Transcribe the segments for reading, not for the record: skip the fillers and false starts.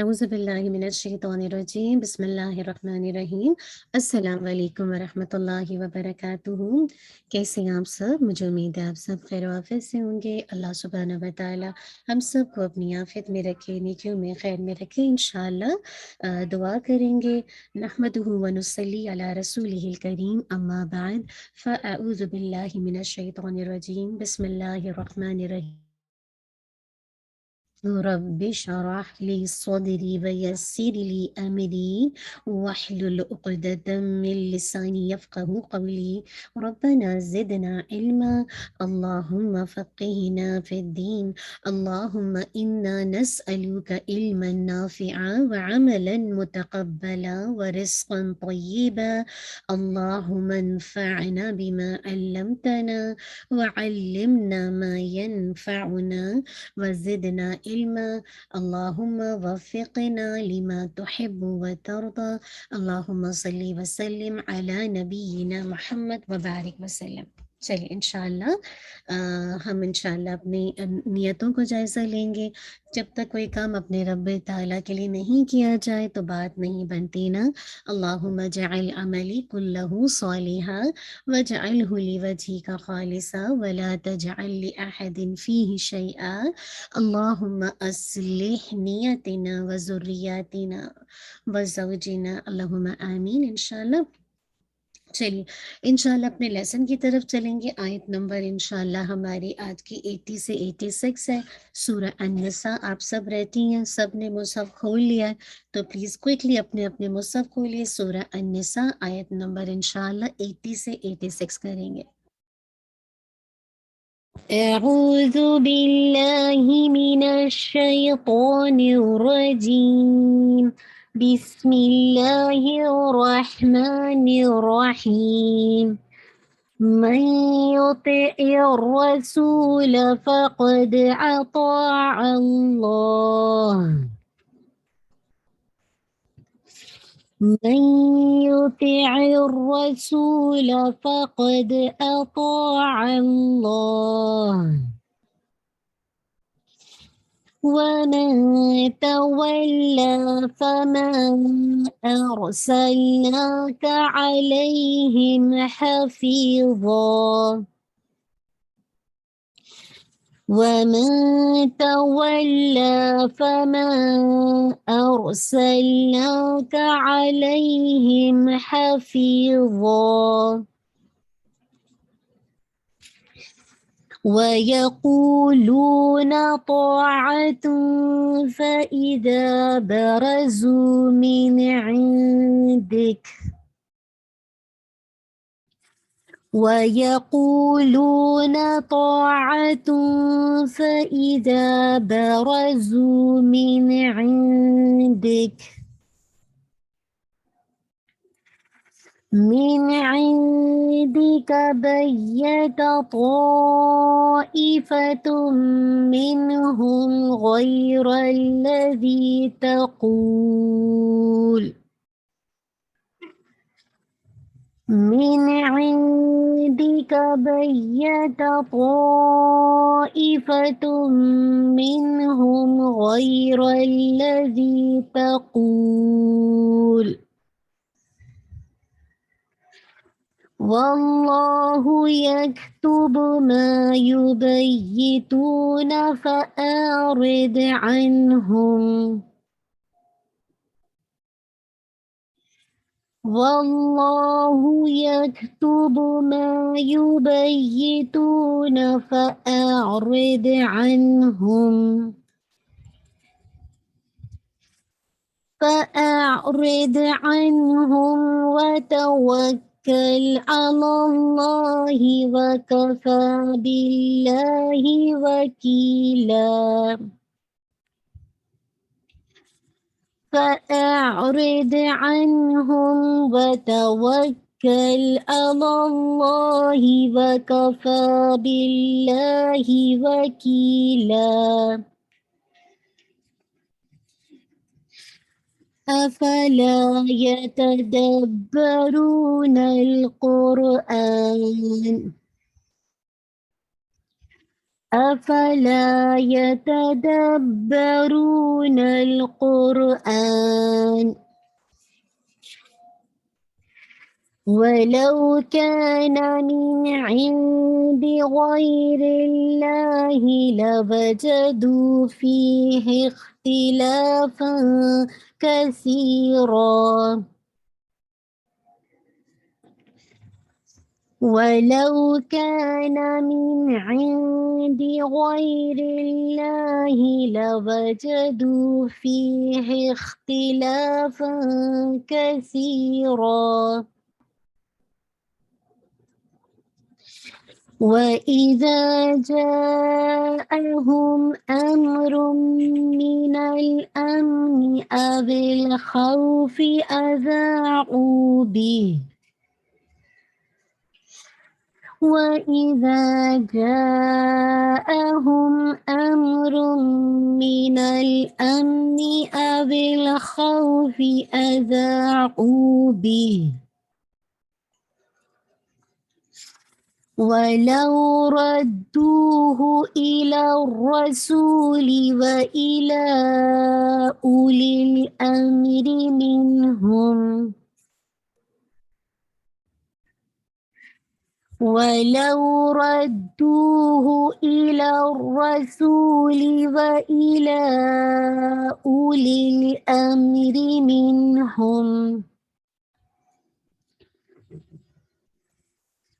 أعوذ بالله من الشيطان الرجيم بسم الله الرحمن الرحیم السلام علیکم ورحمۃ اللہ وبرکاتہ۔ کیسے ہیں آپ سب؟ مجھے امید ہے آپ سب خیر و عافیت سے ہوں گے۔ اللہ سبحانہ و تعالی ہم سب کو اپنی عافیت میں رکھے، نیکیوں میں، خیر میں رکھے انشاءاللہ۔ دعا کریں گے۔ نحمدہ ونصلی علی رسولہ الکریم، اما بعد فاعوذ باللہ من الشیطان الرجیم بسم اللہ الرحمن الرحیم۔ رب اشرح لي صدري ويسر لي أمري واحلل عقدة من لساني يفقه قولي ربنا زدنا علما اللهم فقهنا في الدين اللهم إنا نسألك علما نافعا وعملا متقبلا ورزقا طيبا اللهم انفعنا بما علمتنا وعلمنا ما ينفعنا وزدنا علما اللهم وفقنا لما تحب وترضى اللهم صل وسلم على نبینا محمد وبارک وسلم۔ چلیے انشاءاللہ ہم انشاءاللہ اپنی نیتوں کو جائزہ لیں گے۔ جب تک کوئی کام اپنے رب تعالیٰ کے لیے نہیں کیا جائے تو بات نہیں بنتی نا۔ اللہم جعل عملی کلہ صالحا وجعلہ لوجہک خالصا ولا تجعل لأحد فیہ شیئا اللہم اصلح نیتنا وذریاتنا وزوجنا اللہم آمین انشاءاللہ۔ چلیے انشاءاللہ اپنے لیسن کی طرف چلیں گے۔ آیت نمبر انشاءاللہ ہماری آج کی 80 سے 86 ہے، سورہ النساء۔ آپ سب رہتی ہیں، سب نے مصحف کھول لیا ہے تو پلیز کوئکلی اپنے اپنے مصحف کھولیے۔ سورہ النساء آیت نمبر انشاءاللہ 80 سے 86 کریں گے۔ اعوذ باللہ من الشیطان الرجیم بسم اللہ الرحمن الرحیم من يطع الرسول فقد اطاع اللہ من يطع الرسول فقد اطاع اللہ ومن تولى فما أرسلناك عليهم حفيظا ومن تولى فما أرسلناك عليهم حفيظا ويقولون طاعة فإذا برزوا من عندك ويقولون طاعة فإذا برزوا من عندك بيت طائفة منهم غير الذي تقول من عندك بيت طائفة منهم غير الذي تقول والله يكتب ما يبيتون فأعرض عنهم والله يكتب ما يبيتون فأعرض عنهم وتوكل على الله وكفى بالله وكيلا فأعرض عنهم وتوكل على الله وكفى بالله وكيلا أفلا يتدبرون القرآن أفلا يتدبرون القرآن ولو كان من عند غير الله لوجدوا فيه اختلافا كثيرا ولو كان من عند غير الله لوجدوا فيه اختلافا كثيرا وإذا جاءهم أمر من الأمن أو الخوف أذاعوا به وإذا جاءهم أمر من الأمن أو الخوف أذاعوا به ولو ردوه إلى الرسول وإلى أولي الأمر منهم ولو ردوه إلى الرسول وإلى أولي الأمر منهم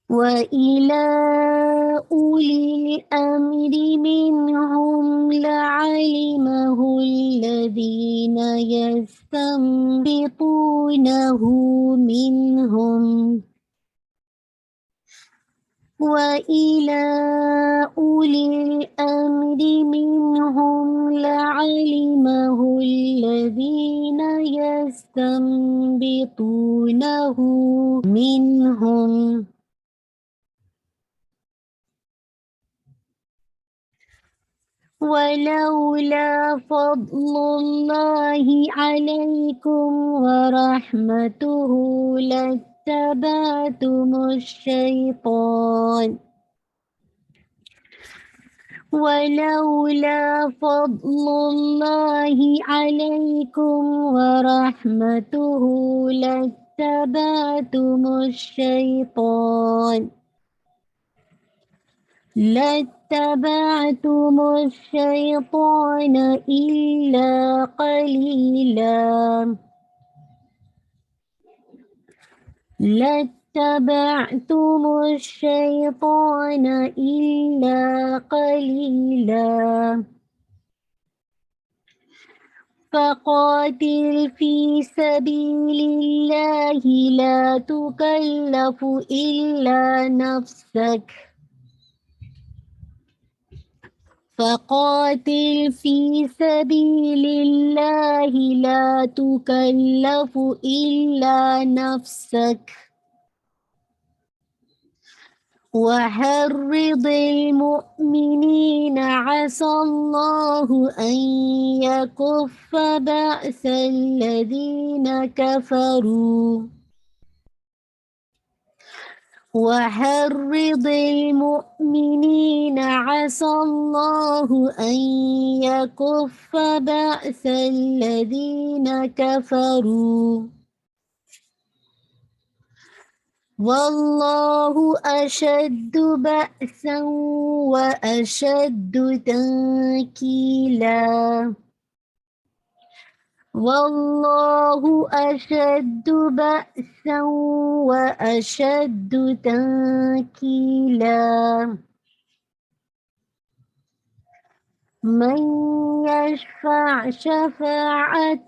وإلى أولي الأمر منهم لعلمه الذين يستنبطونه منهم وإلى أولي الأمر منهم لعلمه الذين يستنبطونه منهم ولولا فضل الله عليكم ورحمته لاتبعتم الشيطان ولولا فضل الله عليكم ورحمته لاتبعتم الشيطان لاتبعتم الشيطان إلا قليلا لاتبعتم الشيطان إلا قليلا فقاتل في سبيل الله لا تكلف إلا نفسك فقاتل في سبيل الله لا تكلف إلا نفسك وحرض المؤمنين عسى الله أن يكف بأس الذين كفروا وحرض المؤمنين عسى الله أن يكف بأس الذين كفروا والله أشد بأسا وأشد تنكيلا والله أشد بأسا وأشد تنكيلا من يشفع شفاعة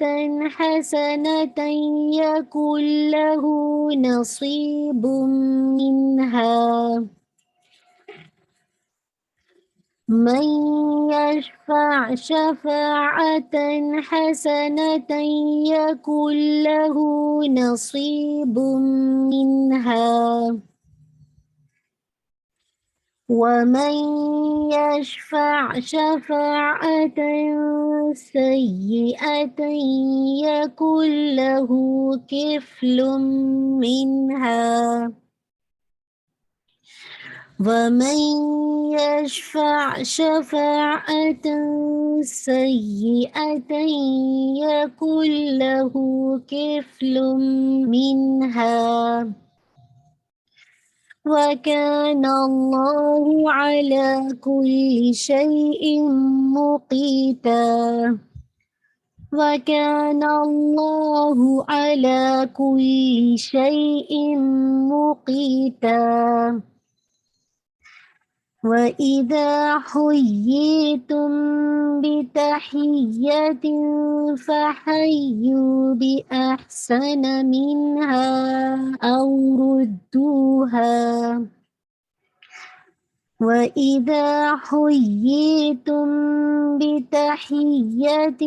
حسنة يكن له نصيب منها من يشفع شفاعة حسنة يكن له نصيب منها ومن يشفع شفاعة سيئة يكن له كفل منها ومن يشفع شفاعة سيئة يكن له كفل منها وكان الله على كل شيء مقيتا وكان الله على كل شيء مقيتا وإذا حييتم بتحية فحيوا بأحسن منها أو ردوها وإذا حييتم بتحية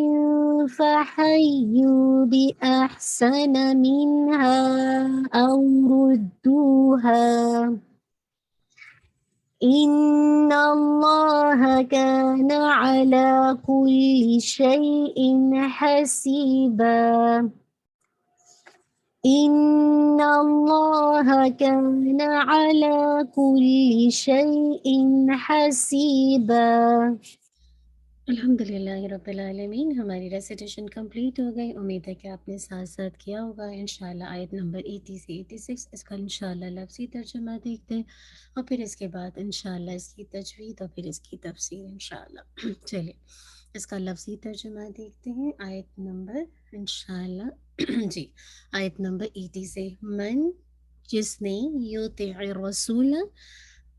فحيوا بأحسن منها أو ردوها إن الله كان على كل شيء حسيبا إن الله كان على كل شيء حسيبا الحمدللہ رب العالمین. ہماری ریسیٹیشن کمپلیٹ ہو گئی. امید ہے کہ آپ نے ساتھ ساتھ کیا ہوگا. انشاءاللہ آیت نمبر 80 سے 86 اس کا انشاءاللہ لفظی ترجمہ دیکھتے ہیں اور پھر اس کے بعد انشاءاللہ اس کی تجوید اور پھر اس کی تفسیر انشاءاللہ. چلیے اس کا لفظی ترجمہ دیکھتے ہیں. آیت نمبر انشاءاللہ جی آیت نمبر 80 سے. من جس نے یطیع الرسول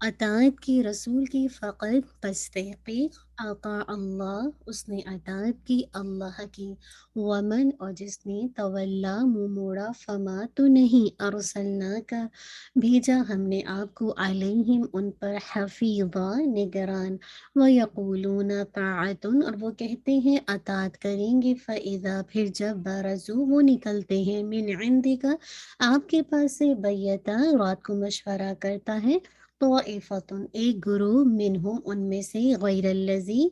اطاعت کی رسول کی، فقط پس تحقیق اطاع اللہ اس نے اطاعت کی اللہ کی. ومن اور جس نے تولا منہ موڑا، فما تو نہیں ارسلنا کا بھیجا ہم نے آپ کو علیہم ان پر حفیظا نگران. ویقولون طاعت اور وہ کہتے ہیں اطاعت کریں گے. فاذا پھر جب برزو وہ نکلتے ہیں من عندک آپ کے پاس سے، بیتا رات کو مشورہ کرتا ہے طائفتن ایک گروہ، منہم ان میں سے، غیر الذی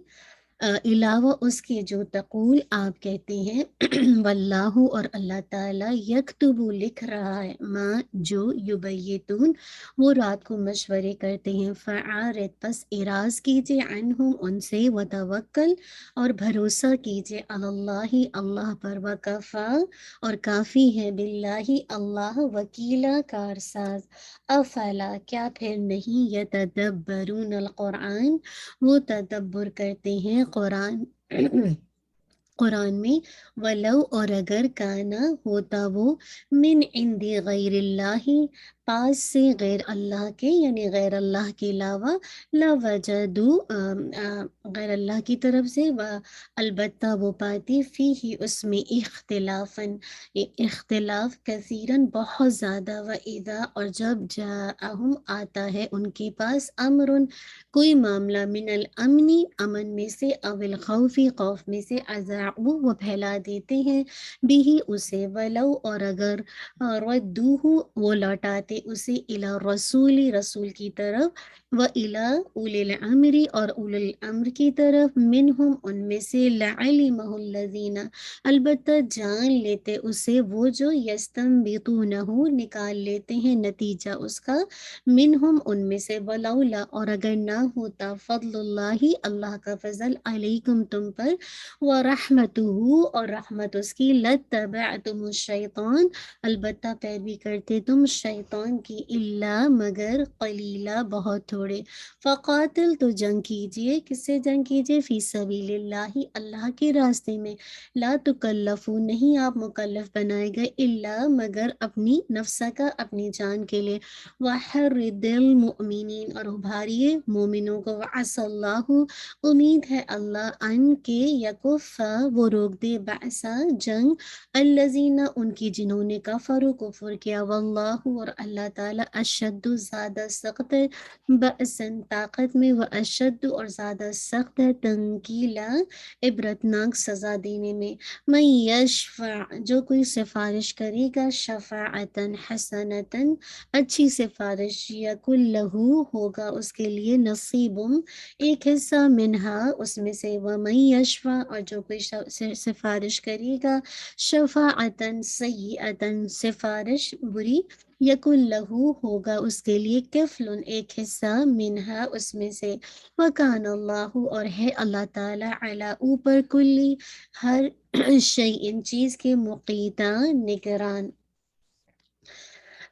علاوہ اس کے جو تقول آپ کہتے ہیں واللہ اور اللہ تعالیٰ یکتب لکھ رہا ہے ما جو یبیتون وہ رات کو مشورے کرتے ہیں. فعارت پس اراض کیجئے عنہم ان سے، وتوکل اور بھروسہ کیجئے اللہ اللہ پر، وکفا اور کافی ہے باللہ اللہ وکیلا کارساز. افلا کیا پھر نہیں یتدبرون القرآن وہ تدبر کرتے ہیں قرآن قرآن میں. ولو اور اگر کانا ہوتا وہ من عند غیر اللہ پاس سے غیر اللہ کے، یعنی غیر اللہ کے علاوہ، لوجدو غیر اللہ کی طرف سے، البتہ وہ پاتی فی ہی اس میں اختلافاً اختلاف کثیراً بہت زیادہ. وَإِذَا اور جب جاءہم آتا ہے ان کے پاس، امرن کوئی معاملہ، من الامن امن میں سے، او الخوف خوف میں سے، اذاعوا وہ پھیلا دیتے ہیں بھی اسے. ولو اور اگر ردوہ وہ لوٹاتے اسے، الی رسول رسول کی طرف، و الی اولی الامر اور اولی الامر کی طرف، منہم ان میں سے، لعلمہ الذین البتہ جان لیتے اسے وہ جو، یستنبطونہ نکال لیتے ہیں نتیجہ اس کا، منہم ان میں سے. ولولا اور اگر نہ ہوتا، فضل اللہ اللہ کا فضل، علیکم تم پر، ورحمتہ اور رحمت اس کی، لتبعتم الشیطان البتہ پیروی کرتے تم شیطان کی، الا مگر، قلیلا بہت تھوڑے. فقاتل تو جنگ کیجئے، کس سے جنگ کیجئے، فی سبیل اللہ اللہ کے راستے میں. لا تکلفو نہیں آپ مکلف بنائے گئے، الا مگر اپنی نفس کا اپنی جان کے لیے. وحرد المؤمنین اور ابھاریے مومنوں کو. وعسى اللہ امید ہے اللہ ان کے، یکف وہ روک دے، بأسا جنگ، الذین ان کی جنہوں نے کفروا کفر کیا. واللہ اور اللہ تعالیٰ اشد زیادہ سخت ہے، بأسن طاقت میں، و اشد اور زیادہ سخت ہے، تنکیلا عبرتناک سزا دینے میں. من یشفع جو کوئی سفارش کرے گا، شفاعتن حسنتن اچھی سفارش، یکن لہو ہوگا اس کے لیے، نصیب ایک حصہ، منہا اس میں سے. ومن یشفع اور جو کوئی سفارش کرے گا، شفاعتن سیئتن سفارش بری، یکن لہو ہوگا اس کے لیے کفلن ایک حصہ منہا اس میں سے، وکان اللہ اور ہے اللہ تعالیٰ علی اوپر کلی ہر شیء ان چیز کے مقیتا نگران۔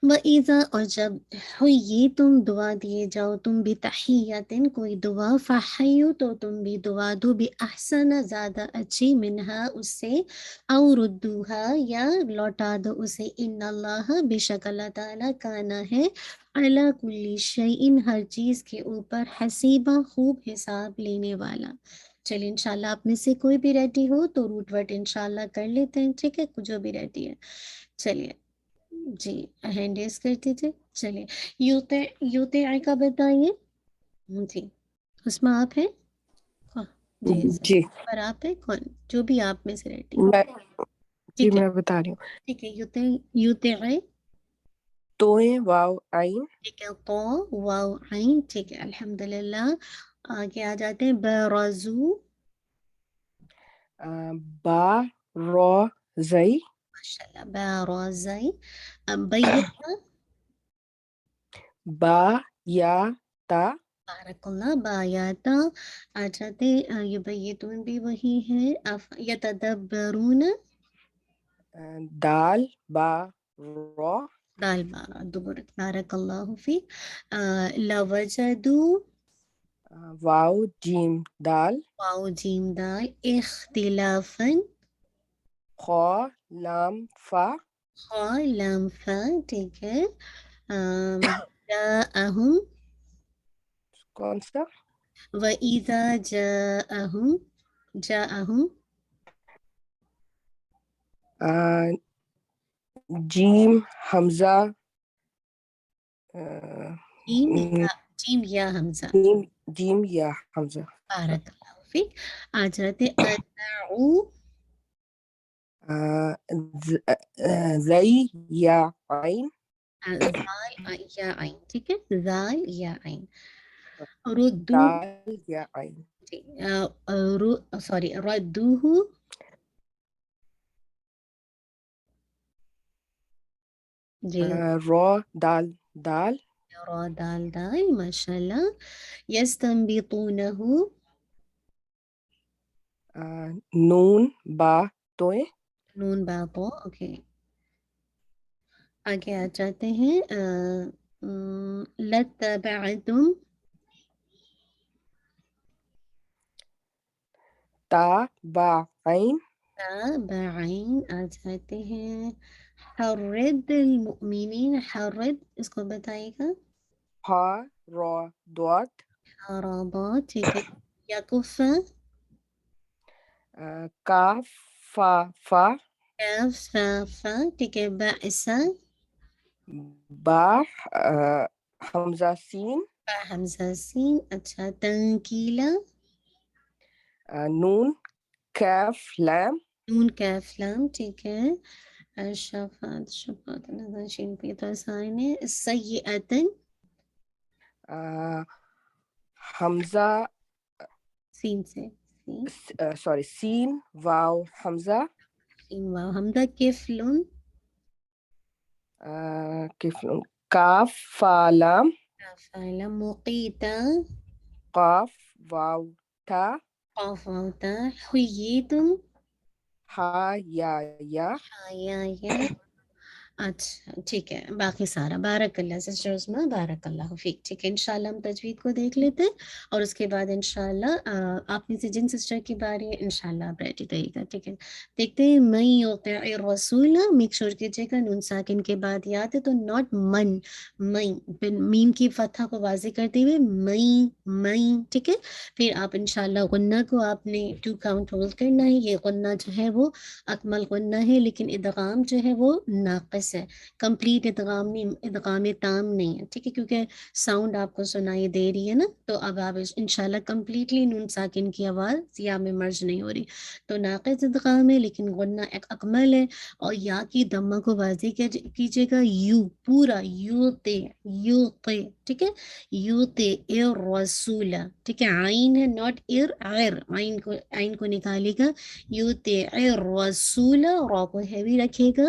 وَإِذَا اور جب ہوئی تم دعا دیے جاؤ تم بھی تحیّاتن کوئی دعا فحیو تو تم بھی دعا دو بھی احسن زیادہ اچھی منہا اس سے، او ردوہا یا لوٹا دو اسے، ان اللہ بے شک اللہ تعالیٰ کانا ہے علی کل شیء ہر چیز کے اوپر حسیبہ خوب حساب لینے والا۔ چلیے انشاءاللہ آپ میں سے کوئی بھی ریڈی ہو تو روٹ ورڈ انشاءاللہ کر لیتے ہیں، ٹھیک ہے، جو بھی ریڈی ہے چلیے جی ہینڈ ریز کر دیجیے۔ چلیے یوتے کا بتائیے جی، اس میں آپ ہیں؟ ہاں، جی سر جی پر آپ ہیں کون جو بھی آپ میں سے ریڈی میں ٹھیک ہے میں بتا رہی ہوں. ٹھیک ہے یوتے توئیں واو عین ٹھیک ہے تو واو عین ٹھیک ہے الحمد للہ۔ آگے آ جاتے ہیں برازو با رو زئی ماشاء اللہ برازئی بیتا با یا تا بارک اللہ بایاتا۔ آ جاتے ہیں یبیتون بھی وہی ہے یتدبرون دال با رو دال بارہ دوبارہ بارک اللہ فیک۔ لوجدو واو جیم دال واو جیم دال اختلافن خو لام فا خا لام فا ٹھیک ہے۔ جاءہم کون سا وَإِذَا جاءہم جیم حمزہ جیم یا حمزہ جیم یا حمزہ بارک اللہ فیک۔ آ جاتے ادعو زئی یا عین زال یا عین ٹھیک ہے زال یا عین۔ ردو دال یا عین سوری ردوہ جی رو دال دال را دال دال ماشاء اللہ۔ یستنبطونہ نون با توئیں نون باپو اوکے۔ آگے آ جاتے ہیں لتبعتم تا با عین تابعین آ جاتے ہیں حرد المؤمنین حرد اس کو بتائیے گا ہا رو دوت حرابا ٹھیک ہے۔ یکفا کاف فا فا کاف فا فا ٹھیک ہے۔ بائسا با حمزہ سین با حمزہ سین اچھا۔ تنکیلا نون کیف لام نون کیف لام ٹھیک ہے۔ شفاعت نظر شین پہ تو سائن ہے۔ سیئتن حمزہ سین سے سین سوری سین واو حمزہ سین واو حمزہ کفلن کاف فا لام فعل مقیتا قاف واو تا قاف واو تا حییتم ہا یا یا اچھا ٹھیک ہے۔ باقی سارا بارک اللہ سسٹر عثمہ بارک اللہ فیک ٹھیک ہے۔ انشاءاللہ ہم تجوید کو دیکھ لیتے ہیں اور اس کے بعد انشاءاللہ آپ میں سے جن سسٹر کی باری ہے انشاءاللہ آپ ریڈی رہیے گا ٹھیک ہے۔ دیکھتے ہیں من یطع الرسول میک شور کیجیے گا نون ساکن کے بعد یاد ہے تو ناٹ من میم کی فتحہ کو واضح کرتے ہوئے مئی ٹھیک ہے۔ پھر آپ انشاءاللہ غنہ کو آپ نے 2 کاؤنٹ ہولڈ کرنا ہے۔ یہ غنہ جو ہے وہ اکمل غنہ ہے لیکن ادغام جو ہے وہ ناقص ہے، کمپلیٹ ادغام نہیں، ادغام تام نہیں ہے ٹھیک ہے، کیونکہ ساؤنڈ آپ کو سنائی دے رہی ہے نا تو اب آپ انشاءاللہ کمپلیٹلی نون ساکن کی آواز یا میں مرج نہیں ہو رہی تو ناقص ادغام ہے لیکن غنہ ایک اکمل ہے۔ اور یا کی دمہ کو واضح کیجیے گا یو پورا یو تے ٹھیک ہے، یو تے الرسول ٹھیک ہے۔ عین ہے ناٹ ار عین کو نکالے گا یو تے الرسول، را کو ہیوی رکھے گا،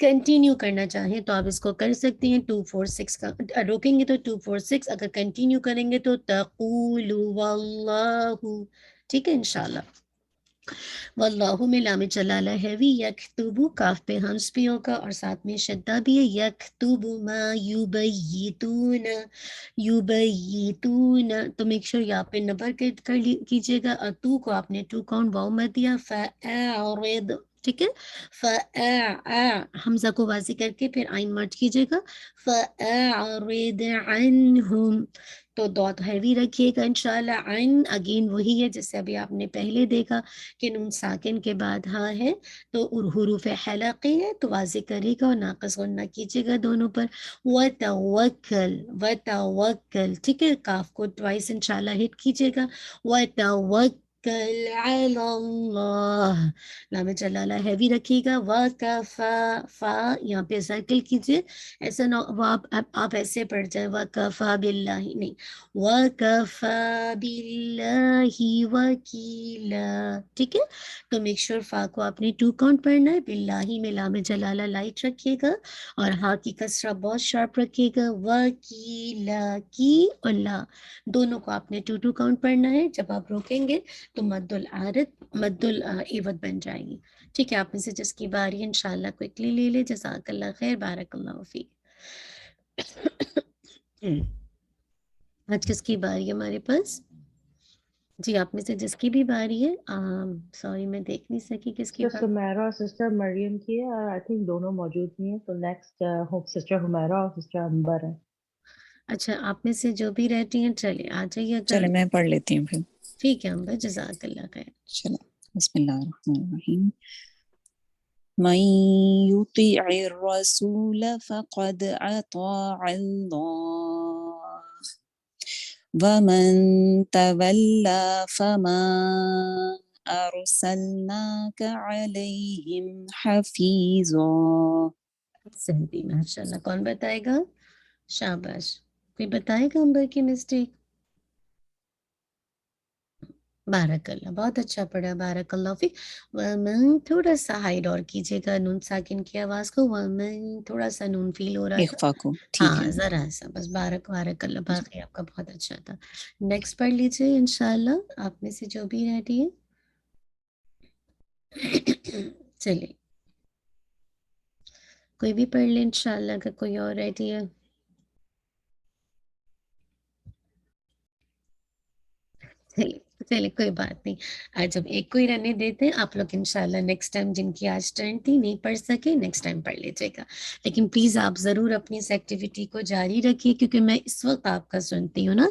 کنٹینیو کرنا چاہیں تو آپ اس کو کر سکتے ہیں 246 کا، روکیں گے تو 246، اگر کنٹینیو کریں گے تو تقول واللہ، ٹھیک ہے انشاءاللہ۔ واللہ میں لام جلالہ ہیوی، یکتبو کاف پہ ہمس بھی ہوگا اور ساتھ میں شدہ بھی ہے، یکتب ما یبیتون، یبیتون، تو میک شور یہاں پہ نبر کیجیے گا، اور تو کو آپ نے 2 کاؤنٹ واؤ مت دیا، فاعرض، ٹھیک ہے، حمزہ کو واضح کر کے پھر آئین مرج کیجیے گا، فاعرض عنہم، تو دوت ہیوی رکھیے گا انشاءاللہ۔ عین اگین وہی ہے جیسے ابھی آپ نے پہلے دیکھا کہ نون ساکن کے بعد ہاں ہے تو حروف حلقی ہے تو واضح کرے گا اور ناقص غنہ کیجیے گا دونوں پر۔ وتوکل، وتوکل، ٹھیک ہے، کاف کو ٹوائس انشاءاللہ ہٹ کیجیے گا، وتوکل علی اللہ، لام جلالہ ہیوی رکھیے گا، وکفا، فا یہاں پہ سرکل کیجیے، ایسا نہ وہ آپ ایسے پڑھ جائے وکفا باللہ، نہیں، وَكَفَى بِاللَّهِ وَكِيلًا، ٹھیک ہے، تو میک شور فا کو آپ نے 2 کاؤنٹ پڑھنا ہے، باللہ میں لام جلالہ لائٹ رکھیے گا اور ہا کی کسرہ بہت شارپ رکھیے گا، وَكِيلًا، کی اور لا دونوں کو آپ نے 2 کاؤنٹ پڑھنا ہے، جب آپ روکیں گے تو مد العارض مد العوض بن جائے گی، ٹھیک ہے۔ آپ میں سے جس کی باری انشاءاللہ کوئکلی لے لے، جزاک اللہ خیر، بارک اللہ فیک۔ آج کس کی باری ہے ہمارے پاس؟ جی آپ میں سے جس کی بھی باری ہے، سوری میں دیکھ نہیں سکی کس کی سسٹر باری۔ سمیرا اور سسٹر مریم کی ہے، اور آئی تھنک دونوں موجود نہیں ہیں، تو نیکسٹ سسٹر حمیرا اور سسٹر امبر ہے۔ اچھا آپ میں سے جو بھی رہتی ہیں چلے آ جائیے، اگر چلے میں پڑھ لیتی ہوں پھر۔ ٹھیک ہے امبر، جزاک اللہ خیر۔ چلو بسم اللہ الرحمن الرحیم۔ من یطیع الرسول فقد اطاع اللہ ومن تولی فما ارسلناک علیہم حفیظا۔ سنتی ماشاء اللہ، کون بتائے گا؟ شاباش، کوئی بتائے گا امبر کی مسٹیک؟ بارک اللہ، بہت اچھا پڑھا، بارک اللہ فیک۔ ومن تھوڑا سا ہائڈ اور کیجیے گا نون ساکن کی آواز کو، ومن تھوڑا سا نون فیل ہو رہا تھا، اخفا کو ٹھیک ہے۔ ہاں ذرا سا بس، بارک بارک اللہ، جی باقی آپ کا بہت اچھا تھا۔ نیکسٹ پڑھ لیجیے انشاءاللہ، آپ میں سے جو بھی رہتی ہے۔ چلیے کوئی بھی پڑھ لے انشاءاللہ، اگر کوئی اور ریڈی ہے۔ چلیے کوئی بات نہیں، آج ہم ایک کو ہی رہنے دیتے ہیں، آپ لوگ انشاءاللہ نیکسٹ ٹائم، جن کی آج ٹرن تھی نہیں پڑھ سکے، نیکسٹ ٹائم پڑھ لیجیے گا، لیکن پلیز آپ ضرور اپنی اس ایکٹیویٹی کو جاری رکھیے، کیونکہ میں اس وقت آپ کا سنتی ہوں نا،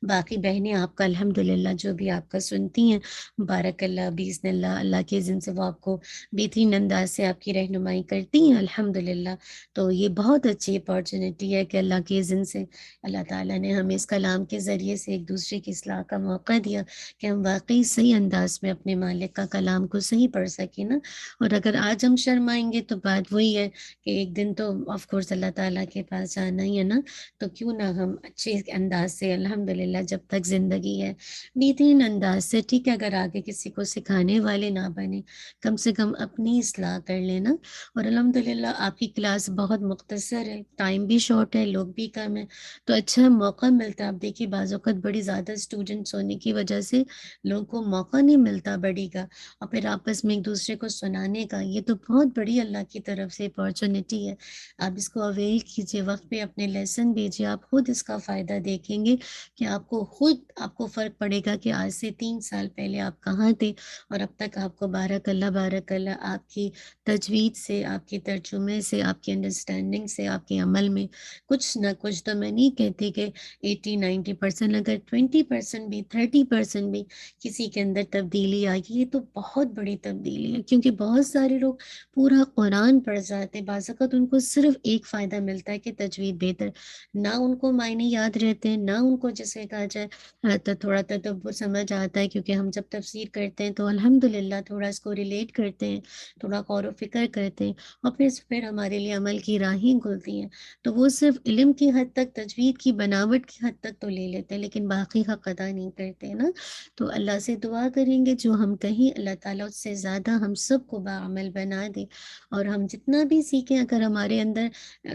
باقی بہنیں آپ کا الحمدللہ جو بھی آپ کا سنتی ہیں، بارک اللہ باذن اللہ، اللہ کے اذن سے وہ آپ کو بہترین انداز سے آپ کی رہنمائی کرتی ہیں الحمدللہ، تو یہ بہت اچھی اپارچونیٹی ہے کہ اللہ کے اذن سے اللہ تعالیٰ نے ہمیں اس کلام کے ذریعے سے ایک دوسرے کی اصلاح کا موقع دیا کہ ہم واقعی صحیح انداز میں اپنے مالک کا کلام کو صحیح پڑھ سکیں نا، اور اگر آج ہم شرمائیں گے تو بات وہی ہے کہ ایک دن تو آف کورس اللہ تعالیٰ کے پاس جانا ہی ہے نا، تو کیوں نہ ہم اچھے انداز سے الحمدللہ جب تک زندگی ہے بہترین انداز سے، ٹھیک ہے، اگر آگے کسی کو سکھانے والے نہ بنے، کم سے کم اپنی اصلاح کر لینا، اور الحمدللہ آپ کی کلاس بہت مختصر ہے، ٹائم بھی شارٹ ہے، لوگ بھی کم ہیں، تو اچھا موقع ملتا ہے۔ آپ دیکھیے بعض اوقات بڑی زیادہ اسٹوڈنٹس ہونے کی وجہ سے لوگوں کو موقع نہیں ملتا بڑی کا، اور پھر آپس میں ایک دوسرے کو سنانے کا، یہ تو بہت بڑی اللہ کی طرف سے اپارچونیٹی ہے، آپ اس کو اویل کیجیے، وقت پہ اپنے لیسن بھیجیے، آپ خود اس کا فائدہ دیکھیں گے کہ آپ کو خود آپ کو فرق پڑے گا کہ آج سے 3 سال پہلے آپ کہاں تھے اور اب تک آپ کو بارک اللہ آپ کی تجوید سے، آپ کے ترجمے سے، آپ کی انڈرسٹینڈنگ سے، آپ کے عمل میں کچھ نہ کچھ، تو میں نہیں کہتی کہ 80-90%، اگر 20% بھی 30% بھی کسی کے اندر تبدیلی آئی، یہ تو بہت بڑی تبدیلی ہے، کیونکہ بہت سارے لوگ پورا قرآن پڑھ جاتے ہیں، بعض اوقات ان کو صرف ایک فائدہ ملتا ہے کہ تجوید بہتر، نہ ان کو معنی یاد رہتے ہیں، نہ ان کو جسے کہا جائے تو تھوڑا تدبر سمجھ آتا ہے، کیونکہ ہم جب تفسیر کرتے ہیں تو الحمدللہ تھوڑا اس کو ریلیٹ کرتے ہیں، تھوڑا غور و فکر کرتے ہیں، اور پھر ہمارے لیے عمل کی راہیں کھلتی ہیں، تو وہ صرف علم کی حد تک، تجوید کی بناوٹ کی حد تک تو لے لیتے ہیں، لیکن باقی کا قطع نہیں کرتے نا، تو اللہ سے دعا کریں گے جو ہم کہیں اللہ تعالیٰ اس سے زیادہ ہم سب کو باعمل بنا دے، اور ہم جتنا بھی سیکھیں اگر ہمارے اندر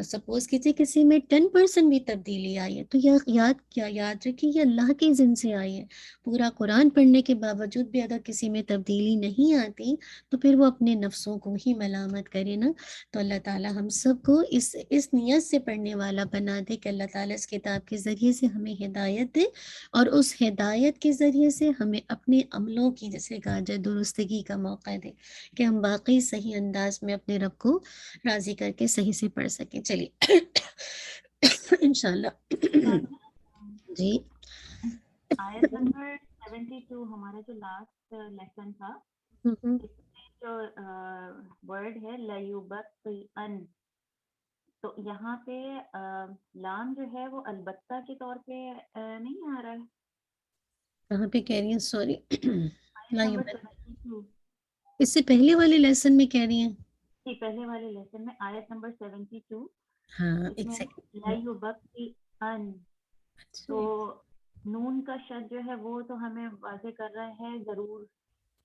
سپوز کسی میں 10% بھی تبدیلی آئی ہے تو یاد رکھیے یہ اللہ کے ذن سے آئی ہے۔ پورا قرآن پڑھنے کے باوجود بھی اگر کسی میں تبدیلی نہیں آتی تو پھر وہ اپنے نفسوں کو ہی ملامت کرے نا۔ تو اللہ تعالیٰ ہم سب کو اس نیت سے پڑھنے والا بنا دے کہ اللہ تعالیٰ اس کتاب کے ذریعے سے ہمیں ہدایت دے، اور اس ہدایت کے ذریعے سے ہمیں اپنے عملوں کی جیسے کہا جائے درستگی کا موقع دے کہ ہم واقعی صحیح انداز میں اپنے رب کو راضی کر کے صحیح سے پڑھ سکیں۔ چلیے انشاءاللہ جی آیت نمبر 72 ہمارا جو لاسٹ لیسن تھا، ہم، اس میں جو ورڈ ہے لیبقین، تو یہاں پہ لام جو ہے وہ البتہ کے طور پہ نہیں آ رہا ہے۔ کہاں پہ کہہ رہی ہیں؟ سوری آیت نمبر 72 اس سے پہلے والے لیسن میں کہہ رہی ہیں؟ جی، پہلے والے لیسن میں آیت نمبر 72 ہاں اس ایک میں سیکنڈ، لیبقین، تو نون کا شد جو ہے وہ تو ہمیں واضح کر رہا ہے ضرور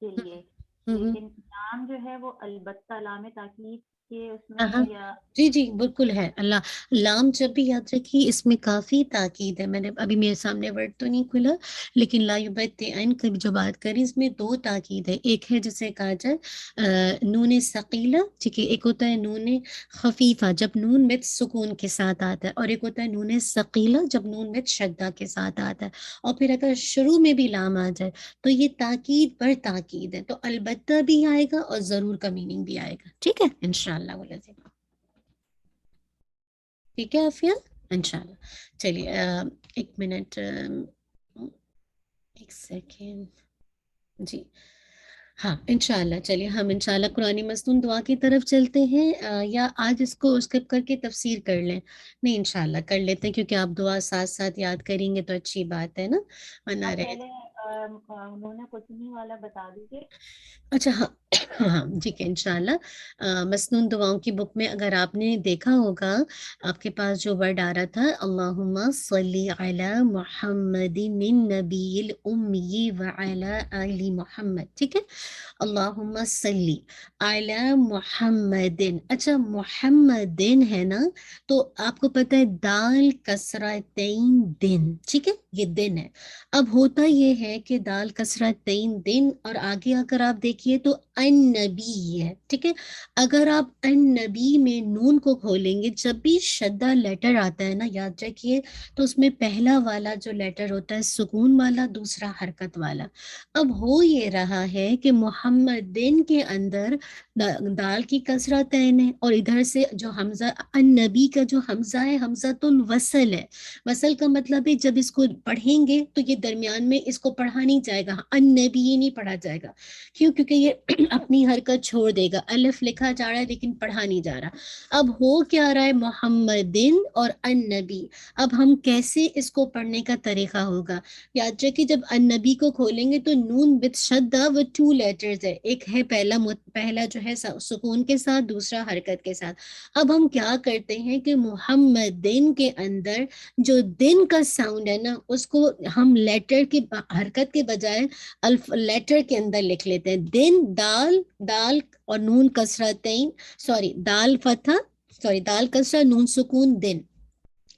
کے لیے، لیکن لام جو ہے وہ البتہ لام تاکید کے اس میں یا جی جی بالکل ہے۔ اللہ لام جب بھی یاد رکھیے اس میں کافی تاکید ہے، میں نے ابھی میرے سامنے ورڈ تو نہیں کھلا لیکن لا یبتئن کی جو بات کری اس میں دو تاکید ہے، ایک ہے جسے کہا جائے نون ثقیلہ، ٹھیک ہے، ایک ہوتا ہے نون خفیفہ جب نون مت سکون کے ساتھ آتا ہے، اور ایک ہوتا ہے نون ثقیلہ جب نون مت شدہ کے ساتھ آتا ہے، اور پھر اگر شروع میں بھی لام آ جائے تو یہ تاکید پر تاکید ہے، تو البتہ بھی آئے گا اور ضرور کا میننگ بھی آئے گا، ٹھیک ہے انشاءاللہ والعظیم۔ ٹھیک ہے عافیہ انشاءاللہ۔ چلیے ایک منٹ، ایک سیکنڈ جی ہاں انشاءاللہ۔ چلیے ہم انشاءاللہ قرآن مصنون دعا کی طرف چلتے ہیں، یا آج اس کو اسکپ کر کے تفسیر کر لیں؟ نہیں انشاءاللہ کر لیتے ہیں کیونکہ آپ دعا ساتھ ساتھ یاد کریں گے تو اچھی بات ہے نا، ورنہ رہ پہلے انہوں نے کچنی والا بتا دیجیے۔ اچھا ہاں ہاں ٹھیک ہے انشاءاللہ۔ مسنون دعاؤں کی بک میں اگر آپ نے دیکھا ہوگا آپ کے پاس جو ورڈ آ رہا تھا اللہم صلی علی محمد النبی الامی وعلی آل محمد، ٹھیک ہے، اللہم صلی علی محمد، اچھا محمد ہے نا، تو آپ کو پتہ ہے دال کسرتین دن، ٹھیک ہے یہ دن ہے۔ اب ہوتا یہ ہے کہ دال کسرتین دن اور آگے اگر آپ دیکھیے تو النبی ہے، ٹھیک ہے، اگر آپ النبی میں نون کو کھولیں گے جب بھی شدہ لیٹر آتا ہے نا یاد رکھیے تو اس میں پہلا والا جو لیٹر ہوتا ہے سکون والا، دوسرا حرکت والا۔ اب ہو یہ رہا ہے کہ محمد دن کے اندر دال کی کسرتین ہے اور ادھر سے جو حمزہ النبی کا جو حمزہ ہے حمزۃ الوصل ہے، وصل کا مطلب ہے جب اس کو پڑھیں گے تو یہ درمیان میں اس کو پڑھا نہیں جائے گا، النبی یہ نہیں پڑھا جائے گا، کیوں؟ کیونکہ یہ اپنی حرکت چھوڑ دے گا، الف لکھا جا رہا ہے لیکن پڑھا نہیں جا رہا۔ اب ہو کیا رہا ہے محمدن اور النبی، اب ہم کیسے اس کو پڑھنے کا طریقہ ہوگا؟ یاد رکھیے جب النبی کو کھولیں گے تو نون وتھ شدہ وہ 2 لیٹرز ہے، ایک ہے پہلا جو ہے سکون کے ساتھ، دوسرا حرکت کے ساتھ۔ اب ہم کیا کرتے ہیں کہ محمدن کے اندر جو دن کا ساؤنڈ ہے نا اس کو ہم لیٹر کی حرکت کے بجائے لیٹر کے اندر لکھ لیتے ہیں، دن دال اور نون کسرتین، دال فتح، دال کسرہ نون سکون دن،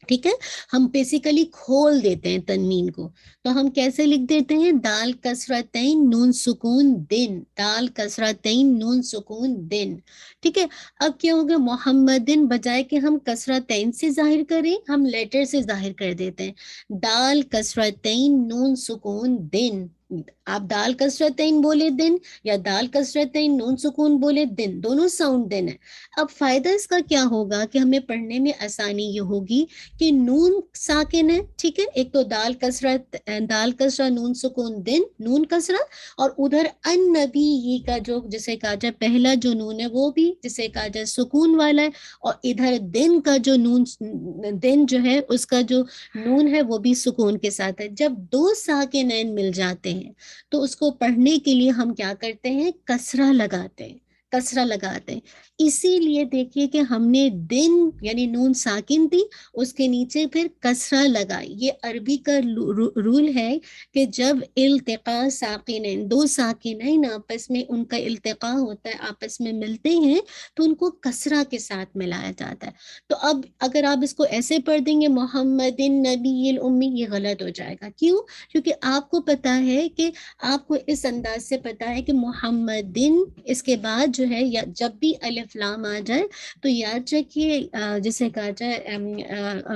ٹھیک ہے، ہم بیسیکلی کھول دیتے ہیں تنوین کو، تو ہم کیسے لکھ دیتے ہیں دال کسرتین نون سکون دن، دال کسرتین نون سکون دن، ٹھیک ہے۔ اب کیا ہوگا محمدن بجائے کہ ہم کسرتین سے ظاہر کریں ہم لیٹر سے ظاہر کر دیتے ہیں، دال کسرتین نون سکون دن، آپ دال کسرتین بولے دن یا دال کسرتین نون سکون بولے دن، دونوں ساؤنڈ دن ہے۔ اب فائدہ اس کا کیا ہوگا کہ ہمیں پڑھنے میں آسانی یہ ہوگی کہ نون ساکن ہے، ٹھیک ہے، ایک تو دال کسرہ نون سکون دن نون کسرہ، اور ادھر النبی کا جو جسے کہا جائے پہلا جو نون ہے وہ بھی جسے کہا جائے سکون والا ہے، اور ادھر دن کا جو نون دن جو ہے اس کا جو نون ہے وہ بھی سکون کے ساتھ ہے۔ جب دو ساکنین مل جاتے ہیں تو اس کو پڑھنے کے لیے ہم کیا کرتے ہیں کسرہ لگاتے ہیں، کسرہ لگاتے ہیں. اسی لیے دیکھیے کہ ہم نے دن یعنی نون ساکن تھی اس کے نیچے پھر کسرہ لگائی. یہ عربی کا رول ہے کہ جب التقاء ساکنین دو ساکنین آپس میں ان کا التقاء ہوتا ہے آپس میں ملتے ہیں تو ان کو کسرہ کے ساتھ ملایا جاتا ہے. تو اب اگر آپ اس کو ایسے پڑھ دیں گے محمد نبی الامی یہ غلط ہو جائے گا. کیوں؟ کیونکہ آپ کو پتا ہے کہ آپ کو اس انداز سے پتا ہے کہ محمد اس کے بعد جو ہے یا جب بھی الف لام آ جائے تو یاد رکھیے جسے کہا جائے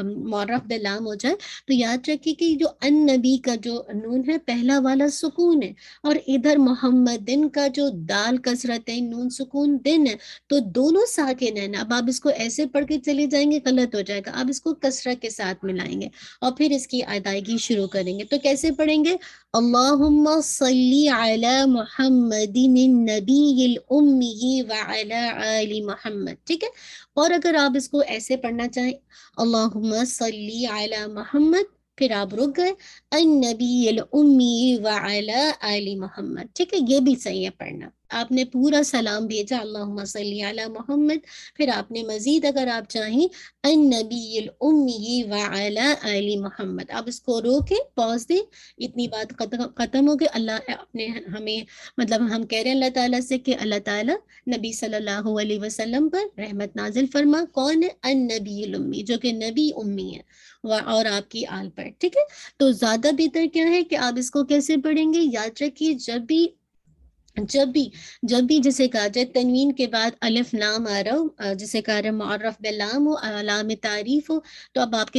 معرف بلام ہو جائے تو یاد رکھیے کہ جو ان نبی کا جو نون ہے پہلا والا سکون ہے اور ادھر محمد کا جو دال کسرت ہے نون سکون دن ہے تو دونوں ساکن ہیں. اب آپ اس کو ایسے پڑھ کے چلے جائیں گے غلط ہو جائے گا. آپ اس کو کسرت کے ساتھ ملائیں گے اور پھر اس کی ادائیگی شروع کریں گے. تو کیسے پڑھیں گے؟ اللہم صلی علی محمد النبی الامی وعلی آل محمد. ٹھیک ہے. اور اگر آپ اس کو ایسے پڑھنا چاہیں اللہم صلی علی محمد پھر آپ رک گئے النبی الامی وعلی آل محمد. ٹھیک ہے. یہ بھی صحیح ہے پڑھنا. آپ نے پورا سلام بھیجا اللہم صلی علی محمد پھر آپ نے مزید اگر آپ چاہیں النبی الامی وعلی آل محمد آپ اس کو روکیں پاز دیں. اتنی بات ختم ہو گئی. اللہ اپنے ہمیں مطلب ہم کہہ رہے ہیں اللہ تعالیٰ سے کہ اللہ تعالیٰ نبی صلی اللہ علیہ وسلم پر رحمت نازل فرما. کون ہے؟ النبی الامی جو کہ نبی امی ہے اور آپ کی آل پر. ٹھیک ہے. تو زیادہ بہتر کیا ہے کہ آپ اس کو کیسے پڑھیں گے؟ یاد رکھیے جب بھی جسے کہا جائے تنوین کے بعد الف لام آ رہا ہو جسے کہا رہا معرف بلام ہو علام تعریف ہو تو اب آپ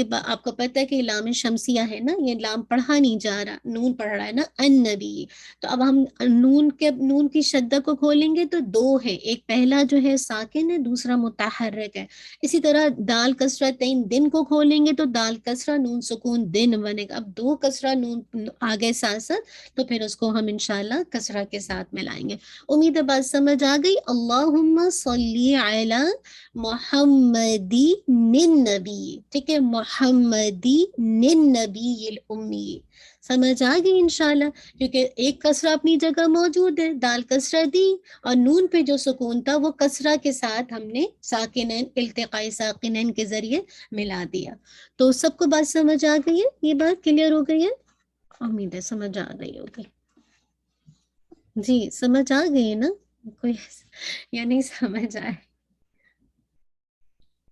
کو پتہ ہے کہ لام شمسیہ ہے نا یہ لام پڑھا نہیں جا رہا نون پڑھ رہا ہے نا النبی. تو اب ہم نون کی شدہ کو کھولیں گے تو دو ہے ایک پہلا جو ہے ساکن ہے دوسرا متحرک ہے. اسی طرح دال کسرہ تین دن کو کھولیں گے تو دال کسرہ نون سکون دن بنے گا. اب دو کسرہ نون آگے ساتھ ساتھ تو پھر اس کو ہم انشاءاللہ کسرہ کے ساتھ ملائیں گے. امید ہے بات سمجھ آ گئی. اللہم صلی علی محمدی نبی. ٹھیک ہے. محمدی نبی الامی سمجھ آ گئی انشاءاللہ کیونکہ ایک کسرہ اپنی جگہ موجود ہے دال کسرہ دی اور نون پہ جو سکون تھا وہ کسرہ کے ساتھ ہم نے ساکنین التقاء ساکنین کے ذریعے ملا دیا. تو سب کو بات سمجھ آ گئی ہے؟ یہ بات کلیئر ہو گئی ہے؟ امید ہے سمجھ آ گئی ہوگی. جی سمجھ آ گئی نا؟ کوئی یا نہیں سمجھ آئے؟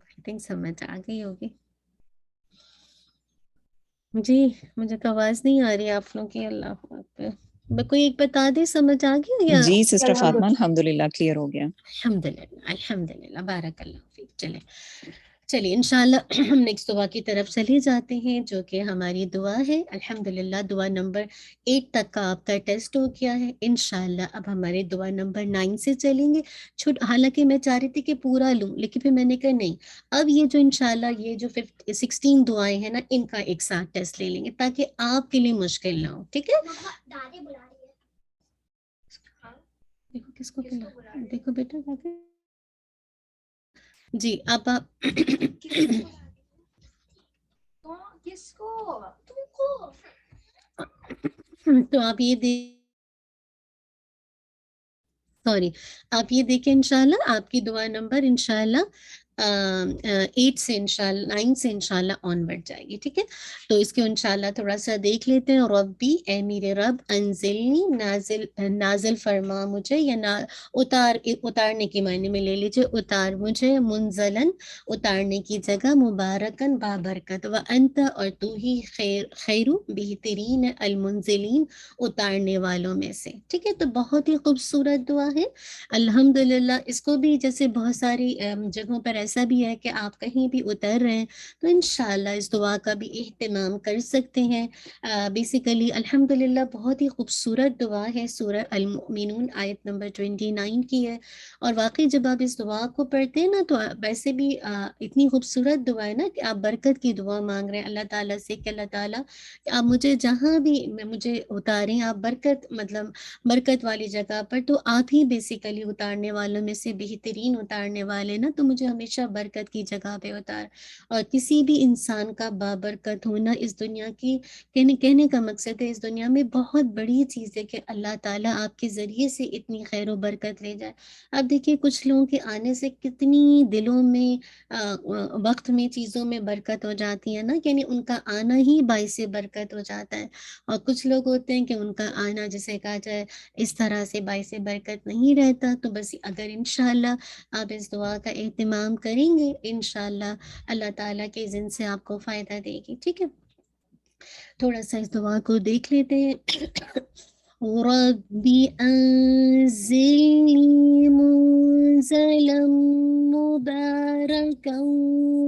I think سمجھ آ گئی ہوگی. جی مجھے تو آواز نہیں آ رہی آپ لوگوں کی. اللہ اکبر. کوئی ایک بتا دے سمجھ آ گیا یا؟ جی سسٹر فاطمہ الحمدللہ کلیئر ہو گیا. الحمدللہ بارک اللہ فیک. چلیے انشاءاللہ ہم نیکسٹ دعا کی طرف چلے جاتے ہیں جو کہ ہماری دعا ہے. الحمدللہ دعا نمبر 8 تک کا آپ کا ٹیسٹ ہو گیا ہے. انشاءاللہ اب ہمارے دعا نمبر 9 سے چلیں گے. حالانکہ میں چاہ رہی تھی کہ پورا لوں لیکن پھر میں نے کہا نہیں اب یہ جو انشاءاللہ یہ جو 16 دعائیں ہیں نا ان کا ایک ساتھ ٹیسٹ لے لیں گے تاکہ آپ کے لیے مشکل نہ ہو. ٹھیک ہے. دیکھو کس کو بلا دیکھو بیٹا جی اب آپ تو آپ یہ آپ یہ دیکھیں انشاءاللہ آپ کی دعا نمبر انشاءاللہ 8 سے انشاءاللہ 9 سے انشاءاللہ آن بڑھ جائے گی. ٹھیک ہے. تو اس کو انشاءاللہ تھوڑا سا دیکھ لیتے ہیں. ربی اے میرے رب انزلنی نازل فرما مجھے یا اتارنے کے معنی میں لے لیجیے اتار مجھے منزلن اتارنے کی جگہ مبارکن بابرکت و انت اور تو ہی خیر بہترین المنزلین اتارنے والوں میں سے. ٹھیک ہے. تو بہت ہی خوبصورت دعا ہے الحمدللہ. اس کو بھی جیسے بہت ساری جگہوں پر ایسا بھی ہے کہ آپ کہیں بھی اتر رہے ہیں تو انشاءاللہ اس دعا کا بھی اہتمام کر سکتے ہیں. بیسیکلی الحمدللہ بہت ہی خوبصورت دعا ہے. سورہ المؤمنون آیت نمبر 29 کی ہے اور واقعی جب آپ اس دعا کو پڑھتے ہیں نا تو ویسے بھی اتنی خوبصورت دعا ہے نا کہ آپ برکت کی دعا مانگ رہے ہیں اللہ تعالیٰ سے کہ اللہ تعالیٰ آپ مجھے جہاں بھی مجھے اتاریں آپ برکت مطلب برکت والی جگہ پر. تو آپ ہی بیسیکلی اتارنے والوں میں سے بہترین اتارنے والے نا تو مجھے ہمیشہ ہمیشہ برکت کی جگہ پہ اتار. اور کسی بھی انسان کا بابرکت ہونا اس دنیا کی کہنے کا مقصد ہے اس دنیا میں بہت بڑی چیز ہے کہ اللہ تعالیٰ آپ کے ذریعے سے اتنی خیر و برکت لے جائے. اب دیکھیے کچھ لوگوں کے آنے سے کتنی دلوں میں وقت میں چیزوں میں برکت ہو جاتی ہے نا، یعنی ان کا آنا ہی باعث برکت ہو جاتا ہے. اور کچھ لوگ ہوتے ہیں کہ ان کا آنا جسے کہا جائے اس طرح سے باعث برکت نہیں رہتا. تو بس اگر انشاءاللہ آپ اس دعا کا اہتمام کریں گے انشاءاللہ اللہ تعالیٰ کے اذن سے آپ کو فائدہ دے گی. ٹھیک ہے، تھوڑا سا اس دعا کو دیکھ لیتے ہیں. ربی انزلنی منزلا مبارکا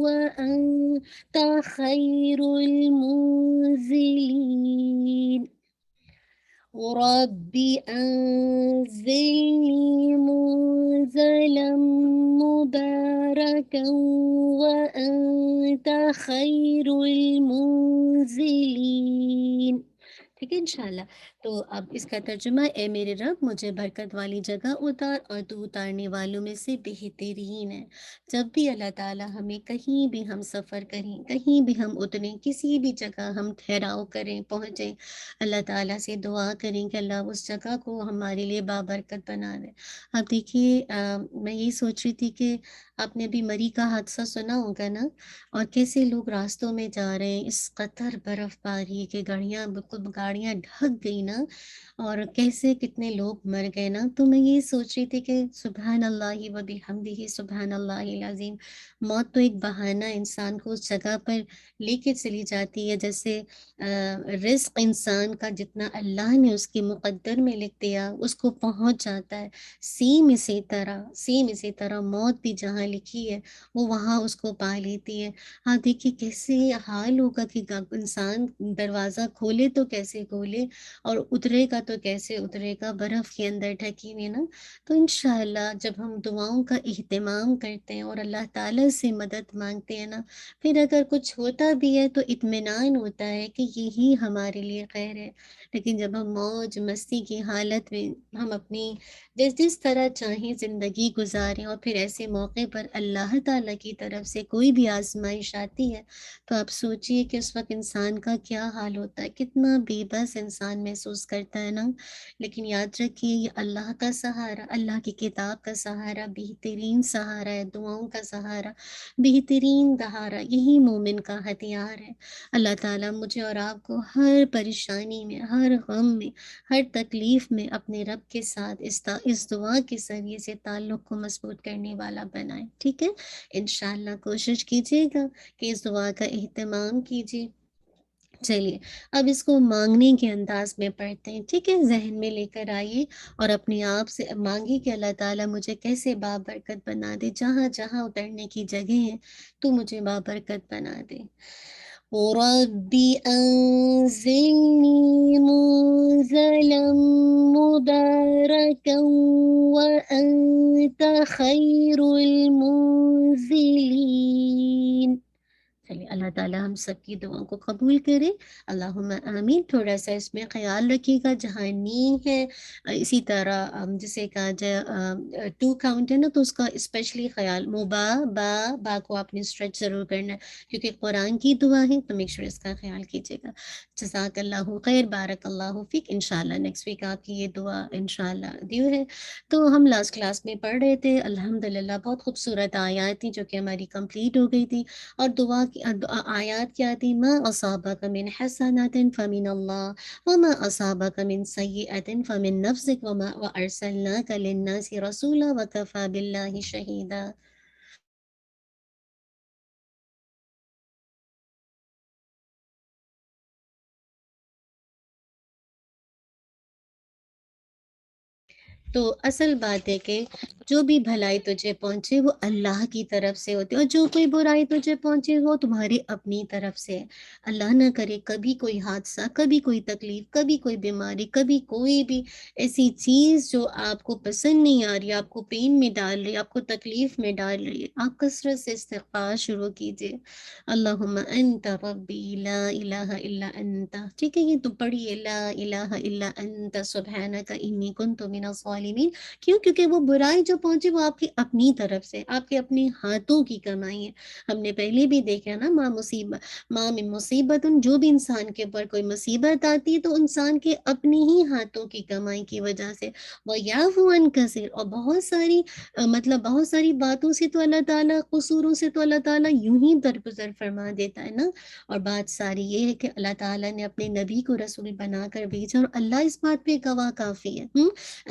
وانت خیر المنزلین. ربی انزلنی منزلا مبارکا وانت خیر المنزلین. ٹھیک ہے انشاءاللہ. تو اب اس کا ترجمہ، اے میرے رب مجھے برکت والی جگہ اتار اور تو اتارنے والوں میں سے بہترین ہے. جب بھی اللہ تعالیٰ ہمیں کہیں بھی ہم سفر کریں، کہیں بھی ہم اتریں، کسی بھی جگہ ہم ٹھہراؤ کریں، پہنچیں، اللہ تعالیٰ سے دعا کریں کہ اللہ اس جگہ کو ہمارے لیے بابرکت بنا دے. اب دیکھیے میں یہی سوچ رہی تھی کہ آپ نے بھی مری کا حادثہ سنا ہوگا نا، اور کیسے لوگ راستوں میں جا رہے ہیں، اس قطر برف باری کہ گاڑیاں بالکل گاڑیاں ڈھک گئی نا، اور کیسے کتنے لوگ مر گئے نا. تو میں یہ سوچ رہی تھی کہ سبحان اللہ و بحمدہ سبحان اللہ العظیم. موت تو ایک بہانہ انسان کو اس جگہ پر لے کے چلی جاتی ہے. جیسے رزق انسان کا جتنا اللہ نے اس کے مقدر میں لکھ دیا اس کو پہنچ جاتا ہے، سیم اسی طرح موت بھی جہاں لکھی ہے وہ وہاں اس کو پا لیتی ہے. ہاں دیکھیے کیسے حال ہوگا کہ انسان دروازہ کھولے تو کیسے کھولے اور اترے گا تو کیسے اترے گا، برف کے اندر ڈھکی ہوئی نا. تو انشاءاللہ جب ہم دعاؤں کا اہتمام کرتے ہیں اور اللہ تعالیٰ سے مدد مانگتے ہیں نا، پھر اگر کچھ ہوتا بھی ہے تو اطمینان ہوتا ہے کہ یہی ہمارے لیے خیر ہے. لیکن جب ہم موج مستی کی حالت میں ہم اپنی جس طرح چاہیں زندگی گزاریں اور پھر ایسے موقع پر اللہ تعالیٰ کی طرف سے کوئی بھی آزمائش آتی ہے تو آپ سوچئے کہ اس وقت انسان کا کیا حال ہوتا ہے، کتنا بے بس انسان محسوس کرتا ہے نا. لیکن یاد رکھیے یہ اللہ کا سہارا، اللہ کی کتاب کا سہارا بہترین سہارا ہے، دعاؤں کا سہارا بہترین سہارا، یہی مومن کا ہتھیار ہے. اللہ تعالیٰ مجھے اور آپ کو ہر پریشانی میں، ہر غم میں، ہر تکلیف میں اپنے رب کے ساتھ اس دعا کے ذریعے سے تعلق کو مضبوط کرنے والا بنائے. ٹھیک ہے انشاءاللہ کوشش کیجیے گا کہ اس دعا کا اہتمام کیجیے. چلیے اب اس کو مانگنے کے انداز میں پڑھتے ہیں. ٹھیک ہے، ذہن میں لے کر آئیے اور اپنے آپ سے مانگی کہ اللہ تعالیٰ مجھے کیسے بابرکت بنا دے، جہاں جہاں اترنے کی جگہ ہیں تو مجھے بابرکت بنا دے. ربی انزلنی منزلا مبارکا وانت خیر المنزلین. چلیے اللہ تعالیٰ ہم سب کی دعاؤں کو قبول کرے، اللہم آمین. تھوڑا سا اس میں خیال رکھیے گا جہاں نی ہے، اسی طرح جسے کہا جائے 2 کاؤنٹ ہے نا تو اس کا اسپیشلی خیال، با کو آپ نے اسٹریچ ضرور کرنا ہے کیونکہ قرآن کی دعا ہے، تو میک شور اس کا خیال کیجیے گا. جزاک اللہ خیر، بارک اللہ فیک. انشاءاللہ نیکسٹ ویک آپ کی یہ دعا انشاءاللہ دیو ہے. تو ہم لاسٹ کلاس میں پڑھ رہے تھے الحمدللہ بہت خوبصورت آیات تھی جو کہ ہماری کمپلیٹ ہو گئی تھی. اور دعا کی آیات کیا تھی؟ ما اصابک من حسنات فمن اللہ وما اصابک من سیئۃ فمن نفسک وما وارسلناک للناس رسولا وکفی باللہ شہیدا. تو اصل بات ہے کہ جو بھی بھلائی تجھے پہنچے وہ اللہ کی طرف سے ہوتی ہے، اور جو کوئی برائی تجھے پہنچے وہ تمہاری اپنی طرف سے. اللہ نہ کرے کبھی کوئی حادثہ، کبھی کوئی تکلیف، کبھی کوئی بیماری، کبھی کوئی بھی ایسی چیز جو آپ کو پسند نہیں آ رہی، آپ کو پین میں ڈال رہی ہے، آپ کو تکلیف میں ڈال رہی ہے. آپ کثرت سے استغفار شروع کیجیے. اللہم انت ربی لا الہ الا انت. ٹھیک ہے، یہ تو پڑھیے لا الہ الا انت سبحانک انی کنت من الظالمین. ظالمین. کیوں؟ کیونکہ وہ برائی جو پہنچی وہ آپ کی اپنی طرف سے، آپ کے اپنے ہاتھوں کی کمائی ہے. ہم نے پہلے بھی دیکھا نا، ماں میں مصیبت، جو بھی انسان کے اوپر کوئی مصیبت آتی ہے تو انسان کے اپنی ہی ہاتھوں کی کمائی کی وجہ سے. وَيَعْفُو عَنْ كَثِيرٍ، اور بہت ساری مطلب بہت ساری باتوں سے تو اللہ تعالیٰ، قصوروں سے تو اللہ تعالیٰ یوں ہی درگزر فرما دیتا ہے نا. اور بات ساری یہ ہے کہ اللہ تعالیٰ نے اپنے نبی کو رسول بنا کر بھیجا، اور اللہ اس بات پہ گواہ کافی ہے.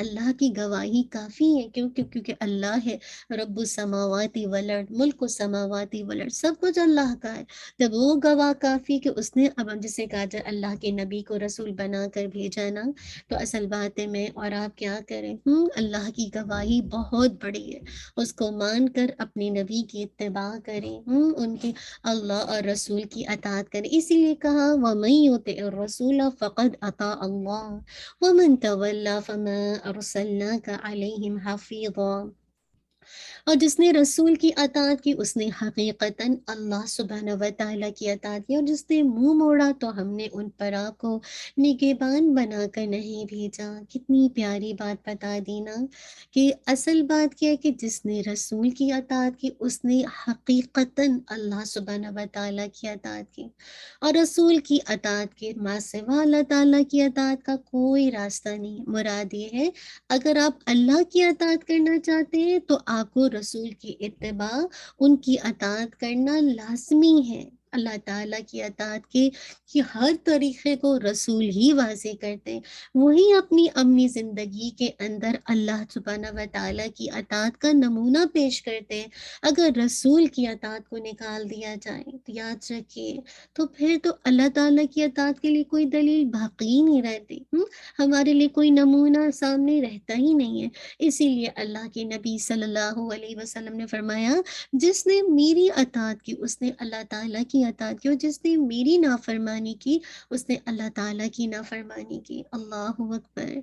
اللہ کی گواہی کافی ہے. کیونکہ اللہ ہے رب السماوات والارض، ملک السماوات والارض، سب کچھ اللہ کا ہے. جب وہ گواہ کافی کہ اس نے اب جسے کہا جائے اللہ کے نبی کو رسول بنا کر بھیجا نا، تو اصل بات ہے میں اور آپ کیا کریں؟ اللہ کی گواہی بہت بڑی ہے. اس کو مان کر اپنے نبی کی اتباع کریں، ان کی اللہ اور رسول کی اطاعت کریں. اسی لیے کہا وَمَن يُطِعِ الرَّسُولَ فَقَدْ أَطَاعَ اللَّهَ وَمَن تَوَلَّىٰ فَمَا أَرْسَلْنَاكَ عَلَيْهِمْ حَفِيظًا. اور جس نے رسول کی اطاعت کی اس نے حقیقتاً اللہ سبحانہ و تعالیٰ کی اطاعت کی، اور جس نے منہ موڑا تو ہم نے ان پر آپ کو نگہبان بنا کر نہیں بھیجا. کتنی پیاری بات بتا دی نا، کہ اصل بات کیا ہے کہ جس نے رسول کی اطاعت کی اس نے حقیقتاً اللہ سبحانہ و تعالیٰ کی اطاعت کی. اور رسول کی اطاعت کے ما سوا اللہ تعالیٰ کی اطاعت کا کوئی راستہ نہیں. مراد یہ ہے اگر آپ اللہ کی اطاعت کرنا چاہتے ہیں تو آپ کو رسول کی اتباع، ان کی اطاعت کرنا لازمی ہے. اللہ تعالیٰ کی اطاعت کے ہر طریقے کو رسول ہی واضح کرتے ہیں. وہی اپنی اپنی زندگی کے اندر اللہ سبحانہ و تعالیٰ کی اطاعت کا نمونہ پیش کرتے ہیں. اگر رسول کی اطاعت کو نکال دیا جائے تو یاد رکھیے تو پھر تو اللہ تعالیٰ کی اطاعت کے لیے کوئی دلیل باقی نہیں رہتی. ہمارے لیے کوئی نمونہ سامنے رہتا ہی نہیں ہے. اسی لیے اللہ کے نبی صلی اللہ علیہ وسلم نے فرمایا جس نے میری اطاعت کی اس نے اللہ تعالیٰ کی اطاعت کی، اور جس نے میری نافرمانی کی اس نے اللہ تعالیٰ کی نافرمانی کی. اللہ اکبر،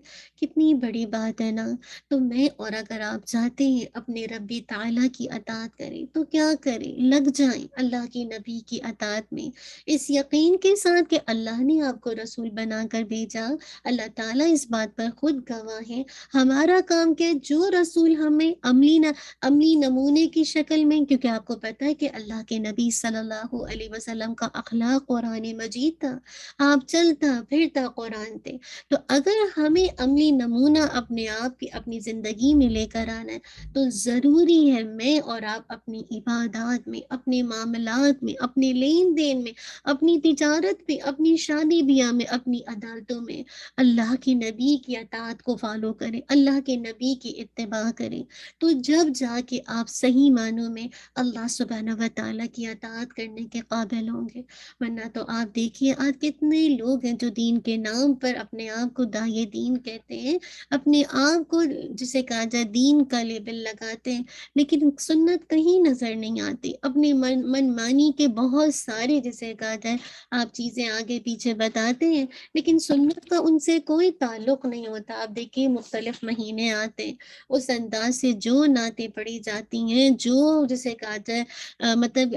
کتنی بڑی بات ہے نا. تو میں اور اگر آپ چاہتے ہیں اپنے رب تعالیٰ کی اطاعت کریں تو کیا کریں؟ لگ جائیں اللہ کے نبی کی اطاعت میں، اس یقین کے ساتھ کہ اللہ نے آپ کو رسول بنا کر بھیجا. اللہ تعالیٰ اس بات پر خود گواہ ہے. ہمارا کام کیا؟ جو رسول ہمیں عملی نمونے کی شکل میں، کیونکہ آپ کو پتہ ہے کہ اللہ کے نبی صلی اللہ علیہ وسلم کا اخلاق قرآن مجید تھا، آپ چلتا پھرتا قرآن تھے. تو اگر ہمیں عملی نمونہ اپنے آپ کی اپنی زندگی میں لے کر آنا ہے تو ضروری ہے میں اور آپ اپنی عبادات میں، اپنے معاملات میں، اپنے لین دین میں، اپنی تجارت میں، اپنی شادی بیاہ میں، اپنی عدالتوں میں اللہ کے نبی کی اطاعت کو فالو کریں، اللہ کے نبی کی اتباع کریں. تو جب جا کے آپ صحیح معنوں میں اللہ سبحانہ و تعالیٰ کی اطاعت کرنے کے قابل ہوں گے. ورنہ تو آپ دیکھیے آج کتنے لوگ ہیں جو دین کے نام پر اپنے آپ کو داعی دین کہتے ہیں، اپنے آپ کو جسے کہا جائے دین کا لیبل لگاتے ہیں، لیکن سنت کہیں نظر نہیں آتی. اپنی من مانی کے بہت سارے جسے کہا جائے آپ چیزیں آگے پیچھے بتاتے ہیں، لیکن سنت کا ان سے کوئی تعلق نہیں ہوتا. آپ دیکھیے مختلف مہینے آتے ہیں، اس انداز سے جو نعتیں پڑھی جاتی ہیں، جو جسے کہا جائے مطلب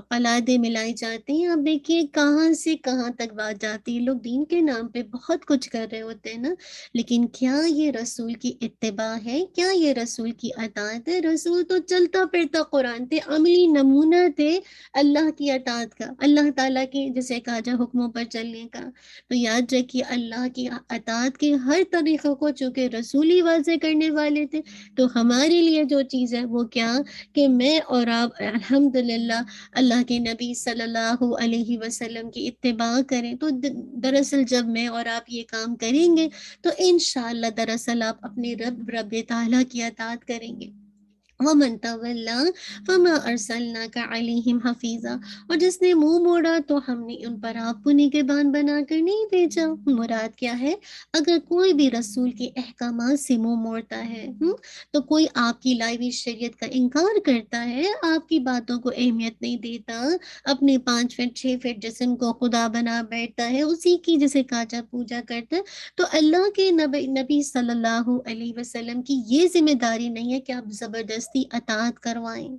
قلادیں ملائی جاتی ہیں، آپ دیکھیے کہاں سے کہاں تک بات جاتی ہے. لوگ دین کے نام پہ بہت کچھ کر رہے ہوتے ہیں نا، لیکن کیا یہ رسول کی اتباع ہے؟ کیا یہ رسول کی اطاعت ہے؟ رسول تو چلتا پھرتا قرآن تھے، عملی نمونہ تھے اللہ کی اطاعت کا، اللہ تعالیٰ کی جسے کہا جائے حکموں پر چلنے کا. تو یاد رکھیے اللہ کی اطاعت کے ہر طریقوں کو چونکہ رسولی واضح کرنے والے تھے، تو ہمارے لیے جو چیز ہے وہ کیا کہ میں اور آپ الحمدللہ اللہ کے نبی صلی اللہ علیہ وسلم کی اتباع کریں. تو دراصل جب میں اور آپ یہ کام کریں گے تو انشاءاللہ دراصل آپ اپنے رب تعالیٰ کی اطاعت کریں گے. وَمَن تَوَلَّىٰ فَمَا أَرْسَلْنَاكَ عَلَيْهِمْ حَفِيظًا، اور جس نے منہ موڑا تو ہم نے ان پر آپ کو نگہبان بنا کر نہیں بھیجا. مراد کیا ہے؟ اگر کوئی بھی رسول کے احکامات سے منہ موڑتا ہے تو کوئی آپ کی لائی ہوئی شریعت کا انکار کرتا ہے، آپ کی باتوں کو اہمیت نہیں دیتا، اپنے 5 فٹ 6 فٹ جسم کو خدا بنا بیٹھتا ہے، اسی کی جسے کاجا پوجا کرتا ہے، تو اللہ کے نبی صلی اللہ علیہ وسلم کی یہ ذمہ داری نہیں ہے کہ آپ زبردستی زبردستی اطاعت کروائیں،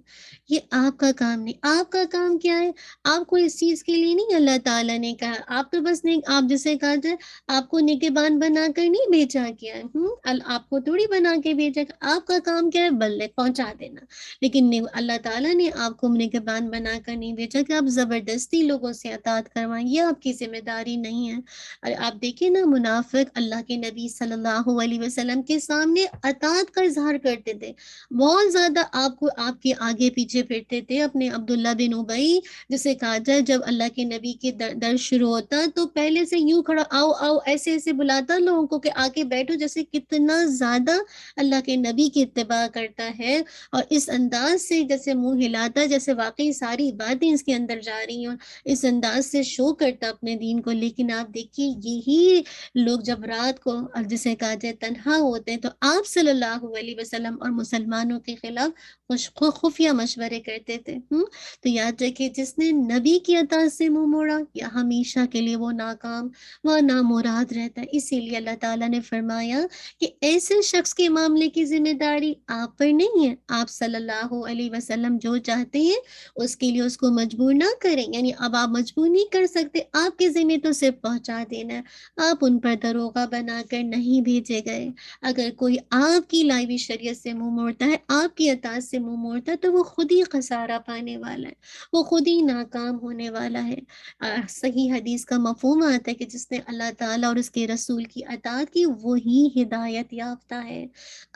یہ آپ کا کام نہیں۔ آپ کا کام کیا ہے؟ آپ کو اس چیز کے لیے نہیں اللہ تعالیٰ نے کہا، آپ تو بس آپ جسے کہا جائے آپ کو نگہبان بنا کر نہیں بھیجا گیا ہے، آپ کو تھوڑی بنا کے بھیجا گیا، آپ کا کام کیا ہے؟ بلے پہنچا دینا۔ لیکن اللہ تعالیٰ نے آپ کو نگہبان بنا کر نہیں بھیجا کہ آپ زبردستی لوگوں سے اطاعت کروائیں، یہ آپ کی ذمہ داری نہیں ہے۔ اور آپ دیکھیں نا، منافق اللہ کے نبی صلی اللہ علیہ وسلم کے سامنے اطاعت کا اظہار کرتے تھے، بہت زیادہ آپ کے آگے پیچھے پھرتے تھے۔ اپنے عبداللہ بن ابی جسے کہا جائے، جب اللہ کے نبی کے درس شروع ہوتا تو پہلے سے یوں کھڑا، آؤ آؤ ایسے ایسے بلاتا لوگوں کو کہ آ کے بیٹھو، جیسے کتنا زیادہ اللہ کے نبی کی اتباع کرتا ہے، اور اس انداز سے جیسے منہ ہلاتا جیسے واقعی ساری باتیں اس کے اندر جا رہی ہوں، اس انداز سے شو کرتا اپنے دین کو۔ لیکن آپ دیکھیے یہی لوگ جب رات کو جسے کہا جائے تنہا ہوتے ہیں تو آپ صلی اللہ علیہ وسلم اور مسلمانوں کے خلاف خفیہ مشورے کرتے تھے۔ تو یاد رکھیے، جس نے نبی کی اطاعت سے منہ موڑا یا ہمیشہ کے لیے وہ ناکام و نامراد رہتا ہے۔ اسی لیے اللہ تعالیٰ نے فرمایا کہ ایسے شخص کے معاملے کی ذمہ داری آپ پر نہیں ہے، آپ صلی اللہ علیہ وسلم جو چاہتے ہیں اس کے لیے اس کو مجبور نہ کریں، یعنی اب آپ مجبور نہیں کر سکتے، آپ کے ذمہ تو صرف پہنچا دینا ہے، آپ ان پر دروغہ بنا کر نہیں بھیجے گئے۔ اگر کوئی آپ کی لائی ہوئی شریعت سے منہ موڑتا ہے، آپ کی اطاعت سے منہ موڑتا ہے، تو وہ خود ہی خسارہ پانے والا ہے، وہ خود ہی ناکام ہونے والا ہے۔ صحیح حدیث کا مفہوم آتا ہے کہ جس نے اللہ تعالیٰ اور اس کے رسول کی اطاعت کی وہی ہدایت یافتہ ہے۔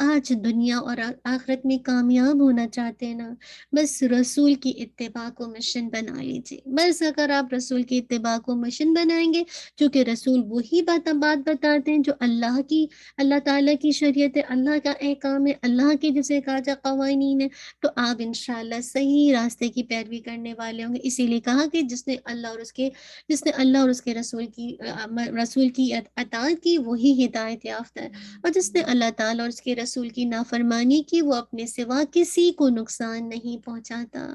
آج دنیا اور آخرت میں کامیاب ہونا چاہتے ہیں نا، بس رسول کی اتباع کو مشن بنا لیجیے۔ بس اگر آپ رسول کی اتباع کو مشن بنائیں گے، چونکہ رسول وہی بات بتاتے ہیں جو اللہ تعالیٰ کی شریعت ہے، اللہ کا احکام ہے، اللہ کے جسے کہا جائے قوانین ہے، تو آپ انشاءاللہ صحیح راستے کی پیروی کرنے والے ہوں گے۔ اسی لیے کہا کہ جس نے اللہ اور اس کے رسول کی اطاعت کی وہی ہدایت یافتہ ہے، اور جس نے اللہ تعالیٰ اور اس کے رسول کی نافرمانی کی وہ اپنے سوا کسی کو نقصان نہیں پہنچاتا۔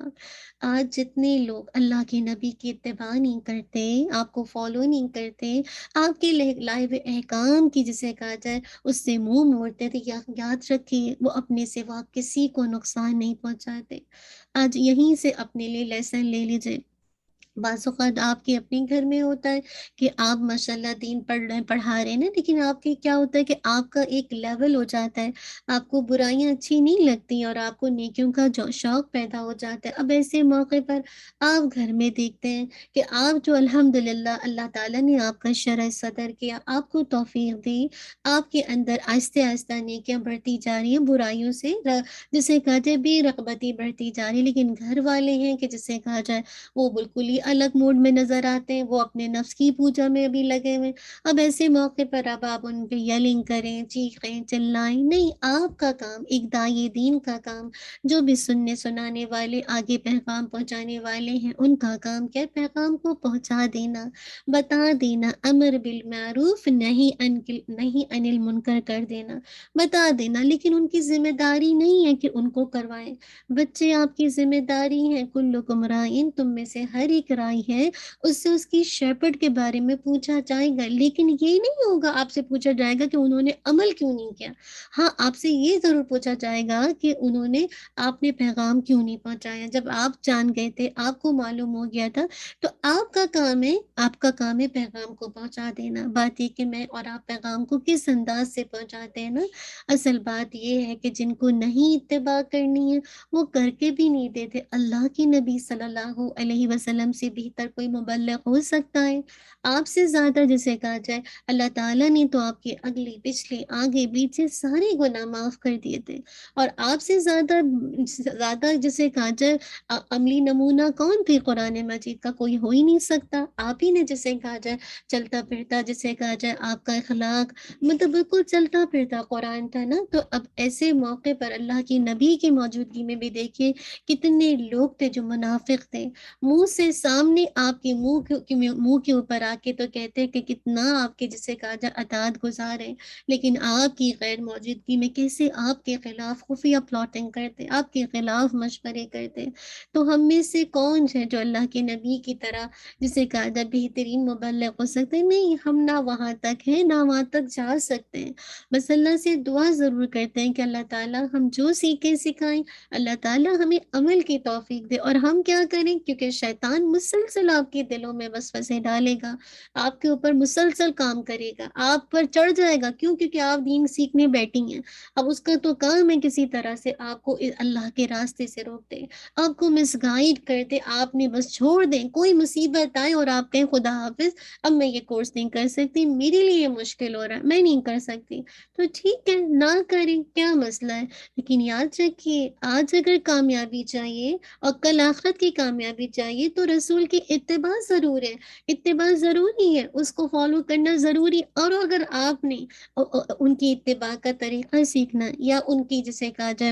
آج جتنے لوگ اللہ کے نبی کی اتباع نہیں کرتے، آپ کو فالو نہیں کرتے، آپ کے لائے ہوئے احکام کی جسے کہا جائے اس سے منہ موڑتے تھے، یاد رکھیے وہ اپنے سوا کسی کو نقصان نہیں پہنچاتے۔ آج یہیں سے اپنے لیے لیسن لے لیجئے۔ بعض اوقات آپ کے اپنے گھر میں ہوتا ہے کہ آپ ماشاءاللہ دین پڑھا رہے ہیں نا، لیکن آپ کے کیا ہوتا ہے کہ آپ کا ایک لیول ہو جاتا ہے، آپ کو برائیاں اچھی نہیں لگتی اور آپ کو نیکیوں کا شوق پیدا ہو جاتا ہے۔ اب ایسے موقع پر آپ گھر میں دیکھتے ہیں کہ آپ جو الحمدللہ اللہ تعالیٰ نے آپ کا شرح صدر کیا، آپ کو توفیق دی، آپ کے اندر آہستہ آہستہ نیکیاں بڑھتی جا رہی ہیں، برائیوں سے جسے کہا جائے بے رغبتی بڑھتی جا رہی ہے، لیکن گھر والے ہیں کہ جسے کہا جائے وہ بالکل ہی الگ موڈ میں نظر آتے ہیں، وہ اپنے نفس کی پوجا میں ابھی لگے ہوئے۔ اب ایسے موقع پر اب آپ ان پہ یلنگ کریں، چیخیں، چلائیں نہیں۔ آپ کا کام، ایک داعی دین کا کام، جو بھی سننے سنانے والے آگے پیغام پہنچانے والے ہیں، ان کا کام کیا؟ پیغام کو پہنچا دینا، بتا دینا، امر بالمعروف نہیں عن المنکر کر دینا، بتا دینا، لیکن ان کی ذمہ داری نہیں ہے کہ ان کو کروائیں۔ بچے آپ کی ذمہ داری ہیں، کلکم رائن، تم میں سے ہر ایک رائی ہے، اس سے اس کی شیپرڈ کے بارے میں پوچھا جائے گا، لیکن یہ نہیں ہوگا آپ سے پوچھا جائے گا کہ انہوں نے عمل کیوں نہیں کیا۔ ہاں آپ سے یہ ضرور پوچھا جائے گا کہ آپ نے پیغام کیوں نہیں پہنچایا۔ جب آپ جان گئے تھے، آپ کو معلوم ہو گیا تھا، تو آپ کا کام ہے پیغام کو پہنچا دینا۔ بات یہ کہ میں اور آپ پیغام کو کس انداز سے پہنچاتے ہیں نا، اصل بات یہ ہے کہ جن کو نہیں اتباع کرنی ہے وہ کر کے بھی نہیں دیتے۔ اللہ کی نبی صلی اللہ علیہ وسلم سے بہتر کوئی مبلغ ہو سکتا ہے؟ آپ سے زیادہ جسے کہا جائے اللہ تعالیٰ نے تو آپ کے اگلے پچھلے آگے پیچھے سارے گناہ معاف کر دیے تھے، اور آپ سے زیادہ جسے کہا جائے عملی نمونہ کون تھی قرآن مجید کا؟ کوئی ہو ہی نہیں سکتا۔ آپ ہی نے جسے کہا جائے چلتا پھرتا جسے کہا جائے آپ کا اخلاق مطلب بالکل چلتا پھرتا قرآن تھا نا۔ تو اب ایسے موقع پر اللہ کی نبی کی موجودگی میں بھی دیکھیے کتنے لوگ تھے جو منافق تھے، منہ سے سامنے آپ کے منہ کے اوپر آ کے تو کہتے ہیں کہ کتنا آپ کے جسے کہا جائے اطاعت گزار ہیں، لیکن آپ کی غیر موجودگی میں کیسے آپ کے خلاف خفیہ پلاٹنگ کرتے، آپ کے خلاف مشورے کرتے۔ تو ہم میں سے کون ہے جو اللہ کے نبی کی طرح جسے کہا جائے بہترین مبلغ ہو سکتے ہیں؟ نہیں، ہم نہ وہاں تک ہیں نہ وہاں تک جا سکتے ہیں۔ بس اللہ سے دعا ضرور کرتے ہیں کہ اللہ تعالیٰ ہم جو سیکھیں سکھائیں، اللہ تعالیٰ ہمیں عمل کی توفیق دے۔ اور ہم کیا کریں، کیونکہ شیطان مسلسل آپ کے دلوں میں وسوسے ڈالے گا، آپ کے اوپر مسلسل کام کرے گا، آپ پر چڑھ جائے گا، کیوں؟ کیونکہ آپ دین سیکھنے بیٹھی ہیں۔ اب اس کا تو کام ہے کسی طرح سے آپ کو اللہ کے راستے سے روک دے، آپ کو مس گائیڈ کرتے، آپ نے بس چھوڑ دیں، کوئی مصیبت آئے اور آپ کہیں خدا حافظ اب میں یہ کورس نہیں کر سکتی، میرے لیے یہ مشکل ہو رہا ہے، میں نہیں کر سکتی، تو ٹھیک ہے نہ کریں، کیا مسئلہ ہے؟ لیکن یاد رکھیے آج اگر کامیابی چاہیے اور کل آخرت کی کامیابی چاہیے تو رسول کی اتباع ضرور ہے، اتباع ضروری ہے، اس کو فالو کرنا ضروری۔ اور اگر آپ نے ان کی اتباع کا طریقہ سیکھنا یا ان کی جسے کہا جائے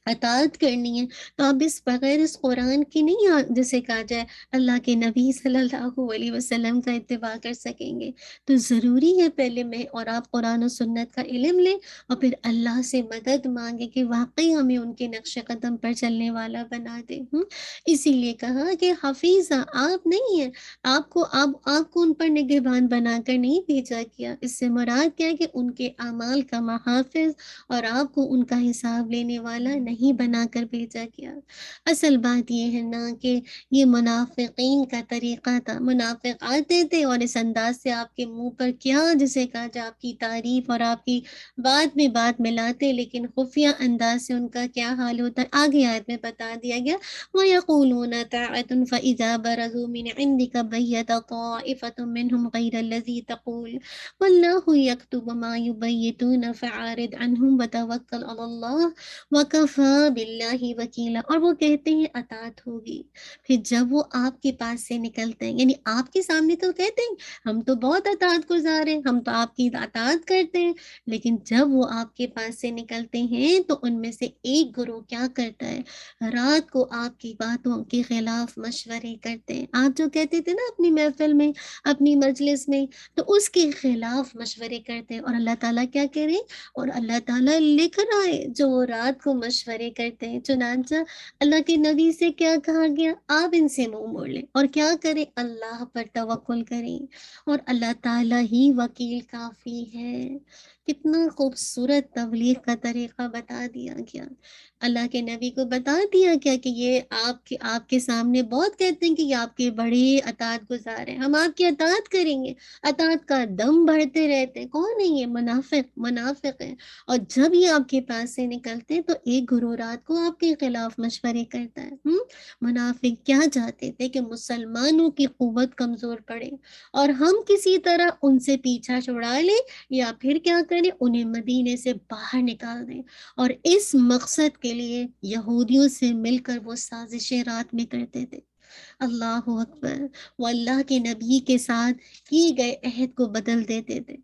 اطاعت کرنی ہے، تو آپ اس بغیر اس قرآن کی نہیں جسے کہا جائے اللہ کے نبی صلی اللہ علیہ وسلم کا اتباع کر سکیں گے۔ تو ضروری ہے پہلے میں اور آپ قرآن و سنت کا علم لیں اور پھر اللہ سے مدد مانگے کہ واقعی ہمیں ان کے نقش قدم پر چلنے والا بنا دے۔ اسی لیے کہا کہ حفیظہ آپ نہیں ہیں، آپ کو ان پر نگہبان بنا کر نہیں بھیجا گیا۔ اس سے مراد کیا ہے کہ ان کے اعمال کا محافظ اور آپ کو ان کا حساب لینے والا نہیں بنا کر بھیجا گیا۔ اصل بات یہ ہے نا کہ یہ منافقین کا طریقہ تھا، منافق آتے تھے اور اس انداز سے آپ کے منہ پر کیا جسے کہا جائے آپ کی تعریف اور آپ کی بات میں بات ملاتے، لیکن خفیہ انداز سے ان کا کیا حال ہوتا ہے آگے آیت میں بتا دیا گیا۔ وَيَقُولُونَ طَاعَةٌ فَإِذَا بَرَزُوا مِنْ عِنْدِكَ بَيَّتَ طَائِفَةٌ مِّنْهُمْ غَيْرَ الَّذِي تَقُولُ وَاللَّهُ يَكْتُبُ مَا يُبَيِّتُونَ فَأَعْرِضْ عَنْهُمْ وَتَوَكَّلْ عَلَى اللَّهِ وَكَفَىٰ بِاللَّهِ وَكِيلًا۔ اور وہ کہتے ہیں اطاعت ہوگی، پھر جب وہ آپ کے پاس سے نکلتے ہیں، یعنی آپ کے سامنے تو کہتے ہیں ہم تو بہت اطاعت گزار ہیں، ہم تو آپ کی اطاعت کرتے ہیں، لیکن جب وہ آپ کے پاس سے نکلتے ہیں تو ان میں سے ایک گروہ کیا کرتا ہے، رات کو آپ کی باتوں کے خلاف مشورے کرتے ہیں۔ آپ جو کہتے تھے نا اپنی محفل میں، اپنی مجلس میں، تو اس کے خلاف مشورے کرتے ہیں۔ اور اللہ تعالیٰ کیا کہہ رہے ہیں، اور اللہ تعالیٰ لکھ رہا ہے جو وہ رات کو مشورے کرتے ہیں۔ چنانچہ اللہ کے نبی سے کیا کہا گیا، آپ ان سے منہ موڑ لیں اور کیا کریں، اللہ پر توکل کریں، اور اللہ تعالیٰ ہی وکیل کافی ہے۔ کتنا خوبصورت تبلیغ کا طریقہ بتا دیا گیا، اللہ کے نبی کو بتا دیا گیا کہ یہ آپ کے سامنے بہت کہتے ہیں کہ یہ آپ کے بڑے اطاعت گزار ہیں، ہم آپ کی اطاعت کریں گے، اطاعت کا دم بڑھتے رہتے ہیں۔ کون ہے یہ؟ منافق ہیں۔ اور جب یہ آپ کے پاس سے نکلتے ہیں تو ایک گروہ رات کو آپ کے خلاف مشورے کرتا ہے۔ منافق کیا چاہتے تھے کہ مسلمانوں کی قوت کمزور پڑے اور ہم کسی طرح ان سے پیچھا چھڑا لیں یا پھر کیا کریں، انہیں مدینے سے باہر نکال دیں۔ اور اس مقصد کے لیے یہودیوں سے مل کر وہ سازشیں رات میں کرتے تھے۔ اللہ اکبر۔ وہ اللہ کے نبی کے ساتھ کیے گئے عہد کو بدل دیتے تھے،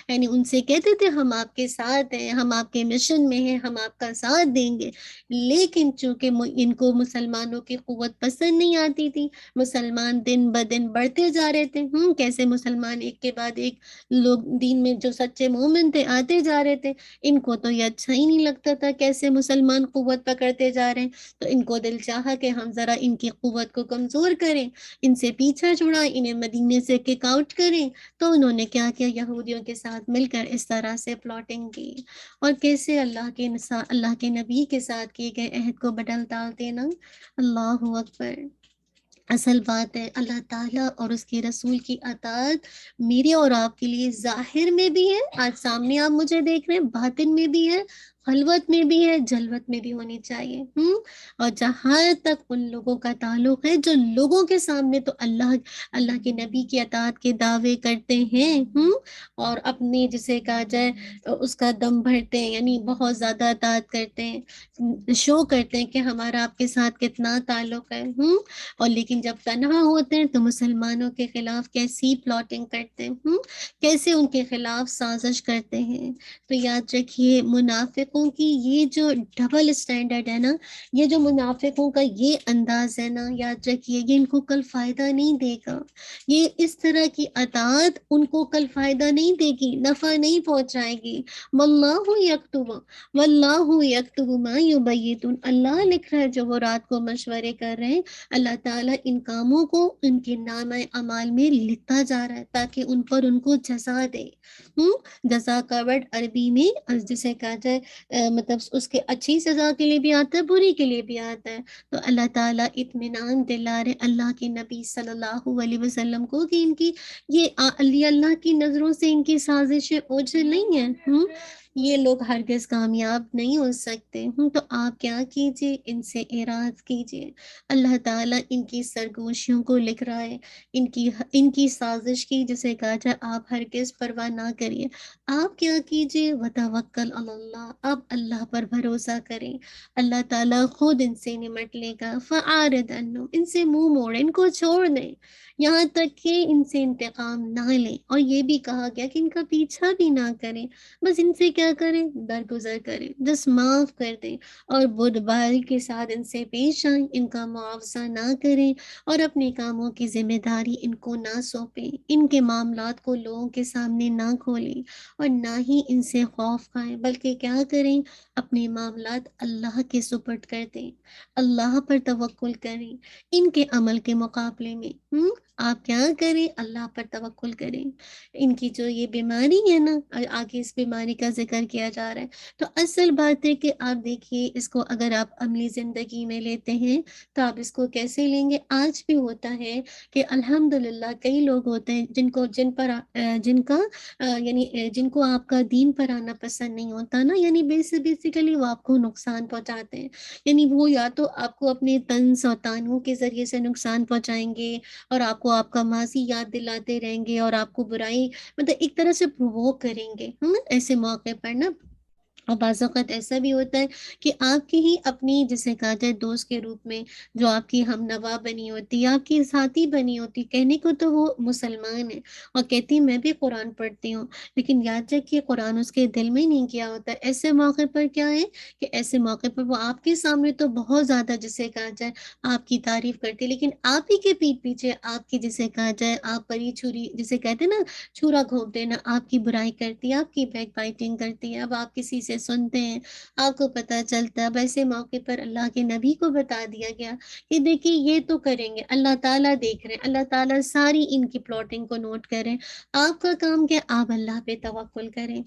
یعنی ان سے کہتے تھے ہم آپ کے ساتھ ہیں، ہم آپ کے مشن میں ہیں، ہم آپ کا ساتھ دیں گے، لیکن چونکہ ان کو مسلمانوں کی قوت پسند نہیں آتی تھی، مسلمان دن بدن بڑھتے جا رہے تھے، کیسے مسلمان ایک کے بعد ایک لوگ دین میں جو سچے مومن تھے آتے جا رہے تھے، ان کو تو یہ اچھا ہی نہیں لگتا تھا کیسے مسلمان قوت پکڑتے جا رہے ہیں، تو ان کو دل چاہا کہ ہم ذرا ان کی قوت کو کمزور کریں، ان سے پیچھا چھڑائیں، انہیں مدینے سے کک آؤٹ کریں۔ تو انہوں نے کیا کیا، یہودیوں کے ساتھ مل کر اس طرح سے پلاٹنگ کی، اور کیسے اللہ کے نبی کے ساتھ کیے گئے عہد کو بدل ڈالتے نا۔ اللہ اکبر۔ اصل بات ہے اللہ تعالیٰ اور اس کے رسول کی اطاعت میرے اور آپ کے لیے ظاہر میں بھی ہے، آج سامنے آپ مجھے دیکھ رہے ہیں، باطن میں بھی ہے، خلوت میں بھی ہے، جلوت میں بھی ہونی چاہیے۔ اور جہاں تک ان لوگوں کا تعلق ہے جو لوگوں کے سامنے تو اللہ کے نبی کی اطاعت کے دعوے کرتے ہیں، اور اپنے جسے کہا جائے اس کا دم بھرتے ہیں، یعنی بہت زیادہ اطاعت کرتے ہیں، شو کرتے ہیں کہ ہمارا آپ کے ساتھ کتنا تعلق ہے، اور لیکن جب تنہا ہوتے ہیں تو مسلمانوں کے خلاف کیسی پلاٹنگ کرتے ہیں، کیسے ان کے خلاف سازش کرتے ہیں۔ تو یاد رکھیے منافق منافقوں کی یہ جو ڈبل سٹینڈرڈ ہے نا، یہ جو منافقوں کا یہ انداز ہے نا، یاد رکھیے یہ ان کو کل فائدہ نہیں دے گا. یہ اس طرح کی اطاعت ان کو کل فائدہ نہیں دے گی، نفع نہیں پہنچائے گی. واللہ یکتب واللہ یکتب ما یبیتون، اللہ لکھ رہا ہے جو وہ رات کو مشورے کر رہے ہیں. اللہ تعالیٰ ان کاموں کو ان کے نام اعمال میں لکھتا جا رہا ہے تاکہ ان پر ان کو جزا دے. جزا کا ورڈ عربی میں جسے کہا جائے مطلب اس کے اچھی سزا کے لیے بھی آتا ہے، بری کے لیے بھی آتا ہے. تو اللہ تعالیٰ اطمینان دلا رہے اللہ کے نبی صلی اللہ علیہ وسلم کو کہ ان کی یہ اللہ کی نظروں سے ان کی سازشیں اوجھل نہیں ہیں. یہ لوگ ہرگز کامیاب نہیں ہو سکتے. تو آپ کیا کیجئے، ان سے اعراض کیجئے. اللہ تعالیٰ ان کی سرگوشیوں کو لکھ رہا ہے، ان کی سازش کی جسے کہا جائے آپ ہرگز پرواہ نہ کریے. آپ کیا کیجئے، وتوکل علی اللہ، آپ اللہ پر بھروسہ کریں، اللہ تعالیٰ خود ان سے نمٹ لے گا. فَأَعْرِضْ عَنْهُمْ، ان سے منہ موڑیں، ان کو چھوڑ دیں یہاں تک کہ ان سے انتقام نہ لیں. اور یہ بھی کہا گیا کہ ان کا پیچھا بھی نہ کریں، بس ان سے کیا کریں، درگزر کریں، جس معاف کر دیں اور بردباری کے ساتھ ان سے پیش آئیں. ان کا معاوضہ نہ کریں اور اپنے کاموں کی ذمہ داری ان کو نہ سونپیں. ان کے معاملات کو لوگوں کے سامنے نہ کھولیں اور نہ ہی ان سے خوف کھائیں، بلکہ کیا کریں، اپنے معاملات اللہ کے سپرد کر دیں، اللہ پر توکل کریں. ان کے عمل کے مقابلے میں آپ کیا کریں، اللہ پر توکل کریں. ان کی جو یہ بیماری ہے نا، آگے اس بیماری کا ذکر کیا جا رہا ہے. تو اصل بات ہے کہ آپ دیکھیے اس کو اگر آپ عملی زندگی میں لیتے ہیں تو آپ اس کو کیسے لیں گے. آج بھی ہوتا ہے کہ الحمدللہ کئی لوگ ہوتے ہیں جن کو آپ کا دین پر آنا پسند نہیں ہوتا نا، یعنی بیسیکلی وہ آپ کو نقصان پہنچاتے ہیں. یعنی وہ یا تو آپ کو اپنے طنز اور طعنوں کے ذریعے سے نقصان پہنچائیں گے اور آپ کو آپ کا ماضی یاد دلاتے رہیں گے اور آپ کو برائی مطلب ایک طرح سے پرووک کریں گے ایسے موقع پر نا. اور بعض اوقات ایسا بھی ہوتا ہے کہ آپ کی ہی اپنی جسے کہا جائے دوست کے روپ میں جو آپ کی ہم نوا بنی ہوتی، آپ کی ساتھی بنی ہوتی، کہنے کو تو وہ مسلمان ہے اور کہتی میں بھی قرآن پڑھتی ہوں، لیکن یاد رکھیے قرآن اس کے دل میں نہیں کیا ہوتا. ایسے موقع پر کیا ہے کہ ایسے موقع پر وہ آپ کے سامنے تو بہت زیادہ جسے کہا جائے آپ کی تعریف کرتی، لیکن آپ ہی کے پیٹ پیچھے آپ کی جسے کہا جائے آپ پری چھری جسے کہتے ہیں نا چھرا گھونپ دینا، آپ کی برائی کرتی ہے، آپ کی بیک بائٹنگ کرتی ہے. اب آپ کسی سے سنتے ہیں، آپ کو پتہ چلتا ہے. اب ایسے موقع پر اللہ کے نبی کو بتا دیا گیا کہ دیکھیے یہ تو کریں گے، اللہ تعالیٰ دیکھ رہے ہیں، اللہ تعالیٰ ساری ان کی پلاٹنگ کو نوٹ کریں. آپ کا کام کیا، آپ اللہ پہ توکل کریں.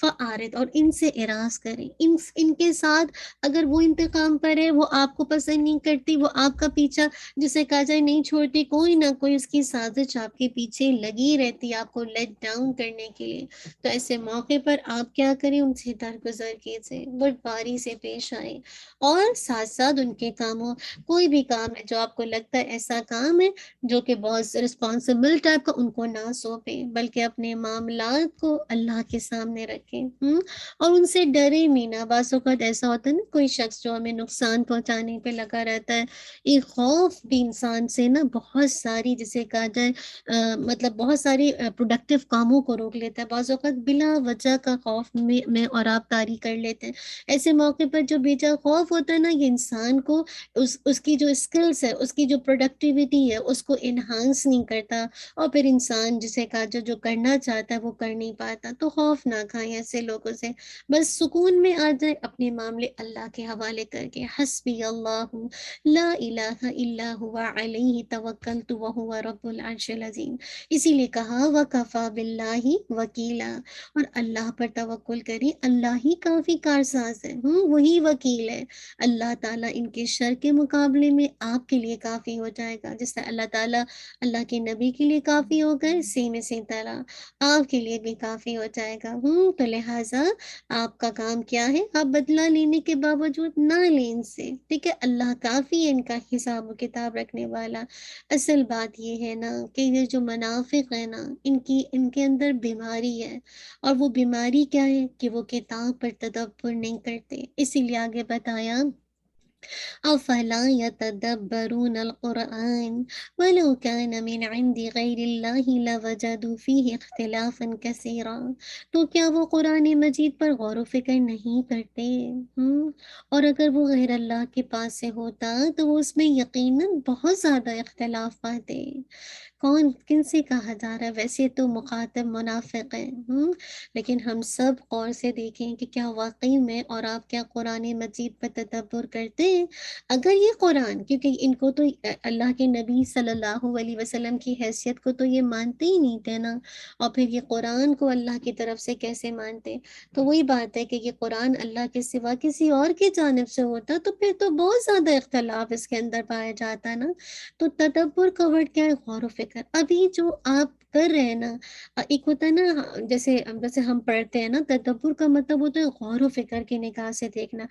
فعارت، اور ان سے اراض کریں. ان کے ساتھ اگر وہ انتقام پر ہے، وہ آپ کو پسند نہیں کرتی، وہ آپ کا پیچھا جسے کہا جائے نہیں چھوڑتی، کوئی نہ کوئی اس کی سازش آپ کے پیچھے لگی رہتی آپ کو لیٹ ڈاؤن کرنے کے لیے. تو ایسے موقع پر آپ کیا کریں، ان سے درگزر کیجئے، بردباری سے پیش آئیں اور ساتھ ساتھ ان کے کاموں کوئی بھی کام ہے جو آپ کو لگتا ہے ایسا کام ہے جو کہ بہت رسپانسبل ٹائپ کا، ان کو نہ سونپیں بلکہ اپنے معاملات کو اللہ کے سامنے رکھیں اور ان سے ڈرے مینا. بعض اوقات ایسا ہوتا ہے نا کوئی شخص جو ہمیں نقصان پہنچانے پہ لگا رہتا ہے، ایک خوف بھی انسان سے نا بہت ساری جسے کہا جائے مطلب بہت ساری پروڈکٹیو کاموں کو روک لیتا ہے. بعض اوقات بلا وجہ کا خوف میں اور آپ طاری کر لیتے ہیں. ایسے موقع پر جو بے جا خوف ہوتا ہے نا، یہ انسان کو اس کی جو اسکلز ہے، اس کی جو پروڈکٹیوٹی ہے اس کو انہانس نہیں کرتا اور پھر انسان جسے کہا جو کرنا چاہتا ہے وہ کر نہیں پاتا. تو خوف نہ کھائیں ایسے لوگوں سے، بس سکون میں آ جائیں، اپنے معاملے اللہ کے حوالے کر کے. حسبی اللہ لا الہ الا هو علیہ توکلت وہو رب العرش العظیم. اسی لیے کہا وکفا باللہ وکیلا، اور اللہ پر توکل کریں، اللہ ہی کافی کارساز ہے، وہی وکیل ہے. اللہ تعالیٰ ان کے شر کے مقابلے میں آپ کے لیے کافی ہو جائے گا. جس طرح اللہ تعالیٰ اللہ کے نبی کے لیے کافی ہو گئے، سیم اسی طرح آپ کے لیے بھی کافی ہو جائے گا. تو لہٰذا آپ کا کام کیا ہے، آپ بدلہ لینے کے باوجود نہ لیں ان سے، ٹھیک ہے. اللہ کافی ہے ان کا حساب و کتاب رکھنے والا. اصل بات یہ ہے نا کہ یہ جو منافق ہے نا، ان کے اندر بیماری ہے، اور وہ بیماری کیا ہے کہ وہ کتاب پر تدبر نہیں کرتے. اسی لیے آگے بتایا افلا یتدبرون القرآن ولو كان من عند غیر اللہ لوجدوا فیہ اختلافا کثیرا، تو کیا وہ قرآن مجید پر غور و فکر نہیں کرتے؟ اور اگر وہ غیر اللہ کے پاس سے ہوتا تو وہ اس میں یقیناً بہت زیادہ اختلاف پاتے۔ کون کن سے کہا جا رہا ہے؟ ویسے تو مخاطب منافق ہیں، لیکن ہم سب غور سے دیکھیں کہ کیا واقعی میں اور آپ کیا قرآن مجید پر تدبر کرتے ہیں؟ اگر یہ قرآن، کیونکہ ان کو تو اللہ کے نبی صلی اللہ علیہ وسلم کی حیثیت کو تو یہ مانتے ہی نہیں تھے نا، اور پھر یہ قرآن کو اللہ کی طرف سے کیسے مانتے؟ تو وہی بات ہے کہ یہ قرآن اللہ کے سوا کسی اور کی جانب سے ہوتا تو پھر تو بہت زیادہ اختلاف اس کے اندر پایا جاتا نا۔ تو تدبر کا ورڈ کیا ہے؟ غور و فکر۔ ابھی جو آپ کر رہے ہیں نا، ایک ہوتا ہے نا، جیسے ہم پڑھتے ہیں نا، تدبر کا مطلب ہوتا ہے غور و فکر کی نگاہ سے دیکھنا۔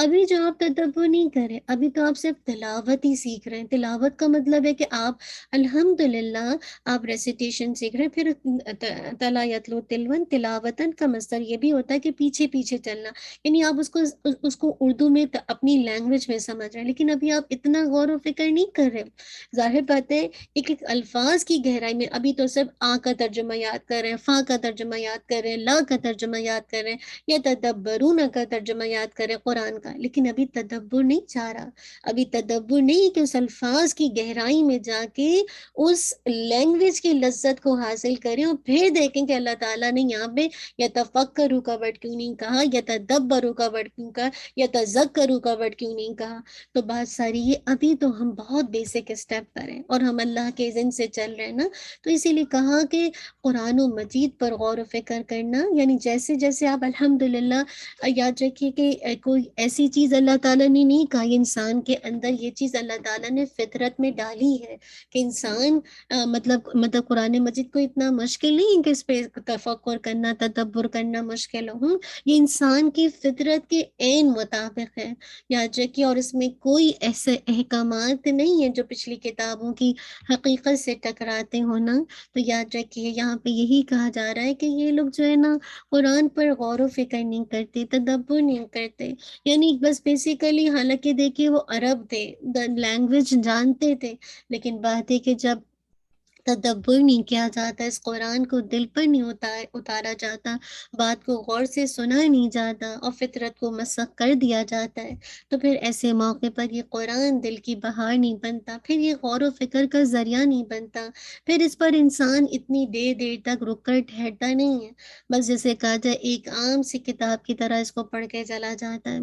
ابھی جو آپ تدبر نہیں کر رہے، ابھی تو آپ صرف تلاوت ہی سیکھ رہے ہیں۔ تلاوت کا مطلب ہے کہ آپ الحمدللہ آپ ریسیٹیشن سیکھ رہے ہیں۔ پھر تلا یتلو تلون، تلاوتن کا مصدر یہ بھی ہوتا ہے کہ پیچھے پیچھے چلنا، یعنی آپ اس کو اردو میں اپنی لینگویج میں سمجھ رہے ہیں، لیکن ابھی آپ اتنا غور و فکر نہیں کر رہے۔ ظاہر بات ہے ایک ایک الفاظ کی گہرائی میں ابھی تو صرف آ کا ترجمہ یاد کر رہے ہیں، فا کا ترجمہ یاد کر رہے ہیں، لا کا ترجمہ یاد کر رہے ہیں، یا تدبرون کا ترجمہ یاد کر رہے ہیں قرآن کا، لیکن ابھی تدبر نہیں چاہ رہا۔ ابھی تدبر نہیں کہ اس الفاظ کی گہرائی میں جا کے اس لینگویج کی لذت کو حاصل کریں، اور پھر دیکھیں کہ اللہ تعالیٰ نے یہاں پہ یتفکروا کا ورڈ کیوں نہیں کہا، یتدبروا کا ورڈ کیوں کہا، یتذکروا کا ورڈ کیوں نہیں کہا۔ تو بات ساری یہ ابھی تو ہم بہت بیسک اسٹیپ کریں اور ہم اللہ کے اذن سے چل رہے ہیں نا، تو اسی لیے کہا کہ قرآن و مجید پر غور و فکر کرنا، یعنی جیسے جیسے آپ الحمدللہ یاد رکھیے کہ کوئی ایسی چیز اللہ تعالیٰ نے نہیں کہا، انسان کے اندر یہ چیز اللہ تعالیٰ نے فطرت میں ڈالی ہے کہ انسان مطلب قرآن مجید کو اتنا مشکل نہیں ہے کہ اس پہ تفکر کرنا، تدبر کرنا مشکل ہو، یہ انسان کی فطرت کے عین مطابق ہے، یاد رکھیے۔ اور اس میں کوئی ایسے احکامات نہیں ہیں جو پچھلی کتابوں کی حقیقت سے ٹکراتے ہو نا۔ تو یاد رکھیے یہاں پہ یہی کہا جا رہا ہے کہ یہ لوگ جو ہے نا قرآن پر غور و فکر نہیں کرتے، تدبر نہیں کرتے، یعنی بس بیسیکلی، حالانکہ دیکھیے وہ عرب تھے، لینگویج جانتے تھے، لیکن بات ہے کہ جب تدبر نہیں کیا جاتا، اس قرآن کو دل پر نہیں اتارا جاتا، بات کو غور سے سنا نہیں جاتا اور فطرت کو مسخ کر دیا جاتا ہے، تو پھر ایسے موقع پر یہ قرآن دل کی بہار نہیں بنتا، پھر یہ غور و فکر کا ذریعہ نہیں بنتا، پھر اس پر انسان اتنی دیر دیر تک رک کر ٹھہرتا نہیں ہے، بس جیسے کہا جائے ایک عام سی کتاب کی طرح اس کو پڑھ کے چلا جاتا ہے۔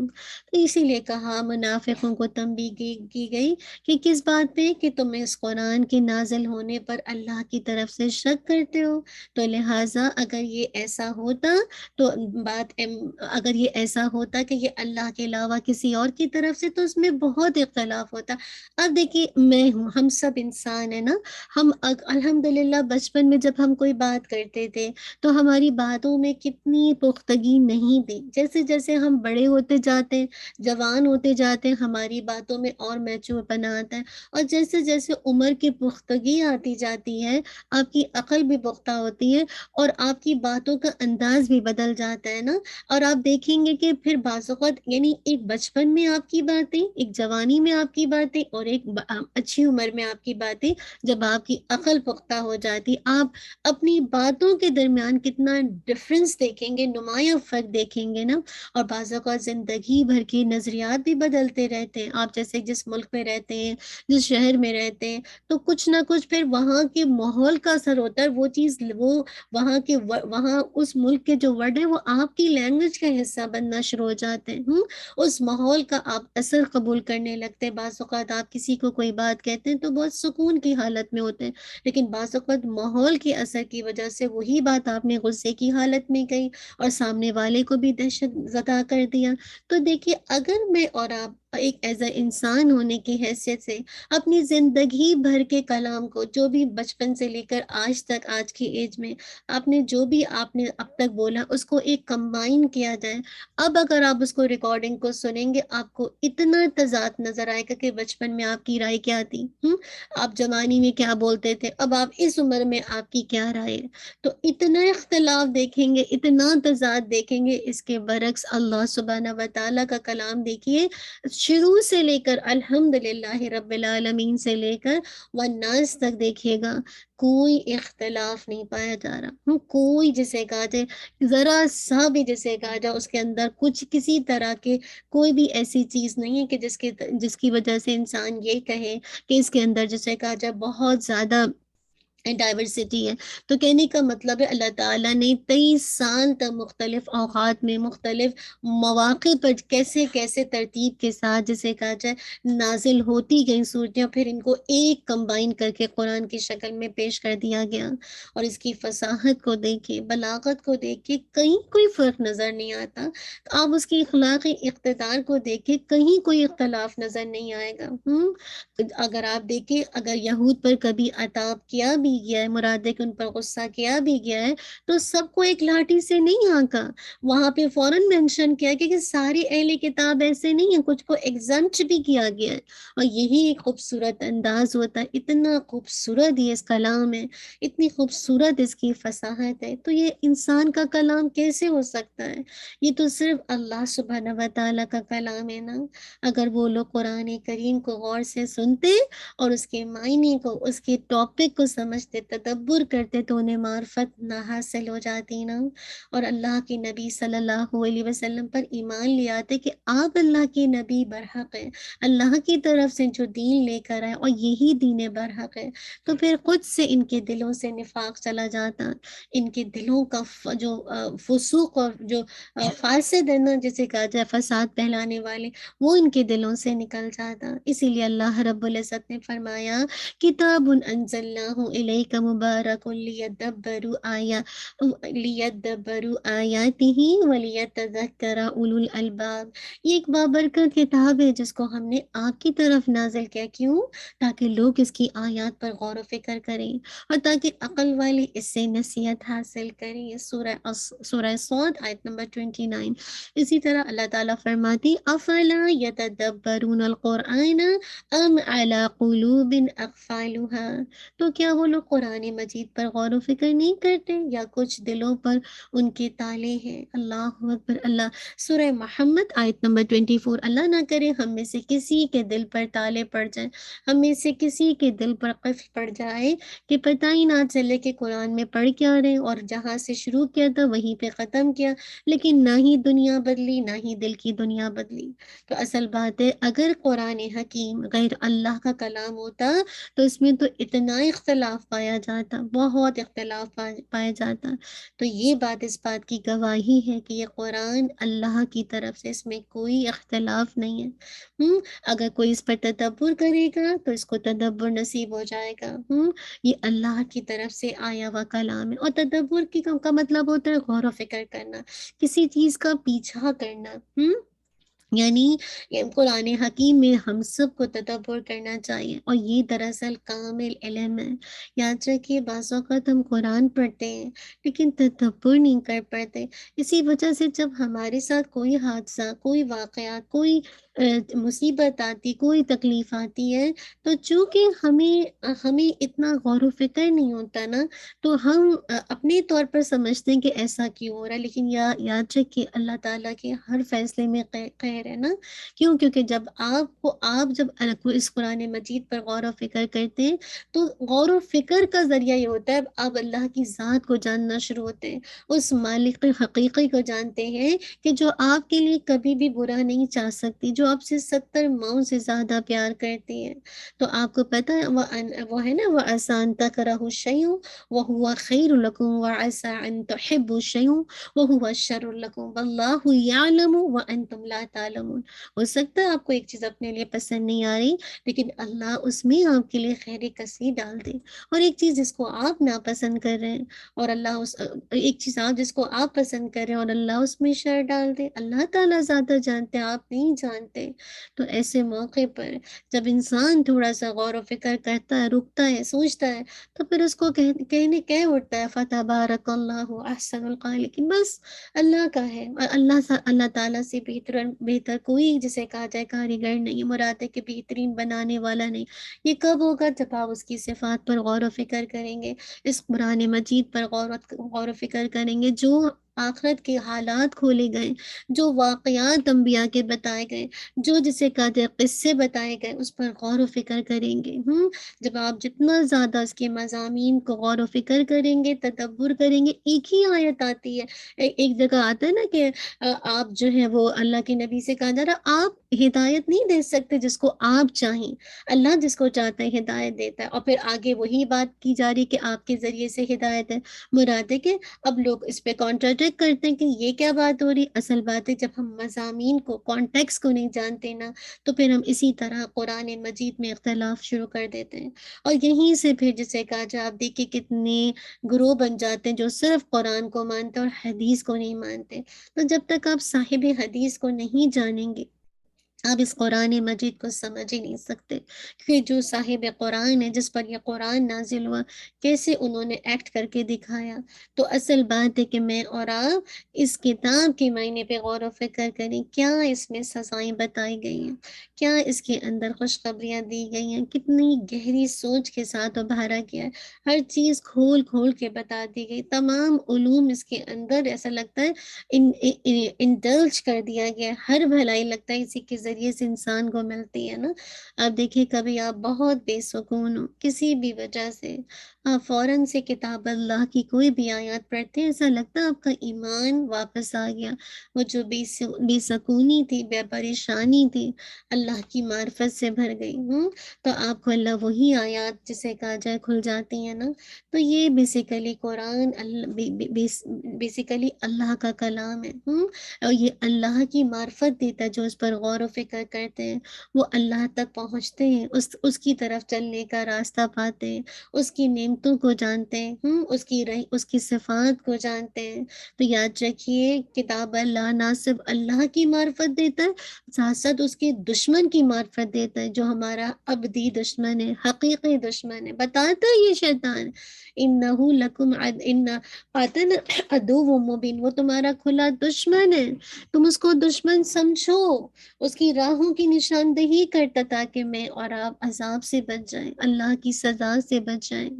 تو اسی لیے کہا منافقوں کو تنبیہ کی گئی کہ کس بات پہ، کہ تم اس قرآن کے نازل ہونے پر اللہ کی طرف سے شک کرتے ہو، تو لہٰذا اگر یہ ایسا ہوتا تو اگر یہ ایسا ہوتا کہ یہ اللہ کے علاوہ کسی اور کی طرف سے، تو اس میں بہت اختلاف ہوتا۔ اب دیکھیے میں ہوں، ہم سب انسان ہیں نا، ہم الحمدللہ بچپن میں جب ہم کوئی بات کرتے تھے تو ہماری باتوں میں کتنی پختگی نہیں تھی، جیسے جیسے ہم بڑے ہوتے جاتے ہیں، جوان ہوتے جاتے ہیں، ہماری باتوں میں اور میچور پنا آتا ہے، اور جیسے جیسے عمر کی پختگی آتی جاتی ہے، آپ کی عقل بھی پختہ ہوتی ہے اور آپ کی باتوں کا انداز بھی بدل جاتا ہے نا۔ اور آپ دیکھیں گے کہ پھر بعض اوقات، یعنی ایک بچپن میں آپ کی باتیں، ایک جوانی میں آپ کی باتیں، اور ایک اچھی عمر میں آپ کی باتیں، جب آپ کی عقل پختہ ہو جاتی، آپ اپنی باتوں کے درمیان کتنا ڈفرنس دیکھیں گے، نمایاں فرق دیکھیں گے نا۔ اور بعض اوقات زندگی بھر کے نظریات بھی بدلتے رہتے ہیں، آپ جیسے جس ملک میں رہتے ہیں، جس شہر میں رہتے ہیں، تو کچھ نہ کچھ پھر وہاں کے ماحول کا اثر ہوتا ہے، وہ چیز، وہ وہاں اس ملک کے جو ورڈ ہیں وہ آپ کی لینگویج کا حصہ بننا شروع ہو جاتے ہیں، اس ماحول کا آپ اثر قبول کرنے لگتے ہیں۔ بعض اوقات آپ کسی کو کوئی بات کہتے ہیں تو بہت سکون کی حالت میں ہوتے ہیں، لیکن بعض اوقات ماحول کے اثر کی وجہ سے وہی بات آپ نے غصے کی حالت میں کہی اور سامنے والے کو بھی دہشت زدہ کر دیا۔ تو دیکھیے اگر میں اور آپ ایک ایز اے انسان ہونے کی حیثیت سے اپنی زندگی بھر کے کلام کو، جو بھی بچپن سے لے کر آج تک، آج کی ایج میں آپ نے جو بھی آپ نے اب تک بولا، اس کو ایک کمبائن کیا جائے، اب اگر آپ اس کو ریکارڈنگ کو سنیں گے، آپ کو اتنا تضاد نظر آئے گا کہ بچپن میں آپ کی رائے کیا تھی، آپ جوانی میں کیا بولتے تھے، اب آپ اس عمر میں آپ کی کیا رائے ہے، تو اتنا اختلاف دیکھیں گے، اتنا تضاد دیکھیں گے۔ اس کے برعکس اللہ سبحانہ و تعالیٰ کا کلام دیکھیے، شروع سے لے کر الحمدللہ رب العالمین سے لے کر والناس تک دیکھیے گا کوئی اختلاف نہیں پایا جا رہا، کوئی جسے کہا جائے ذرا سا بھی جسے کہا جائے اس کے اندر کچھ کسی طرح کے کوئی بھی ایسی چیز نہیں ہے کہ جس کی وجہ سے انسان یہ کہے کہ اس کے اندر جسے کہا جائے بہت زیادہ ڈائیورسٹی ہے۔ تو کہنے کا مطلب ہے اللہ تعالیٰ نے 23 سال تک مختلف اوقات میں مختلف مواقع پر کیسے کیسے ترتیب کے ساتھ جسے کہا جائے نازل ہوتی گئی صورتیں، پھر ان کو ایک کمبائن کر کے قرآن کی شکل میں پیش کر دیا گیا۔ اور اس کی فصاحت کو دیکھیں، بلاغت کو دیکھیں، کہیں کوئی فرق نظر نہیں آتا۔ آپ اس کی اخلاقی اقتدار کو دیکھیں، کہیں کوئی اختلاف نظر نہیں آئے گا۔ اگر آپ دیکھیں، اگر یہود پر کبھی عتاب کیا بھی گیا ہے، مراد ہے کہ ان پر غصہ کیا بھی گیا ہے، تو سب کو ایک لاٹھی سے نہیں آنکا، وہاں پہ فوراً مینشن کیا کہ ساری اہل کتاب ایسے نہیں ہیں، کچھ کو ایگزمپٹ بھی کیا گیا ہے۔ اور یہی ایک خوبصورت انداز ہوتا ہے، اتنا خوبصورت یہ اس کلام ہے، اتنی خوبصورت اس کی فصاحت ہے۔ تو یہ انسان کا کلام کیسے ہو سکتا ہے؟ یہ تو صرف اللہ سبحانہ و تعالیٰ کا کلام ہے نا۔ اگر وہ لوگ قرآن کریم کو غور سے سنتے اور اس کے معنی کو، اس کے ٹاپک کو سمجھتے، تدبر کرتے، تو انہیں معرفت نہ حاصل ہو جاتی نا، اور اللہ کے نبی صلی اللہ علیہ وسلم پر ایمان لے آتے کہ آپ اللہ کے نبی برحق ہیں، اللہ کی طرف سے جو دین لے کر آئے اور یہی دین برحق ہے، تو پھر خود سے ان کے دلوں سے نفاق چلا جاتا، ان کے دلوں کا جو فسوق اور جو فاسد ہے نا، جسے کہا جائے فساد پھیلانے والے، وہ ان کے دلوں سے نکل جاتا۔ اسی لیے اللہ رب العزت نے فرمایا کتاب انزلناہ الیک مبارک لیدبروا آیاتہ ولیتذکر اولو الالباب۔ یہ ایک بابرکت کتاب ہے جس کو ہم نے آپ کی طرف نازل کیا، کیوں؟ تاکہ لوگ اس کی آیات پر غور و فکر کریں اور تاکہ عقل والے اس سے نصیحت حاصل کریں۔ یہ سورہ صاد آیت نمبر 29۔ اسی طرح اللہ تعالیٰ فرماتی افلا یتدبرون القرآن ام علی قلوب اقفالها، تو کیا وہ لوگ قرآن مجید پر غور و فکر نہیں کرتے یا کچھ دلوں پر ان کے تالے ہیں؟ اللہ اکبر۔ اللہ سورہ محمد آیت نمبر 24، اللہ نہ کرے ہم میں سے کسی کے دل پر تالے پڑ جائیں، ہم میں سے کسی کے دل پر قفل پڑ جائے کہ پتہ ہی نہ چلے کہ قرآن میں پڑھ کیا رہے، اور جہاں سے شروع کیا تھا وہیں پہ ختم کیا، لیکن نہ ہی دنیا بدلی نہ ہی دل کی دنیا بدلی۔ تو اصل بات ہے اگر قرآن حکیم غیر اللہ کا کلام ہوتا تو اس میں تو اتنا اختلاف پایا جاتا، بہت اختلاف پایا جاتا۔ تو یہ بات اس بات کی گواہی ہے کہ یہ قرآن اللہ کی طرف سے، اس میں کوئی اختلاف نہیں ہے۔ اگر کوئی اس پر تدبر کرے گا تو اس کو تدبر نصیب ہو جائے گا۔ یہ اللہ کی طرف سے آیا ہوا کلام ہے، اور تدبر کا مطلب ہوتا ہے غور و فکر کرنا، کسی چیز کا پیچھا کرنا۔ یعنی قرآن حکیم میں ہم سب کو تدبر کرنا چاہیے، اور یہ دراصل کامل علم ہے۔ یاد رکھیے بعض اوقات ہم قرآن پڑھتے ہیں لیکن تدبر نہیں کر پاتے، اسی وجہ سے جب ہمارے ساتھ کوئی حادثہ، کوئی واقعات، کوئی مصیبت آتی، کوئی تکلیف آتی ہے، تو چونکہ ہمیں اتنا غور و فکر نہیں ہوتا نا، تو ہم اپنے طور پر سمجھتے ہیں کہ ایسا کیوں ہو رہا ہے، لیکن یاد رکھیے اللہ تعالیٰ کے ہر فیصلے میں خیر ہے نا۔ کیوں؟ کیونکہ جب آپ جب اس قرآن مجید پر غور و فکر کرتے ہیں تو غور و فکر کا ذریعہ یہ ہوتا ہے آپ اللہ کی ذات کو جاننا شروع ہوتے ہیں، اس مالک حقیقی کو جانتے ہیں کہ جو آپ کے لیے کبھی بھی برا نہیں چاہ سکتی، جو آپ سے 70 ماؤں سے زیادہ پیار کرتی ہے۔ تو آپ کو پتہ ہے وہ ہے نا وَعَسَىٰ أَن تَكْرَهُوا شَيْئًا وَهُوَ خَيْرٌ لَكُمْ وَعَسَىٰ أَن تُحِبُّوا شَيْئًا وَهُوَ شَرٌّ لَكُمْ وَاللَّهُ يَعْلَمُ وَأَنتُمْ لَا تَعْلَمُونَ۔ ہو سکتا ہے آپ کو ایک چیز اپنے لیے پسند نہیں آ رہی، لیکن اللہ اس میں آپ کے لیے خیر کثیر ڈال دے، اور ایک چیز جس کو آپ ناپسند کر رہے ہیں اور ایک چیز جس کو آپ پسند کر رہے ہیں اور اللہ اس میں شر ڈال دے۔ اللہ تعالیٰ زیادہ جانتے ہیں، آپ نہیں جانتے۔ تو ایسے موقع پر جب انسان تھوڑا سا غور و فکر کرتا ہے، رکتا ہے، سوچتا ہے، تو پھر اس کو کہہ اٹھتا ہے فتبارک اللہ احسن الخالقین، بس اللہ کا ہے، اللہ تعالیٰ سے بہتر کوئی جسے کہا جائے کاریگر نہیں، مراد ہے کہ بہترین بنانے والا نہیں۔ یہ کب ہوگا؟ جب آپ اس کی صفات پر غور و فکر کریں گے، اس قرآن مجید پر غور و فکر کریں گے جو آخرت کے حالات کھولے گئے، جو واقعات انبیاء کے بتائے گئے، جو جسے کہتے ہیں قصے بتائے گئے، اس پر غور و فکر کریں گے۔ جب آپ جتنا زیادہ اس کے مضامین کو غور و فکر کریں گے، تدبر کریں گے، ایک ہی آیت آتی ہے، ایک جگہ آتا ہے نا کہ آپ جو ہے وہ اللہ کے نبی سے کہا جا رہا، آپ ہدایت نہیں دے سکتے جس کو آپ چاہیں، اللہ جس کو چاہتا ہے ہدایت دیتا ہے۔ اور پھر آگے وہی بات کی جا رہی کہ آپ کے ذریعے سے ہدایت ہے۔ مراد ہے کہ اب لوگ اس پہ کانٹراڈکٹ کرتے ہیں کہ یہ کیا بات ہو رہی۔ اصل بات ہے جب ہم مضامین کو، کانٹیکس کو نہیں جانتے نا، تو پھر ہم اسی طرح قرآن مجید میں اختلاف شروع کر دیتے ہیں، اور یہیں سے پھر جسے کہا جائے، آپ دیکھیں کتنے گروہ بن جاتے ہیں جو صرف قرآن کو مانتے اور حدیث کو نہیں مانتے۔ تو جب تک آپ صاحب حدیث کو نہیں جانیں گے، آپ اس قرآن مجید کو سمجھ ہی نہیں سکتے، کیونکہ جو صاحب قرآن ہے، جس پر یہ قرآن نازل ہوا، کیسے انہوں نے ایکٹ کر کے دکھایا۔ تو اصل بات ہے کہ میں اور آپ اس کتاب کے معنی پہ غور و فکر کریں، کیا اس میں سزائیں بتائی گئی ہیں، کیا اس کے اندر خوشخبریاں دی گئی ہیں، کتنی گہری سوچ کے ساتھ ابھارا گیا ہے، ہر چیز کھول کھول کے بتا دی گئی، تمام علوم اس کے اندر ایسا لگتا ہے انڈلج کر دیا گیا ہے، ہر بھلائی لگتا ہے اسی کے ذریعے سے انسان کو ملتی ہے نا۔ آپ دیکھیں کبھی آپ بہت بے سکون ہو کسی بھی وجہ سے، آپ فوراً سے کتاب اللہ کی کوئی بھی آیات پڑھتے ہیں، ایسا لگتا ہے آپ کا ایمان واپس آ گیا، وہ جو بے سکونی تھی، بے پریشانی تھی، اللہ کی معرفت سے بھر گئی۔ تو آپ کو اللہ وہی آیات جسے کہا جائے کھل جاتی ہیں نا۔ تو یہ بیسیکلی قرآن بیسیکلی اللہ کا کلام ہے، اور یہ اللہ کی معرفت دیتا ہے، جو اس پر غور و فکر کرتے ہیں وہ اللہ تک پہنچتے ہیں، اس کی طرف چلنے کا راستہ پاتے ہیں، اس کی نعمتوں کو جانتے ہیں، اس کی صفات کو جانتے ہیں۔ تو یاد رکھیے کتاب اللہ نہ صرف اللہ کی معرفت دیتا ہے، ساتھ ساتھ اس کے دشمن کی معرفت دیتا ہے، جو ہمارا ابدی دشمن ہے، حقیقی دشمن ہے، بتاتا ہے یہ شیطان، انہو لکم عدو مبین، وہ تمہارا کھلا دشمن ہے، تم اس کو دشمن سمجھو، اس کی راہوں کی نشاندہی کرتا تاکہ میں اور آپ عذاب سے بچ جائیں، اللہ کی سزا سے بچ جائیں۔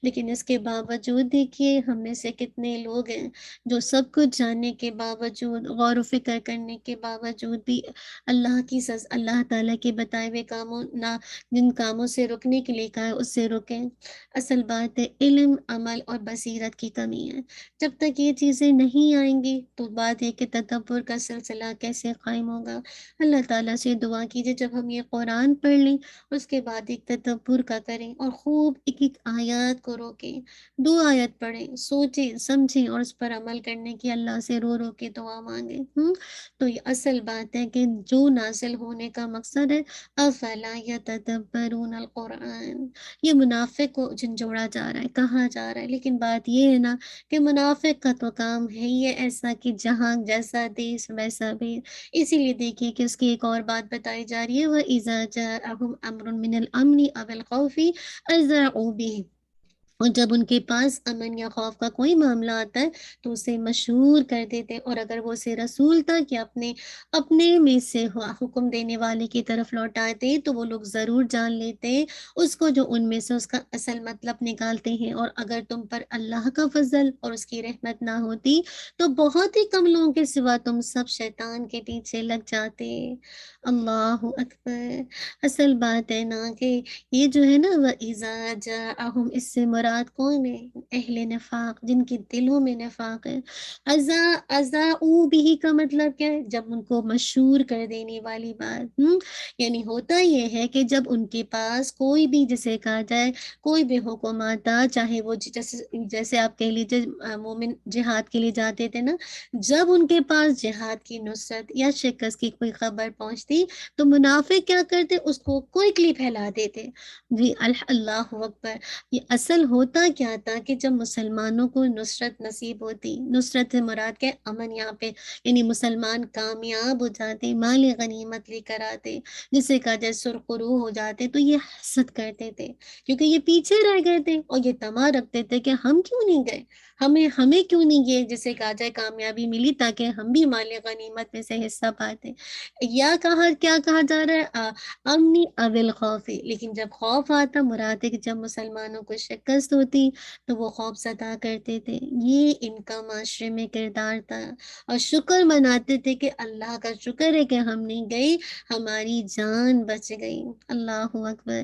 لیکن اس کے باوجود دیکھیے ہم میں سے کتنے لوگ ہیں جو سب کچھ جاننے کے باوجود، غور و فکر کرنے کے باوجود بھی اللہ تعالیٰ کے بتائے ہوئے کاموں نہ، جن کاموں سے رکنے کے لیے کہا ہے اس سے رکیں۔ اصل بات ہے علم، عمل اور بصیرت کی کمی ہے۔ جب تک یہ چیزیں نہیں آئیں گی تو بات ہے کہ تدبر کا سلسلہ کیسے قائم ہوگا۔ اللہ تعالیٰ سے دعا کیجیے جب ہم یہ قرآن پڑھ لیں اس کے بعد ایک تدبر کا کریں، اور خوب ایک ایک آیات کو روکیں، 2 آیت پڑھیں، سوچیں سمجھیں اور اس پر عمل کرنے کی اللہ سے رو رو کے دعا مانگیں۔ تو یہ اصل بات ہے کہ جو نازل ہونے کا مقصد ہے، افلا یتدبرون القرآن، یہ منافق کو جھنجھوڑا جا رہا ہے، کہا جا رہا ہے، لیکن بات یہ ہے نا کہ منافق کا تو کام ہے یہ ایسا کہ جہاں جیسا دیس ویسا بھی، اسی لیے دیکھیے کہ اس کی ایک اور بات بتائی جا رہی ہے، وَإِذَا جَاءَهُمْ أَمْرٌ مِّنَ الْأَمْنِ أَوِ الْخَوْفِ أَذَاعُوا بِهِ، اور جب ان کے پاس امن یا خوف کا کوئی معاملہ آتا ہے تو اسے مشہور کر دیتے، اور اگر وہ اسے رسول تھا کہ اپنے میں سے حکم دینے والے کی طرف لوٹاتے تو وہ لوگ ضرور جان لیتے اس کو جو ان میں سے اس کا اصل مطلب نکالتے ہیں۔ اور اگر تم پر اللہ کا فضل اور اس کی رحمت نہ ہوتی تو بہت ہی کم لوگوں کے سوا تم سب شیطان کے پیچھے لگ جاتے۔ اللہ اکبر۔ اصل بات ہے نا کہ یہ جو ہے نا وَإِذَا جَاءَهُمْ، اس سے مراد کون ہے؟ اہل نفاق، جن کے دلوں میں نفاق ہے۔ اذاؤ بھی کا مطلب کیا ہے؟ جب ان کو مشہور کر دینے والی بات، یعنی ہوتا یہ ہے کہ جب ان کے پاس کوئی بھی جسے کہا جائے کوئی بھی حکم آتا، چاہے وہ جیسے آپ کہہ لیجیے مومن جہاد کے لیے جاتے تھے نا، جب ان کے پاس جہاد کی نصرت یا شکست کی کوئی خبر پہنچتی تو منافق کیا کرتے؟ اس کو کوئکلی پھیلا دیتے۔ جی اللہ اکبر۔ یہ اصل ہوتا کیا تھا کہ جب مسلمانوں کو نصرت نصیب ہوتی، نصرت سے مراد کے امن یہاں پہ، یعنی مسلمان کامیاب ہو جاتے، مال غنیمت لے کر آتے، جسے کہا جائے سرخرو ہو جاتے، تو یہ حسد کرتے تھے کیونکہ یہ پیچھے رہ گئے تھے، اور یہ طمع رکھتے تھے کہ ہم کیوں نہیں گئے، ہمیں کیوں نہیں یہ جسے کہا جائے کامیابی ملی تاکہ ہم بھی مال غنیمت میں سے حصہ پاتے۔ یا کیا کہا جا رہا ہے امنی اول خوف، لیکن جب خوف آتا مراد ہے کہ جب مسلمانوں کو شکست درخواست ہوتی تو وہ خوف زدہ کرتے تھے. یہ ان کا معاشرے میں کردار تھا، اور شکر مناتے تھے کہ اللہ کا شکر ہے کہ ہم نہیں گئی، ہماری جان بچ گئی. اللہ اکبر.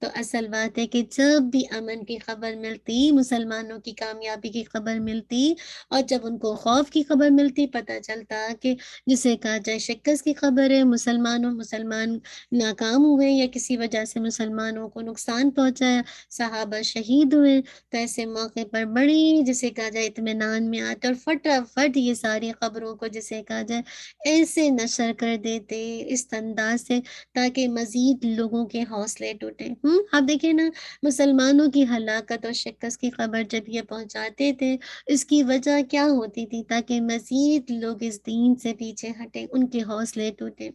تو اصل بات ہے کہ جب بھی امن کی خبر ملتی، مسلمانوں کی کامیابی کی خبر ملتی، اور جب ان کو خوف کی خبر ملتی، پتہ چلتا کہ جسے کہا جائے شکست کی خبر ہے، مسلمان ناکام ہوئے یا کسی وجہ سے مسلمانوں کو نقصان پہنچایا، صحابہ شہید ہوئے، تو ایسے موقع پر بڑی جسے کہا جائے اطمینان میں آتے اور فٹافٹ یہ ساری خبروں کو جسے کہا جائے ایسے نشر کر دیتے اس انداز سے تاکہ مزید لوگوں کے حوصلے ٹوٹے. اب دیکھیں نا، مسلمانوں کی ہلاکت اور شکست کی خبر جب یہ پہنچاتے تھے، اس کی وجہ کیا ہوتی تھی؟ تاکہ مزید لوگ اس دین سے پیچھے ہٹیں، ان کے حوصلے ٹوٹے.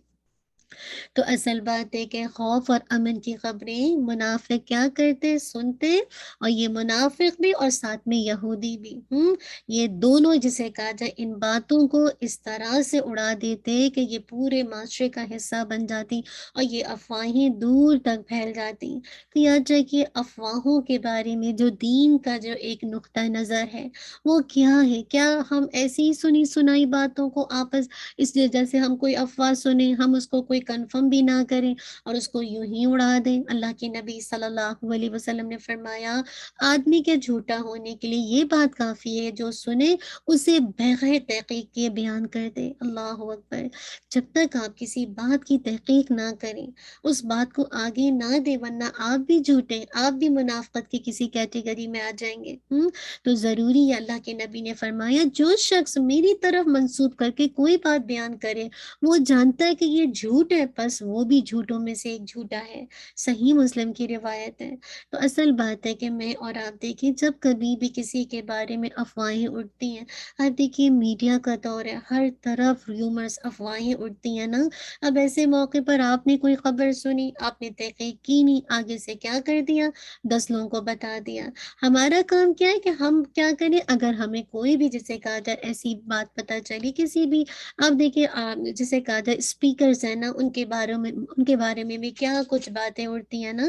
تو اصل بات ہے کہ خوف اور امن کی خبریں منافق کیا کرتے؟ سنتے، اور یہ منافق بھی اور ساتھ میں یہودی بھی، یہ دونوں جسے کہا جائے ان باتوں کو اس طرح سے اڑا دیتے کہ یہ پورے معاشرے کا حصہ بن جاتی اور یہ افواہیں دور تک پھیل جاتی. تو یاد رکھیے، افواہوں کے بارے میں جو دین کا جو ایک نقطہ نظر ہے وہ کیا ہے؟ کیا ہم ایسی سنی سنائی باتوں کو آپس اس جیسے ہم کوئی افواہ سنیں، ہم اس کو کوئی کنفرم بھی نہ کریں اور اس کو یوں ہی اڑا دیں؟ اللہ کے نبی صلی اللہ علیہ وسلم نے فرمایا، آدمی کے جھوٹا ہونے کے لیے یہ بات کافی ہے جو سنے اسے بغیر تحقیق کے بیان کر دے. اللہ اکبر. جب تک آپ کسی بات کی تحقیق نہ کریں، اس بات کو آگے نہ دیں، ورنہ آپ بھی جھوٹے، آپ بھی منافقت کی کسی کیٹیگری میں آ جائیں گے. تو ضروری ہے، اللہ کے نبی نے فرمایا، جو شخص میری طرف منسوب کر کے کوئی بات بیان کرے وہ جانتا ہے کہ یہ جھوٹ ہے، بس وہ بھی جھوٹوں میں سے ایک جھوٹا ہے. صحیح مسلم کی روایت ہے. تو اصل بات ہے کہ میں اور آپ دیکھیں، جب کبھی بھی کسی کے بارے میں افواہیں اٹھتی ہیں، اب دیکھیے میڈیا کا دور ہے، ہر طرف ریومرز، افواہیں اٹھتی ہیں نا. اب ایسے موقع پر آپ نے کوئی خبر سنی، آپ نے تحقیق کی نہیں، آگے سے کیا کر دیا؟ 10 لوگوں کو بتا دیا. ہمارا کام کیا ہے کہ ہم کیا کریں؟ اگر ہمیں کوئی بھی جسے کہا جائے ایسی بات پتہ چلی کسی بھی، اب دیکھیے جسے کہا جائے اسپیکرز ہیں نا، ان کے بارے میں بھی کیا کچھ باتیں اڑتی ہیں نا،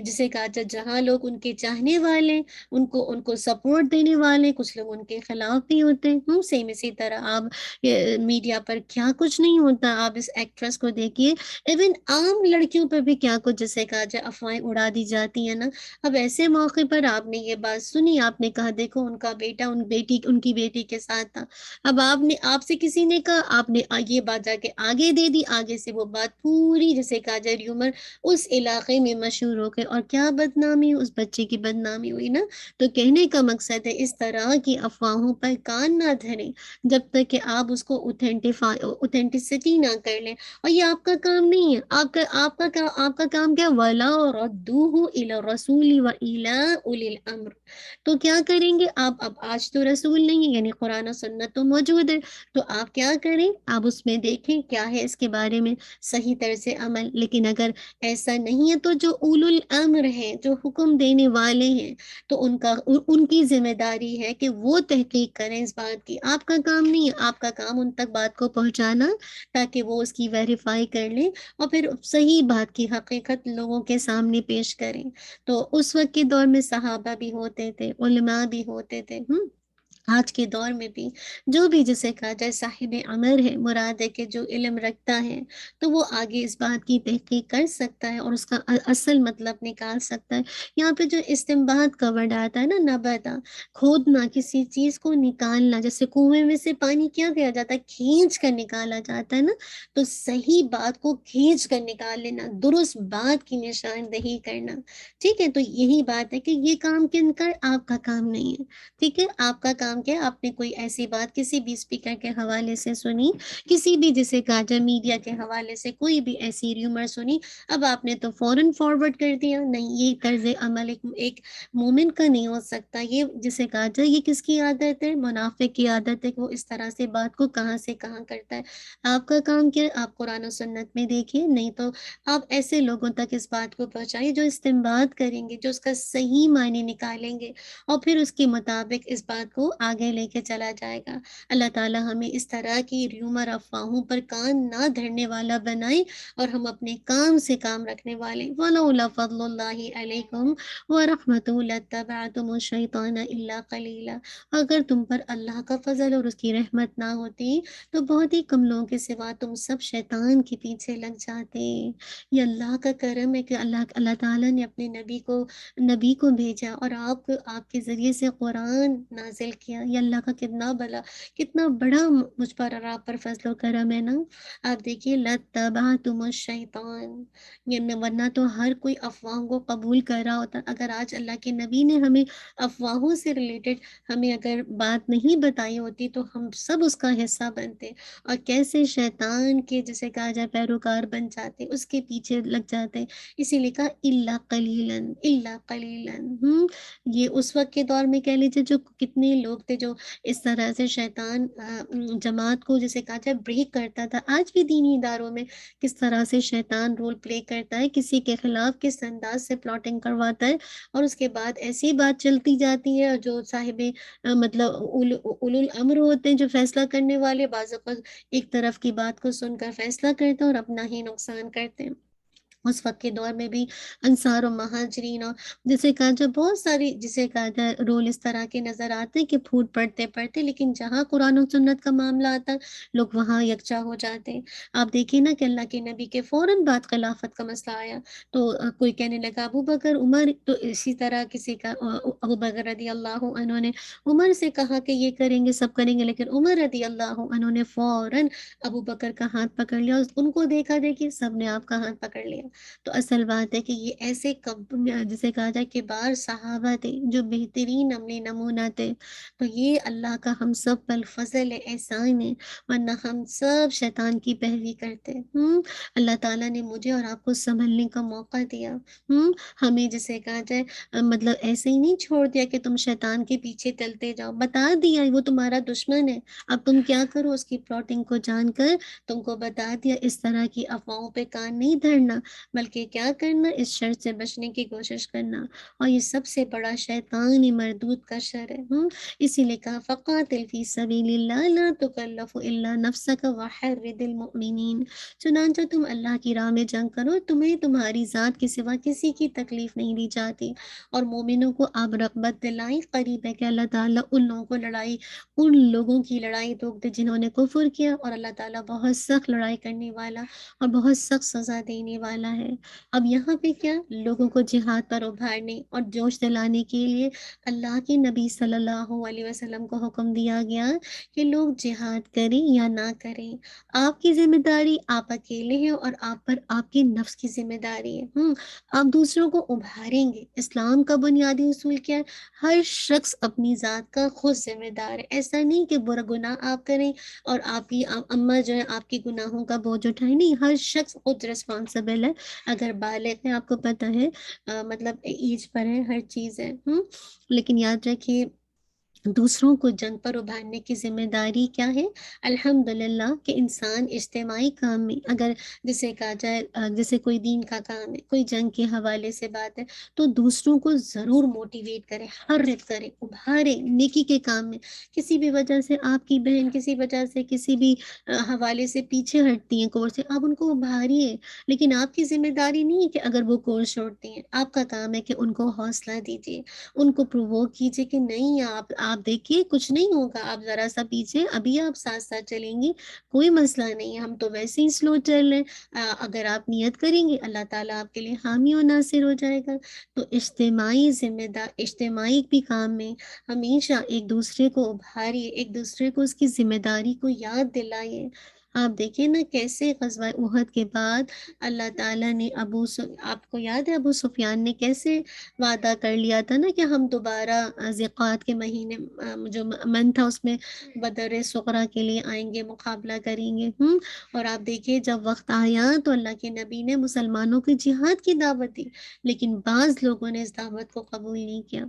جسے کہا جائے جہاں لوگ ان کے چاہنے والے، ان کو سپورٹ دینے والے، کچھ لوگ ان کے خلاف بھی ہوتے ہیں. سیم اسی طرح آپ میڈیا پر کیا کچھ نہیں ہوتا. آپ اس ایکٹریس کو دیکھیے، ایون عام لڑکیوں پر بھی کیا کچھ جسے کہا جائے افواہیں اڑا دی جاتی ہیں نا. اب ایسے موقع پر آپ نے یہ بات سنی، آپ نے کہا دیکھو ان کا بیٹا ان کی بیٹی کے ساتھ تھا. اب آپ سے کسی نے کہا، آپ نے یہ بات جا کے آگے دے دی، آگے سے وہ بات پوری جسے کہا جائے ریومر اس علاقے میں مشہور ہو گئے، اور کیا بدنامی، اس بچے کی بدنامی ہوئی نا. تو کہنے کا مقصد ہے اس طرح کی افواہوں پر کان نہ دھریں جب تک کہ آپ اس کو اوتھینٹسٹی نہ کر لیں. اور یہ آپ کا کام نہیں ہے. آپ کا کام کیا؟ وَلَا رَدُّوهُ إِلَى الرَّسُولِ وَإِلَىٰ أُولِي الْأَمْرِ. تو کیا کریں گے آپ؟ اب آج تو رسول نہیں ہے، یعنی قرآن و سنت تو موجود ہے، تو آپ کیا کریں؟ آپ اس میں دیکھیں کیا ہے اس کے بارے میں صحیح طرح سے عمل. لیکن اگر ایسا نہیں ہے تو جو اولو الامر ہیں، جو حکم دینے والے ہیں، تو ان کی ذمہ داری ہے کہ وہ تحقیق کریں اس بات کی. آپ کا کام نہیں ہے. آپ کا کام ان تک بات کو پہنچانا تاکہ وہ اس کی ویریفائی کر لیں اور پھر صحیح بات کی حقیقت لوگوں کے سامنے پیش کریں. تو اس وقت کے دور میں صحابہ بھی ہوتے تھے، علماء بھی ہوتے تھے. آج کے دور میں بھی جو بھی جسے کہا جائے صاحب عمر ہے، مراد ہے کہ جو علم رکھتا ہے تو وہ آگے اس بات کی تحقیق کر سکتا ہے اور اس کا اصل مطلب نکال سکتا ہے. یہاں پہ جو استنباط کا ورڈ آتا ہے نا، نبتا، کھودنا، کسی چیز کو نکالنا، جیسے کنویں میں سے پانی کیا کیا جاتا ہے؟ کھینچ کر نکالا جاتا ہے نا. تو صحیح بات کو کھینچ کر نکال لینا، درست بات کی نشاندہی کرنا. ٹھیک ہے، تو یہی بات ہے کہ یہ کام کن کا؟ آپ کا کام نہیں ہے. ٹھیک ہے، آپ کا کام کیا؟ آپ نے کوئی ایسی بات کسی بھی اسپیکر کے حوالے سے سنی، کسی بھی جسے کہا جائے میڈیا کے حوالے سے کوئی بھی ایسی ریومر سنی، اب آپ نے تو فوراً فارورڈ کر دیا. نہیں، یہ طرز عمل ایک مومن کا نہیں ہو سکتا. یہ جسے کہا جائے یہ کس کی عادت ہے؟ منافق کی عادت ہے کہ وہ اس طرح سے بات کو کہاں سے کہاں کرتا ہے. آپ کا کام کیا؟ آپ قرآن و سنت میں دیکھیے، نہیں تو آپ ایسے لوگوں تک اس بات کو پہنچائیے جو استنباط کریں گے، جو اس کا صحیح معنی نکالیں گے اور پھر اس کے مطابق اس بات کو آگے لے کے چلا جائے گا۔ اللہ تعالیٰ ہمیں اس طرح کی ریومر افواہوں پر کان نہ دھرنے والا بنائے اور ہم اپنے کام سے کام رکھنے والے۔ وَلَوْلَا فَضْلُ اللَّهِ عَلَيْكُمْ وَرَحْمَتُهُ لَاتَّبَعْتُمُ الشَّيْطَانَ إِلَّا قَلِيلًا۔ اگر تم پر اللہ کا فضل اور اس کی رحمت نہ ہوتی تو بہت ہی کم لوگوں کے سوا تم سب شیطان کے پیچھے لگ جاتے۔ یہ اللہ کا کرم ہے کہ اللہ تعالیٰ نے اپنے نبی کو بھیجا اور آپ کے ذریعے سے قرآن نازل کیا۔ یہ اللہ کا کتنا بڑا مجھ پر اور آپ پر فضل و کرم ہے نا۔ آپ دیکھیے لَاتَّبَعْتُمُ الشَّيْطَانَ، ورنہ تو ہر کوئی افواہوں کو قبول کر رہا ہوتا۔ اگر آج اللہ کے نبی نے ہمیں افواہوں سے ریلیٹڈ ہمیں اگر بات نہیں بتائی ہوتی تو ہم سب اس کا حصہ بنتے اور کیسے شیطان کے جسے کہا جائے پیروکار بن جاتے، اس کے پیچھے لگ جاتے۔ اسی لیے کہا الا قلیلاً الا قلیلاً۔ یہ اس وقت کے دور میں کہہ لیجیے جو کتنے لوگ تھے جو اس طرح سے شیطان جماعت کو جسے کہا جائے بریک کرتا تھا۔ آج بھی دینی اداروں میں کس طرح سے شیطان رول پلے کرتا ہے، کسی کے خلاف کس انداز سے پلاٹنگ کرواتا ہے، اور اس کے بعد ایسی بات چلتی جاتی ہے جو صاحب مطلب اولو الامر ہوتے ہیں جو فیصلہ کرنے والے، بعض اوقات ایک طرف کی بات کو سن کر فیصلہ کرتے ہیں اور اپنا ہی نقصان کرتے ہیں۔ اس وقت کے دور میں بھی انصار و مہاجرین اور جسے کہا جائے بہت ساری جسے کہا جائے رول اس طرح کے نظر آتے ہیں کہ پھوٹ پڑتے لیکن جہاں قرآن و سنت کا معاملہ آتا ہے لوگ وہاں یکجا ہو جاتے ہیں۔ آپ دیکھیں نا کہ اللہ کے نبی کے فوراً بعد خلافت کا مسئلہ آیا تو کوئی کہنے لگا ابو بکر عمر، تو اسی طرح کسی کا ابو بکر رضی اللہ عنہ نے عمر سے کہا کہ یہ کریں گے سب کریں گے، لیکن عمر رضی اللہ عنہ نے فوراً ابو بکر کا ہاتھ پکڑ لیا اور ان کو دیکھا دیکھی سب نے آپ کا ہاتھ پکڑ لیا۔ تو اصل بات ہے کہ یہ ایسے جسے کہا جائے کبار صحابہ تھے جو بہترین عملی نمونہ تھے۔ تو یہ اللہ کا ہم سب پر فضل ہے، احسان ہے، ورنہ ہم سب شیطان کی پیروی کرتے۔ اللہ تعالیٰ نے مجھے اور آپ کو سنبھلنے کا موقع دیا، ہمیں جسے کہا جائے مطلب ایسے ہی نہیں چھوڑ دیا کہ تم شیطان کے پیچھے چلتے جاؤ، بتا دیا وہ تمہارا دشمن ہے، اب تم کیا کرو، اس کی پلاٹنگ کو جان کر تم کو بتا دیا اس طرح کی افواہوں پہ کان نہیں دھرنا، بلکہ کیا کرنا، اس شر سے بچنے کی کوشش کرنا۔ اور یہ سب سے بڑا شیطانی مردود کا شر ہے۔ اسی لیے کہا فقاتل فی سبیل اللہ لا تکلف الا نفسک وحرد المؤمنین، چنانچہ تم اللہ کی راہ میں جنگ کرو، تمہیں تمہاری ذات کے سوا کسی کی تکلیف نہیں دی جاتی، اور مومنوں کو آپ رغبت دلائیں۔ قریب ہے کہ اللہ تعالیٰ ان لوگوں کی لڑائی روک دے جنہوں نے کفر کیا، اور اللہ تعالیٰ بہت سخت لڑائی کرنے والا اور بہت سخت سزا دینے والا ہے۔ اب یہاں پہ کیا لوگوں کو جہاد پر ابھارنے اور جوش دلانے کے لیے اللہ کے نبی صلی اللہ علیہ وسلم کو حکم دیا گیا کہ لوگ جہاد کریں یا نہ کریں، آپ کی ذمہ داری، آپ اکیلے ہیں اور آپ پر آپ کے نفس کی ذمہ داری ہے۔ آپ دوسروں کو ابھاریں گے۔ اسلام کا بنیادی اصول کیا ہے؟ ہر شخص اپنی ذات کا خود ذمہ دار ہے۔ ایسا نہیں کہ برا گناہ آپ کریں اور آپ کی اماں جو ہے آپ کی گناہوں کا بوجھ اٹھائیں، نہیں، ہر شخص خود رسپانسبل ہے۔ اگر بالغ ہے، آپ کو پتہ ہے مطلب ایج پر ہے، ہر چیز ہے، لیکن یاد رکھیے دوسروں کو جنگ پر ابھارنے کی ذمہ داری کیا ہے؟ الحمدللہ کہ انسان اجتماعی کام میں اگر جسے کہا جائے جیسے کوئی دین کا کام ہے، کوئی جنگ کے حوالے سے بات ہے، تو دوسروں کو ضرور موٹیویٹ کرے، حرت کرے، ابھارے نیکی کے کام میں۔ کسی بھی وجہ سے آپ کی بہن کسی وجہ سے کسی بھی حوالے سے پیچھے ہٹتی ہیں کورس سے، آپ ان کو ابھاریے، لیکن آپ کی ذمہ داری نہیں ہے کہ اگر وہ کورس چھوڑتی ہیں، آپ کا کام ہے کہ ان کو حوصلہ دیجیے، ان کو پرووک کیجیے کہ نہیں آپ دیکھیے کچھ نہیں ہوگا، آپ ذرا سا پیچھے، ابھی آپ ساتھ ساتھ چلیں گی، کوئی مسئلہ نہیں ہے، ہم تو ویسے ہی سلو چل رہے ہیں، اگر آپ نیت کریں گے اللہ تعالیٰ آپ کے لیے حامی و ناصر ہو جائے گا۔ تو اجتماعی بھی کام میں ہمیشہ ایک دوسرے کو ابھاریے، ایک دوسرے کو اس کی ذمہ داری کو یاد دلائیے۔ آپ دیکھیں نا کیسے غزوہ احد کے بعد اللہ تعالیٰ نے آپ کو یاد ہے ابو سفیان نے کیسے وعدہ کر لیا تھا نا کہ ہم دوبارہ ذقات کے مہینے جو من تھا اس میں بدر صغرا کے لیے آئیں گے، مقابلہ کریں گے۔ اور آپ دیکھیے جب وقت آیا تو اللہ کے نبی نے مسلمانوں کی جہاد کی دعوت دی، لیکن بعض لوگوں نے اس دعوت کو قبول نہیں کیا۔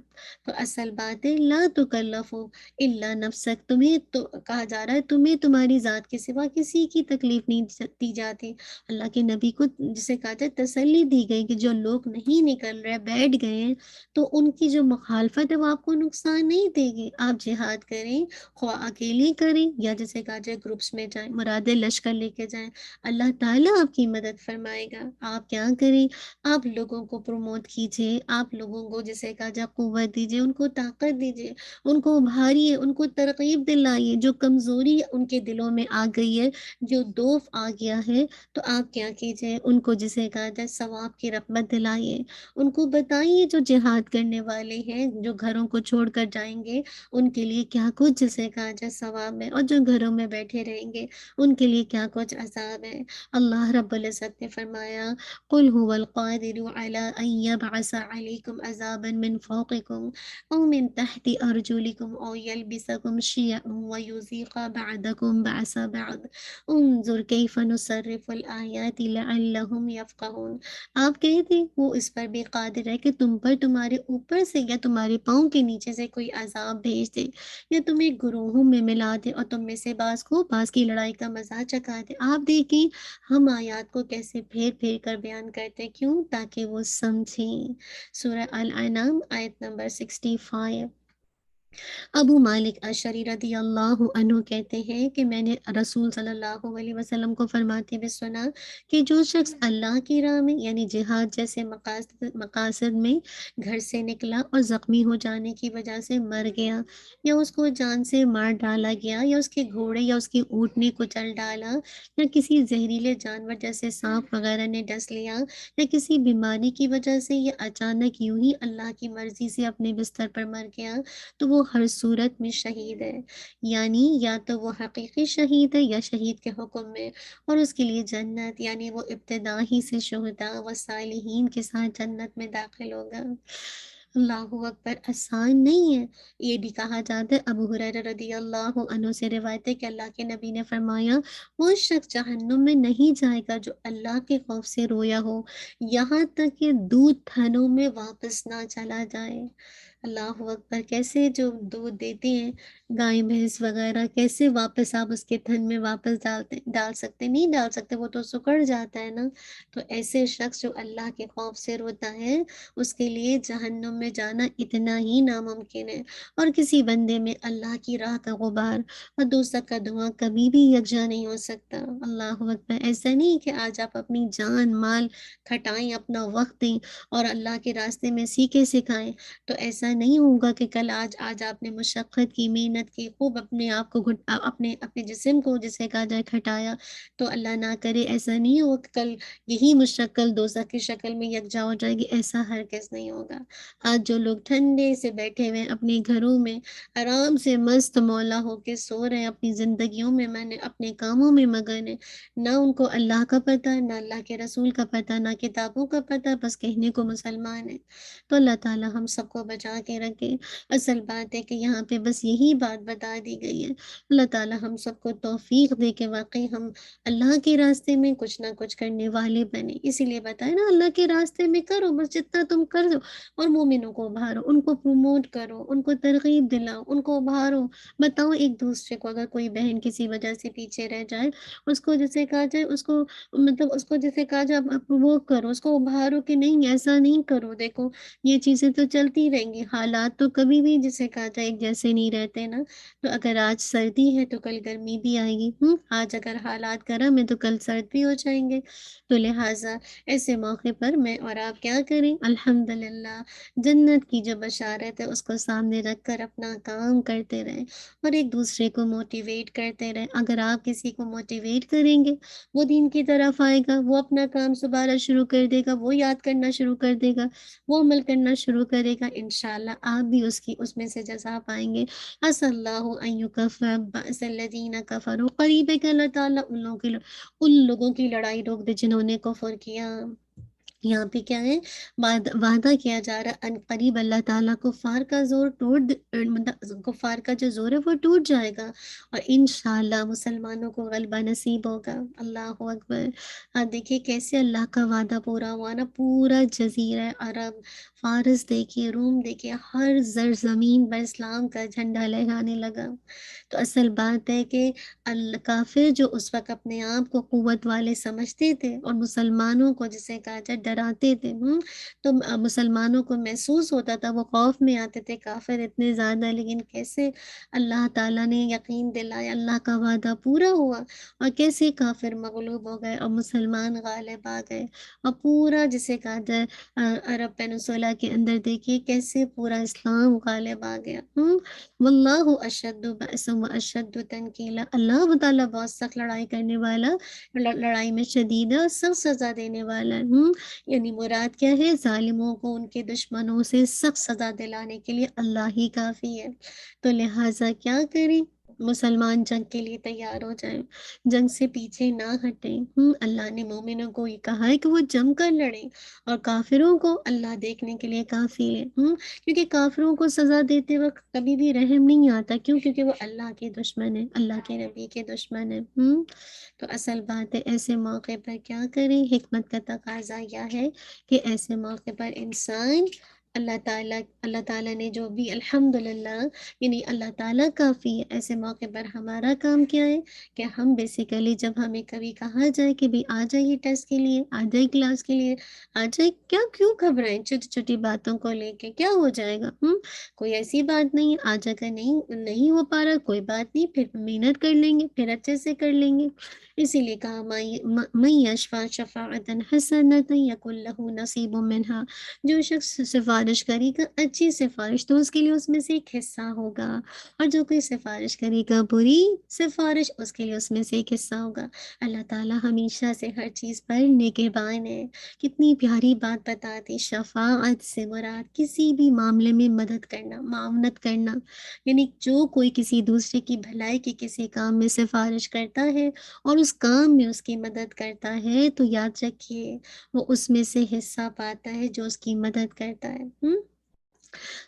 تو اصل بات ہے لا تکلفوا الا نفسک، تمہیں تو کہا جا رہا ہے تمہیں تمہاری ذات کے سوا کسی کسی کی تکلیف نہیں دی جاتی۔ اللہ کے نبی کو جسے کہا جائے تسلی دی گئی کہ جو لوگ نہیں نکل رہے بیٹھ گئے ہیں تو ان کی جو مخالفت ہے وہ آپ کو نقصان نہیں دے گی۔ آپ جہاد کریں، خواہ اکیلے کریں یا جسے کہا جائے گروپس میں جائیں، مراد لشکر لے کے جائیں، اللہ تعالیٰ آپ کی مدد فرمائے گا۔ آپ کیا کریں، آپ لوگوں کو پروموٹ کیجیے، آپ لوگوں کو جسے کہا جائے قوت دیجیے، ان کو طاقت دیجیے، ان کو ابھاریے، ان کو ترغیب دلائیے۔ جو کمزوری ان کے دلوں میں آ گئی ہے، جو دوف آ گیا ہے، تو آپ کیا کیجیے، ان کو جسے کہا جائے ثواب کی رغبت دلائیے، ان کو بتائیے جو جہاد کرنے والے ہیں، جو گھروں کو چھوڑ کر جائیں گے، ان کے لیے کیا کچھ جسے کہا جائے ثواب ہے، اور جو گھروں میں بیٹھے رہیں گے ان کے لیے کیا کچھ عذاب ہے۔ اللہ رب العزت نے فرمایا قل هو القادر على ان يبعث عليكم عذابا من فوقكم او من تحت ارجلكم او يلبسكم شيعا ويذيق بعضكم بعض بعض انظر كيف نصرف الآيات لعلهم يفقهون۔ آپ کہے تھے وہ اس پر بھی قادر ہے کہ تم پر تمہارے اوپر سے یا تمہارے پاؤں کے نیچے سے کوئی عذاب بھیج دے، یا تمہیں گروہوں میں ملا دے اور تم میں سے بعض کو بعض کی لڑائی کا مزہ چکھا دے۔ آپ دیکھیں ہم آیات کو کیسے پھیر پھیر کر بیان کرتے، کیوں؟ تاکہ وہ سمجھیں۔ سورہ الانعام آیت نمبر 65۔ ابو مالک اشعری رضی اللہ عنہ کہتے ہیں کہ میں نے رسول صلی اللہ علیہ وسلم کو فرماتے ہوئے سنا کہ جو شخص اللہ کی راہ میں یعنی جہاد جیسے مقاصد میں گھر سے نکلا اور زخمی ہو جانے کی وجہ سے مر گیا، یا اس کو جان سے مار ڈالا گیا، یا اس کے گھوڑے یا اس کے اونٹ نے کچل ڈالا، یا کسی زہریلے جانور جیسے سانپ وغیرہ نے ڈس لیا، یا کسی بیماری کی وجہ سے یا اچانک یوں ہی اللہ کی مرضی سے اپنے بستر پر مر گیا، تو وہ ہر صورت میں شہید ہے۔ یعنی یا تو وہ حقیقی شہید ہے یا شہید کے حکم میں، اور اس کے لیے جنت، یعنی وہ ابتدا ہی سے شہداء و صالحین کے ساتھ جنت میں داخل ہوگا۔ اللہ اکبر، آسان نہیں ہے۔ یہ بھی کہا جاتا ہے، ابو ہریرہ رضی اللہ عنہ سے روایت ہے کہ اللہ کے نبی نے فرمایا وہ شخص جہنم میں نہیں جائے گا جو اللہ کے خوف سے رویا ہو یہاں تک کہ دودھ تھنوں میں واپس نہ چلا جائے۔ اللہ اکبر، کیسے جو دودھ دیتے ہیں گائے بھینس وغیرہ، کیسے واپس آپ اس کے تھن میں واپس ڈال سکتے؟ نہیں ڈال سکتے، وہ تو سکڑ جاتا ہے نا۔ تو ایسے شخص جو اللہ کے خوف سے روتا ہے اس کے لیے جہنم میں جانا اتنا ہی ناممکن ہے، اور کسی بندے میں اللہ کی راہ کا غبار اور دوزخ کا دھواں کبھی بھی یکجا نہیں ہو سکتا۔ اللہ اکبر، ایسا نہیں کہ آج آپ اپنی جان مال کھٹائیں، اپنا وقت دیں اور اللہ کے راستے میں سیکھیں سکھائیں، تو ایسا نہیں ہوگا کہ کل آج آپ نے مشقت کی، محنت کی، خوب اپنے آپ کو اپنے جسم کو جسے کہا جائے کھٹایا، تو اللہ نہ کرے ایسا نہیں ہو کہ کل یہی مشقت دوزخ کی شکل میں یکجا ہو جائے گی، ایسا ہرگز نہیں ہوگا۔ آج جو لوگ ٹھنڈے سے بیٹھے ہوئے اپنے گھروں میں آرام سے مست مولا ہو کے سو رہے ہیں، اپنی زندگیوں میں اپنے کاموں میں مگن ہے، نہ ان کو اللہ کا پتہ، نہ اللہ کے رسول کا پتہ، نہ کتابوں کا پتہ، بس کہنے کو مسلمان ہیں۔ تو اللہ تعالی ہم سب کو بچا کے رکھے۔ اصل بات ہے کہ یہاں پہ بس یہی بات بتا دی گئی ہے۔ اللہ تعالی ہم سب کو توفیق دے کے واقعی ہم اللہ کے راستے میں کچھ نہ کچھ کرنے والے بنے۔ اسی لیے بتائے نا، اللہ کے راستے میں کرو، بس جتنا تم کر دو، اور مومنوں کو ابھارو، ان کو پروموٹ کرو، ان کو ترغیب دلاؤ، ان کو ابھارو، بتاؤ ایک دوسرے کو۔ اگر کوئی بہن کسی وجہ سے پیچھے رہ جائے، اس کو جیسے کہا جائے اس کو جیسے کہا جائے وہ کرو، اس کو ابھارو کہ نہیں ایسا نہیں کرو، دیکھو یہ چیزیں تو چلتی رہیں گی، حالات تو کبھی بھی جسے کہا جائے ایک جیسے نہیں رہتے نا۔ تو اگر آج سردی ہے تو کل گرمی بھی آئے گی، آج اگر حالات گرم ہے تو کل سرد بھی ہو جائیں گے۔ تو لہٰذا ایسے موقع پر میں اور آپ کیا کریں، الحمدللہ جنت کی جو بشارت ہے اس کو سامنے رکھ کر اپنا کام کرتے رہیں اور ایک دوسرے کو موٹیویٹ کرتے رہیں۔ اگر آپ کسی کو موٹیویٹ کریں گے وہ دین کی طرف آئے گا، وہ اپنا کام دوبارہ شروع کر دے گا، وہ یاد کرنا شروع کر دے گا، وہ عمل کرنا شروع کرے گا، انشاءاللہ آپ بھی اس میں سے جزا پائیں گے۔ عسى الله ان يكفر بأس الذين كفروا، قریب ہے کہ اللہ تعالیٰ ان لوگوں کی لڑائی روک دے جنہوں نے کفر کیا۔ یہاں پہ کیا ہے، وعدہ کیا جا رہا ہے ان قریب اللہ تعالیٰ کفار کا زور مطلب کفار کا جو زور ہے وہ ٹوٹ جائے گا، اور انشاءاللہ مسلمانوں کو غلبہ نصیب ہوگا۔ اللہ اکبر۔ دیکھیے کیسے اللہ کا وعدہ پورا ہوا نا، پورا جزیرہ عرب، فارس دیکھیے، روم دیکھیے، ہر زمین پر اسلام کا جھنڈا لہرانے لگا۔ تو اصل بات ہے کہ کافر جو اس وقت اپنے آپ کو قوت والے سمجھتے تھے اور مسلمانوں کو جسے کہا جائے ڈراتے تھے، تو مسلمانوں کو محسوس ہوتا تھا، وہ خوف میں آتے تھے کافر اتنے زیادہ، لیکن کیسے اللہ تعالیٰ نے یقین دلایا، اللہ کا وعدہ پورا ہوا، اور کیسے کافر مغلوب ہو گئے اور مسلمان غالب آ گئے، اور پورا جسے کہا جائے عرب پینسولا کے اندر دیکھیے کیسے پورا اسلام غالب آ گیا۔ واللہ اشد بأسا و اشد تنکیلا، اللہ تعالیٰ بہت سخت لڑائی کرنے والا، لڑائی میں شدید ہے اور سخت سزا دینے والا ہے۔ یعنی مراد کیا ہے، ظالموں کو ان کے دشمنوں سے سخت سزا دلانے کے لیے اللہ ہی کافی ہے۔ تو لہٰذا کیا کریں، مسلمان جنگ کے لیے تیار ہو جائیں، جنگ سے پیچھے نہ ہٹیں۔ اللہ نے مومنوں کو یہ کہا ہے کہ وہ جم کر لڑیں، اور کافروں کو اللہ دیکھنے کے لیے کافی ہے۔ کیونکہ کافروں کو سزا دیتے وقت کبھی بھی رحم نہیں آتا، کیوں؟ کیونکہ وہ اللہ کے دشمن ہیں، اللہ کے نبی کے دشمن ہیں۔ تو اصل بات ہے ایسے موقع پر کیا کریں، حکمت کا تقاضا یہ ہے کہ ایسے موقع پر انسان اللہ تعالیٰ نے جو بھی الحمدللہ، یعنی اللہ تعالیٰ کافی ہے۔ ایسے موقع پر ہمارا کام کیا ہے کہ ہم بیسیکلی جب ہمیں کبھی کہا جائے کہ بھی آ جائیے ٹیسٹ کے لیے، آ جائیے کلاس کے لیے، آ جائے، کیوں گھبرائیں چھوٹی چھوٹی باتوں کو لے کے، کیا ہو جائے گا؟ کوئی ایسی بات نہیں ہے، آ جا کر نہیں ہو پا رہا، کوئی بات نہیں، پھر محنت کر لیں گے، پھر اچھے سے کر لیں گے۔ اسی لیے کہا من یشفع شفاعۃ حسنۃ یکن لہ نصیب منہا، جو شخص سفارش کرے گا اچھی سفارش تو اس کے لیے اس میں سے ایک حصہ ہوگا، اور جو کوئی سفارش کرے گا بری سفارش اس کے لیے اس میں سے ایک حصہ ہوگا۔ اللہ تعالیٰ ہمیشہ سے ہر چیز پر نگہبان ہے۔ کتنی پیاری بات بتاتی، شفاعت سے مراد کسی بھی معاملے میں مدد کرنا، معاونت کرنا، یعنی جو کوئی کسی دوسرے کی بھلائی کے کسی کام میں سفارش کرتا ہے اور اس کام میں اس کی مدد کرتا ہے، تو یاد رکھیے وہ اس میں سے حصہ پاتا ہے جو اس کی مدد کرتا ہے۔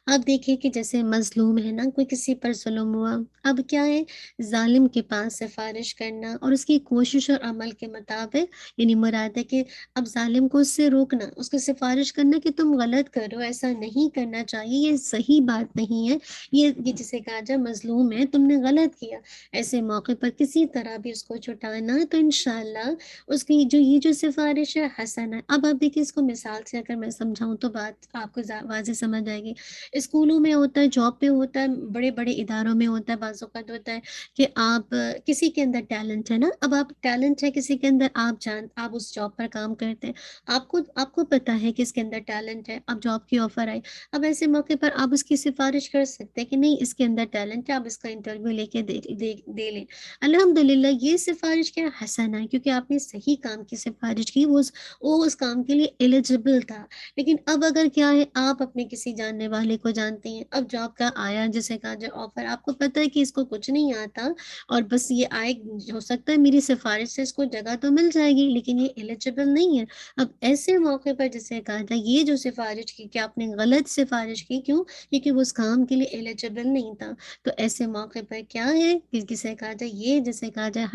اب دیکھیں کہ جیسے مظلوم ہے نا، کوئی کسی پر ظلم ہوا، اب کیا ہے، ظالم کے پاس سفارش کرنا اور اس کی کوشش اور عمل کے مطابق، یعنی مراد ہے کہ اب ظالم کو اس سے روکنا، اس کو سفارش کرنا کہ تم غلط کرو، ایسا نہیں کرنا چاہیے، یہ صحیح بات نہیں ہے، یہ جسے کہا جائے مظلوم ہے، تم نے غلط کیا۔ ایسے موقع پر کسی طرح بھی اس کو چھٹانا، تو انشاءاللہ اس کی یہ جو سفارش ہے حسن ہے۔ اب آپ دیکھیں اس کو مثال سے اگر میں سمجھاؤں تو بات آپ کو واضح سمجھ آئے گی۔ اسکولوں میں ہوتا ہے، جاب پہ ہوتا ہے، بڑے بڑے اداروں میں ہوتا ہے، بعض اوقات ہوتا ہے کہ آپ کسی کے اندر ٹیلنٹ ہے نا، اب آپ ٹیلنٹ ہے کسی کے اندر، آپ اس جاب پر کام کرتے ہیں، آپ کو پتا ہے کہ اس کے اندر ٹیلنٹ ہے، اب جاب کی آفر آئی، اب ایسے موقع پر آپ اس کی سفارش کر سکتے ہیں کہ نہیں اس کے اندر ٹیلنٹ ہے، آپ اس کا انٹرویو لے کے دے لیں۔ الحمدللہ یہ سفارش کیا حسن ہے، کیونکہ آپ نے صحیح کام کی سفارش کی، وہ اس کام کے لیے ایلیجبل تھا۔ لیکن اب اگر کیا ہے، آپ اپنے کسی جاننے والے کو جانتے ہیں، اب جاب کا آیا جسے کہا جائے آفر، آپ کو پتہ ہے کہ اس کو کچھ نہیں آتا اور بس یہ آئے، ہو سکتا ہے میری سفارش سے اس کو جگہ تو مل جائے گی لیکن یہ ایلیجبل نہیں ہے۔ اب ایسے موقع پر جسے کہا جائے یہ جو سفارش کی کہ آپ نے غلط سفارش کی، کیوں؟ کیونکہ وہ اس کام کے لیے ایلیجبل نہیں تھا، تو ایسے موقع پر کیا ہے کہ جسے کہا جائے یہ جسے کہا جائے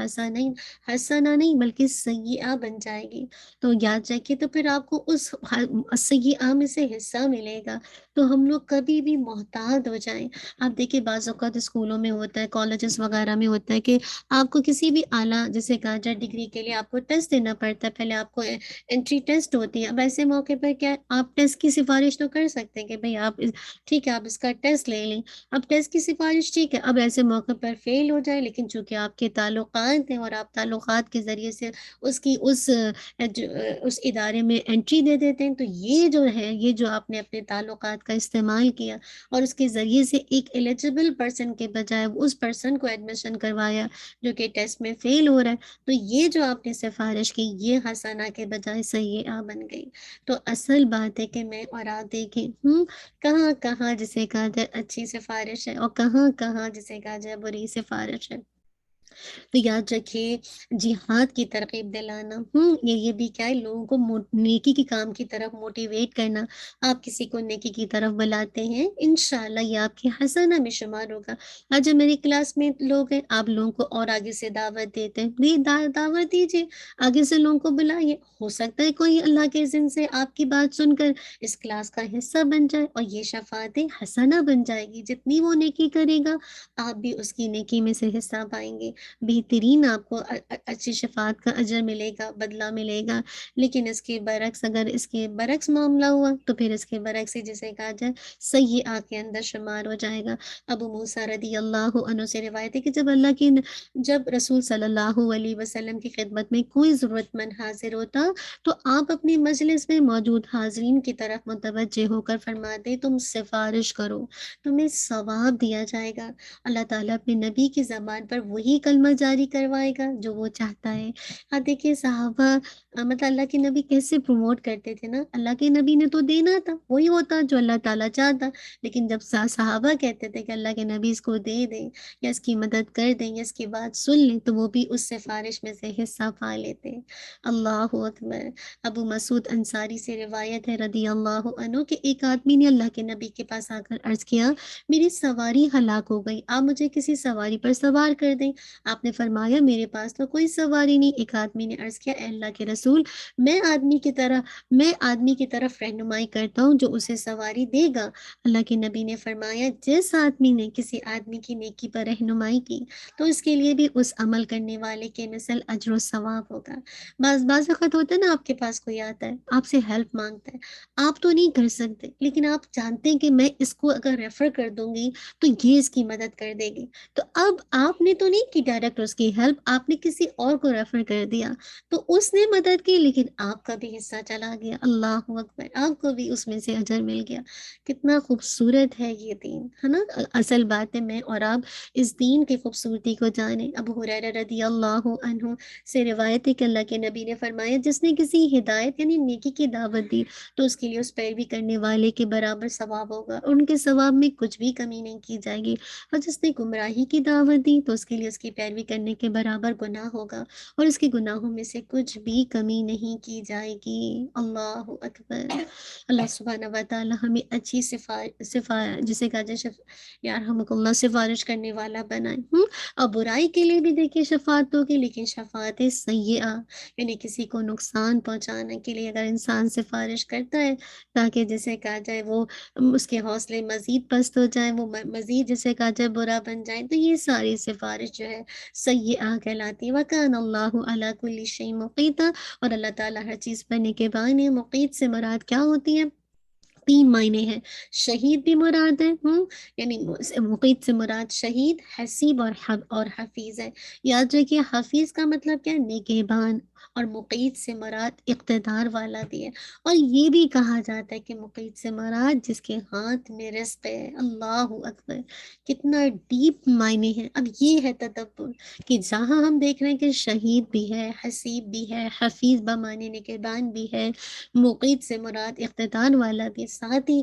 حسنہ نہیں بلکہ سیئہ بن جائے گی۔ تو یاد رکھیے، تو پھر آپ کو اس سیئہ میں سے حصہ ملے گا۔ تو ہم لوگ کبھی بھی محتاط ہو جائیں۔ آپ دیکھیں بعض اوقات اسکولوں میں ہوتا ہے، کالجز وغیرہ میں ہوتا ہے کہ آپ کو کسی بھی اعلیٰ جیسے کہا جائے ڈگری کے لیے آپ کو ٹیسٹ دینا پڑتا ہے، پہلے آپ کو انٹری ٹیسٹ ہوتی ہے۔ اب ایسے موقع پر کیا آپ ٹیسٹ کی سفارش تو کر سکتے ہیں کہ بھئی آپ ٹھیک ہے آپ اس کا ٹیسٹ لے لیں، اب ٹیسٹ کی سفارش ٹھیک ہے، اب ایسے موقع پر فیل ہو جائے، لیکن چونکہ آپ کے تعلقات ہیں اور آپ تعلقات کے ذریعے سے اس ادارے میں انٹری دے دیتے ہیں، تو یہ جو ہے، یہ جو آپ نے اپنے تعلقات کا استعمال کیا اور اس کے ذریعے سے ایک ایلیجبل پرسن کے بجائے اس پرسن کو ایڈمیشن کروایا جو کہ ٹیسٹ میں فیل ہو رہا ہے، تو یہ جو آپ نے سفارش کی یہ حسنہ کے بجائے سیئہ بن گئی۔ تو اصل بات ہے کہ میں اور آپ دیکھیں کہاں کہاں جسے کہا جائے اچھی سفارش ہے اور کہاں کہاں جسے کہا جائے بری سفارش ہے۔ تو یاد رکھیے جہاد کی ترغیب دلانا، یہ بھی کیا ہے، لوگوں کو نیکی کے کام کی طرف موٹیویٹ کرنا. آپ کسی کو نیکی کی طرف بلاتے ہیں، انشاءاللہ یہ آپ کے حسنہ میں شمار ہوگا. آج جو میری کلاس میں لوگ ہیں، آپ لوگوں کو اور آگے سے دعوت دیتے ہیں، دعوت دیجیے، آگے سے لوگوں کو بلائیے. ہو سکتا ہے کوئی اللہ کے اذن سے آپ کی بات سن کر اس کلاس کا حصہ بن جائے، اور یہ شفاعت حسنہ بن جائے گی. جتنی وہ نیکی کرے گا آپ بھی اس کی نیکی میں سے حصہ پائیں گے. بہترین آپ کو اچھی شفاعت کا اجر ملے گا، بدلہ ملے گا. لیکن اس کے برعکس، اگر اس کے برعکس معاملہ ہوا تو پھر اس کے برعکس ہی جسے کہا جائے سیئات کے اندر شمار ہو جائے گا. ابو موسیٰ رضی اللہ عنہ سے روایت ہے کہ جب رسول صلی اللہ علیہ وسلم کی خدمت میں کوئی ضرورت مند حاضر ہوتا تو آپ اپنی مجلس میں موجود حاضرین کی طرف متوجہ ہو کر فرماتے تم سفارش کرو، تمہیں ثواب دیا جائے گا. اللہ تعالیٰ اپنے نبی کی زبان پر وہی کلمہ جاری کروائے گا جو وہ چاہتا ہے. دیکھیے صحابہ مطلب اللہ کے نبی کیسے پروموٹ کرتے تھے نا. اللہ کے نبی نے تو دینا تھا، وہی ہوتا جو اللہ تعالیٰ چاہتا. لیکن جب صحابہ کہتے تھے کہ اللہ کے نبی اس کو دے دیں یا اس کی مدد کر دیں یا اس کی بات سن لیں، تو وہ بھی اس سفارش میں سے حصہ پا لیتے. اللہ اکبر. ابو مسعود انصاری سے روایت ہے رضی اللہ عنہ کہ ایک آدمی نے اللہ کے نبی کے پاس آ کر عرض کیا میری سواری ہلاک ہو گئی، آپ مجھے کسی سواری پر سوار کر دیں. آپ نے فرمایا میرے پاس تو کوئی سواری نہیں. ایک آدمی نے عرض کیا اے اللہ کے رسول، میں آدمی کی طرف رہنمائی کرتا ہوں جو اسے سواری دے گا. اللہ کے نبی نے فرمایا جس آدمی نے کسی آدمی کی نیکی پر رہنمائی کی تو اس کے لیے بھی اس عمل کرنے والے کے مثل اجر و ثواب ہوگا. بعض وقت ہوتا ہے نا، آپ کے پاس کوئی آتا ہے، آپ سے ہیلپ مانگتا ہے، آپ تو نہیں کر سکتے لیکن آپ جانتے ہیں کہ میں اس کو اگر ریفر کر دوں گی تو یہ اس کی مدد کر دے گی. تو اب آپ نے تو نہیں کی ڈائریکٹ اس کی ہیلپ، آپ نے کسی اور کو ریفر کر دیا تو اس نے مدد کی، لیکن آپ کا بھی حصہ چلا گیا. اللہ اکبر. آپ کو بھی اس میں سے اجر مل گیا. کتنا خوبصورت ہے یہ دین، ہے نا. اصل بات ہے میں اور آپ اس دین کی خوبصورتی کو جانیں. ابو ہریرہ رضی اللہ عنہ سے روایت ہے کہ اللہ کے نبی نے فرمایا جس نے کسی ہدایت یعنی نیکی کی دعوت دی تو اس کے لیے اس پیروی کرنے والے کے برابر ثواب ہوگا، ان کے ثواب میں کچھ بھی کمی نہیں کی جائے گی. اور جس نے گمراہی کی دعوت دی تو اس کے لیے اس کی پیروی کرنے کے برابر گناہ ہوگا، اور اس کے گناہوں میں سے کچھ بھی کمی نہیں کی جائے گی. اللہ اکبر. اللہ سبحانہ و تعالی ہمیں اچھی جسے کہا جائے اللہ سفارش کرنے والا بنائے. اور برائی کے لیے بھی دیکھیے شفاعت ہوگی، لیکن شفاعت سیئہ یعنی کسی کو نقصان پہنچانے کے لیے اگر انسان سفارش کرتا ہے تاکہ جسے کہا جائے وہ اس کے حوصلے مزید پست ہو جائیں، وہ مزید جسے کہا جائے برا بن جائیں، تو یہ ساری سفارش جو ہے سیئہ کہلاتی ہے. وَكَانَ اللَّهُ عَلَىٰ كُلِّ شَيْءٍ مُقِيتًا. اور اللہ تعالیٰ ہر چیز پر نگہبان ہے. مقیت سے مراد کیا ہوتی ہے؟ 3 معنی ہیں. شہید بھی مراد ہے، یعنی مقیت سے مراد شہید، حسیب اور حفیظ ہے. یاد رکھیے حفیظ کا مطلب کیا ہے؟ نگہبان. اور مقیت سے مراد اقتدار والا بھی ہے. اور یہ بھی کہا جاتا ہے کہ مقیت سے مراد جس کے ہاتھ میں رزق ہے. اللہ اکبر. کتنا ڈیپ معنی ہے. اب یہ ہے تدبر کہ جہاں ہم دیکھ رہے ہیں کہ شہید بھی ہے، حسیب بھی ہے، حفیظ بمعنی نگہبان بھی ہے، مقیت سے مراد اقتدار والا بھی، ساتھ ہی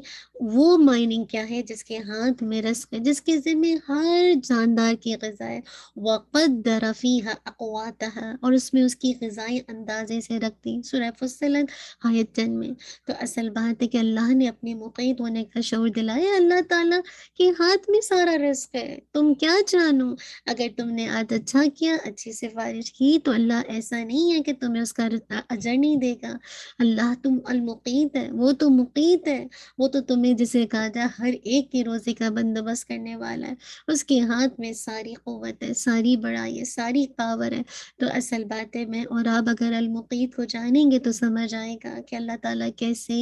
وہ مائننگ کیا ہے جس کے ہاتھ میں رزق ہے، جس کے ذمہ ہر جاندار کی غذا ہے. وَقَدَّرَ فِيهَا أَقْوَاتَهَا. اور اس میں اس کی غذائیں اندازے سے رکھتی. سورہ فصلت آیت 10 میں. تو اصل بات ہے کہ اللہ نے اپنے مقید ہونے کا شعور دلایا. اللہ تعالیٰ کے ہاتھ میں سارا رزق ہے. تم کیا جانو؟ اگر تم نے آج اچھا کیا، اچھی سفارش کی، تو اللہ ایسا نہیں ہے کہ تمہیں اس کا اجر نہیں دے گا. اللہ تم المقیت ہے، وہ تو مقیت ہے، وہ تو تمہیں جسے کہا جائے ہر ایک کی روزی کا بندوبست کرنے والا ہے. اس کے ہاتھ میں ساری قوت ہے، ساری بڑائی ہے، ساری پاور ہے. تو اصل بات ہے میں اور آپ اگر المقیت کو جانیں گے تو سمجھ آئے گا کہ اللہ تعالیٰ کیسے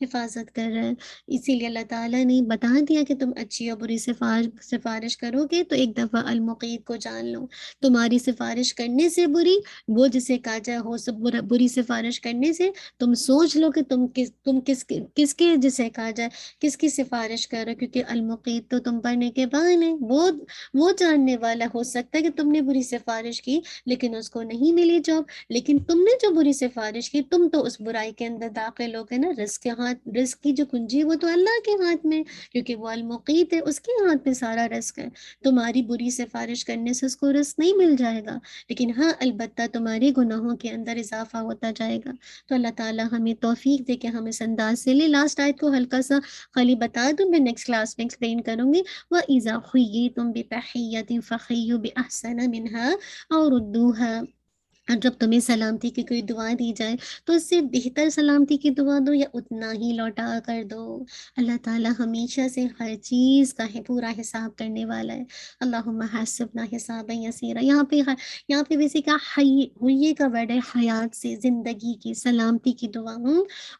حفاظت کر رہا ہے. اسی لیے اللہ تعالیٰ نے بتا دیا کہ تم اچھی اور بری سفارش کرو گے تو ایک دفعہ المقیت کو جان لو. تمہاری سفارش کرنے سے بری، وہ جسے کہا جائے ہو سب بری سفارش کرنے سے تم سوچ لو کہ تم کس کے جسے کہا جائے کس کی سفارش کر رہے ہو، کیونکہ المقیت تو تم پر نگہبان ہے. وہ جاننے والا. ہو سکتا ہے کہ تم نے بری سفارش کی لیکن اس کو نہیں ملی جاب، لیکن تم نے جو بری سفارش کی تم تو اس برائی کے اندر داخل ہو گئے نا. رزق کی جو کنجی وہ تو اللہ کے ہاتھ میں, کیونکہ وہ المقیت ہے, اس کے ہاتھ میں سارا رزق ہے. تمہاری بری سفارش کرنے سے اس کو رزق نہیں مل جائے گا, لیکن ہاں البتہ تمہارے گناہوں کے اندر اضافہ ہوتا جائے گا. تو اللہ تعالیٰ ہمیں توفیق دے کہ ہم اس انداز سے لیں. لاسٹ آیت کو ہلکا سا خالی بتا دوں, میں نیکسٹ کلاس میں ایکسپلین کروں گی. وَإِذَا خُيِّرْتُم بِتَحِيَّةٍ فَحِيُّوا بِأَحْسَنَ مِنْهَا أَوْ رُدُّوهَا. اور جب تمہیں سلامتی کی کوئی دعا دی جائے تو اس سے بہتر سلامتی کی دعا دو یا اتنا ہی لوٹا کر دو. اللہ تعالیٰ ہمیشہ سے ہر چیز کا پورا حساب کرنے والا ہے. اللہم حاسبنا حسابا یسیرا. یہاں پہ ویسے کا ہوئیے کا ورڈ ہے حیات سے, زندگی کی سلامتی کی دعا.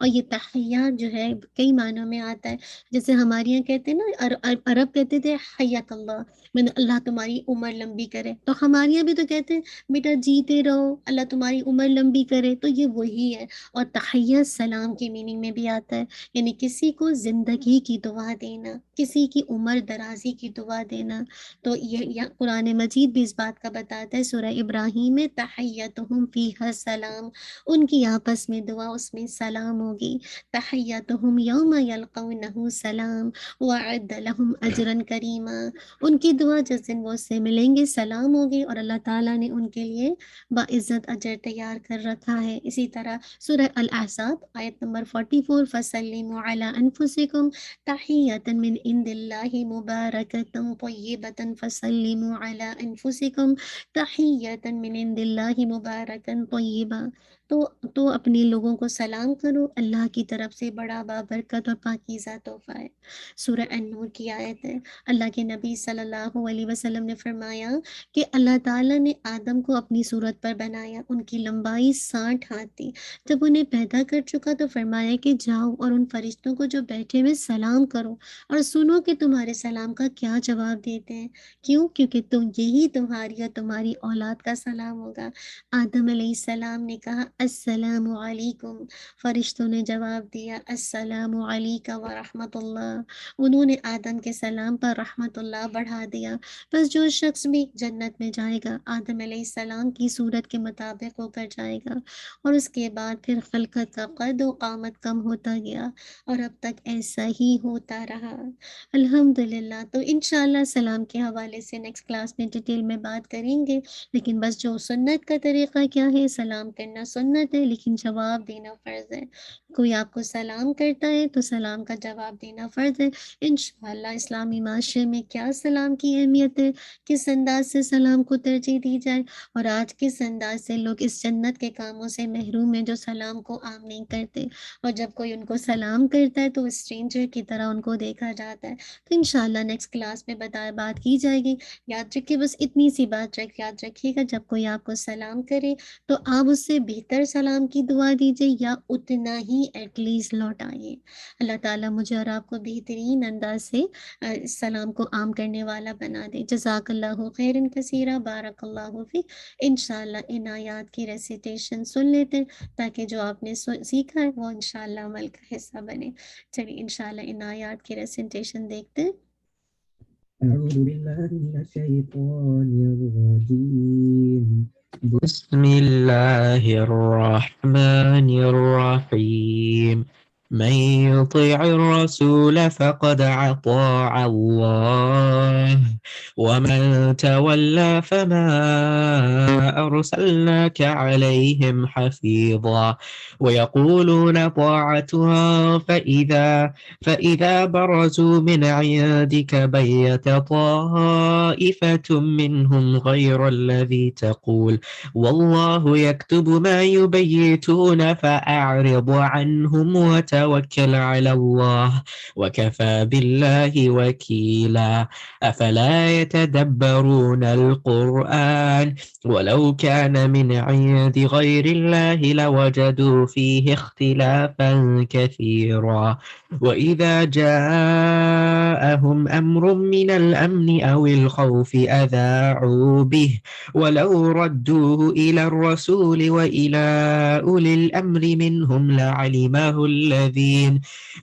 اور یہ تحیات جو ہے کئی معنوں میں آتا ہے. جیسے ہمارے یہاں کہتے ہیں نا, عرب کہتے تھے حیات اللہ, میں نے اللہ تمہاری عمر لمبی کرے. تو ہمارے یہاں بھی تو کہتے ہیں بیٹا جیتے رہو, اللہ تمہاری عمر لمبی کرے. تو یہ وہی ہے. اور تحیت سلام کی میننگ میں بھی آتا ہے, یعنی کسی کو زندگی کی دعا دینا, کسی کی عمر درازی کی دعا دینا. تو یہ قرآن مجید بھی اس بات کا بتاتا ہے. سورہ ابراہیم میں تحیتہم فیہا سلام, ان کی آپس میں دعا اس میں سلام ہوگی. تحیتہم یوم یلقونہ سلام وعد لہم اجرا کریما. ان کی دعا جس دن وہ اس سے ملیں گے سلام ہوگی, اور اللہ تعالیٰ نے ان کے لیے باعزت اجر تیار کر رکھا ہے. اسی طرح سورہ الاحزاب آیت نمبر 44, فَسَلِّمُوا عَلَىٰ أَنفُسِكُمْ تَحِيَّةً مِّنْ عِندِ اللَّهِ مُبَارَكَةً طَيِّبَةً فَسَلِّمُوا عَلَىٰ أَنفُسِكُمْ تَحِيَّةً مِّنْ عِندِ اللَّهِ مُبَارَكًا طَيِّبًا. تو اپنے لوگوں کو سلام کرو, اللہ کی طرف سے بڑا بابرکت اور پاکیزہ تحفہ ہے. سورہ النور کی آیت ہے. اللہ کے نبی صلی اللہ علیہ وسلم نے فرمایا کہ اللہ تعالیٰ نے آدم کو اپنی صورت پر بنایا, ان کی لمبائی 60 ہاتھ تھی. جب انہیں پیدا کر چکا تو فرمایا کہ جاؤ اور ان فرشتوں کو جو بیٹھے ہوئے سلام کرو, اور سنو کہ تمہارے سلام کا کیا جواب دیتے ہیں. کیونکہ یہی تمہاری اور تمہاری اولاد کا سلام ہوگا. آدم علیہ السلام نے کہا السلام علیکم, فرشتوں نے جواب دیا السلام علیکہ ورحمۃ اللہ. انہوں نے آدم کے سلام پر رحمت اللہ بڑھا دیا. بس جو شخص بھی جنت میں جائے گا آدم علیہ السلام کی صورت کے مطابق ہو کر جائے گا. اور اس کے بعد پھر خلقت کا قد و قامت کم ہوتا گیا, اور اب تک ایسا ہی ہوتا رہا. الحمدللہ. تو انشاءاللہ سلام کے حوالے سے نیکسٹ کلاس میں ڈیٹیل میں بات کریں گے. لیکن بس جو سنت کا طریقہ کیا ہے, سلام کرنا سنت ہے لیکن جواب دینا فرض ہے. کوئی آپ کو سلام کرتا ہے تو سلام کا جواب دینا فرض ہے. انشاءاللہ اسلامی معاشرے میں کیا سلام کی اہمیت ہے, کس انداز سے سلام کو ترجیح دی جائے, اور آج کس انداز سے لوگ اس جنت کے کاموں سے محروم ہیں جو سلام کو عام نہیں کرتے, اور جب کوئی ان کو سلام کرتا ہے تو اسٹرینجر کی طرح ان کو دیکھا جاتا ہے. تو انشاءاللہ نیکسٹ کلاس میں بات کی جائے گی. یاد رکھیے, بس اتنی سی بات یاد رکھیے گا, جب کوئی آپ کو سلام کرے تو آپ اس سے بہتر سلام کی دعا دیجیے یا اتنا ہی ایٹ لیسٹ لوٹائیے. اللہ تعالیٰ مجھے اور آپ کو بہترین انداز سے سلام کو عام کرنے والا بنا دے. جزاک اللہ خیرا کثیرا, بارک اللہ فیک. انشاءاللہ ان آیات کی ریسیٹیشن سن لیتے ہیں تاکہ جو آپ نے سیکھا ہے وہ انشاءاللہ عمل کا حصہ بنے. چلیے انشاءاللہ ان آیات کی ریسیٹیشن دیکھتے ہیں. أعوذ بالله من الشيطان الرجيم بسم الله الرحمن الرحيم من يطيع الرسول فقد أطاع الله ومن تولى فما أرسلناك عليهم حفيظا ويقولون طاعتها فإذا برزوا من عندك بيت طائفة منهم غير الذي تقول والله يكتب ما يبيتون فأعرض عنهم وتوكل على الله وكفى بالله وكيلا أفلا يتدبرون القرآن ولو كان من عند غير الله لوجدوا فيه اختلافا كثيرا وإذا جاءهم أمر من الأمن أو الخوف أذاعوا به ولو ردوه إلى الرسول وإلى أولي الأمر منهم لعلمه الذين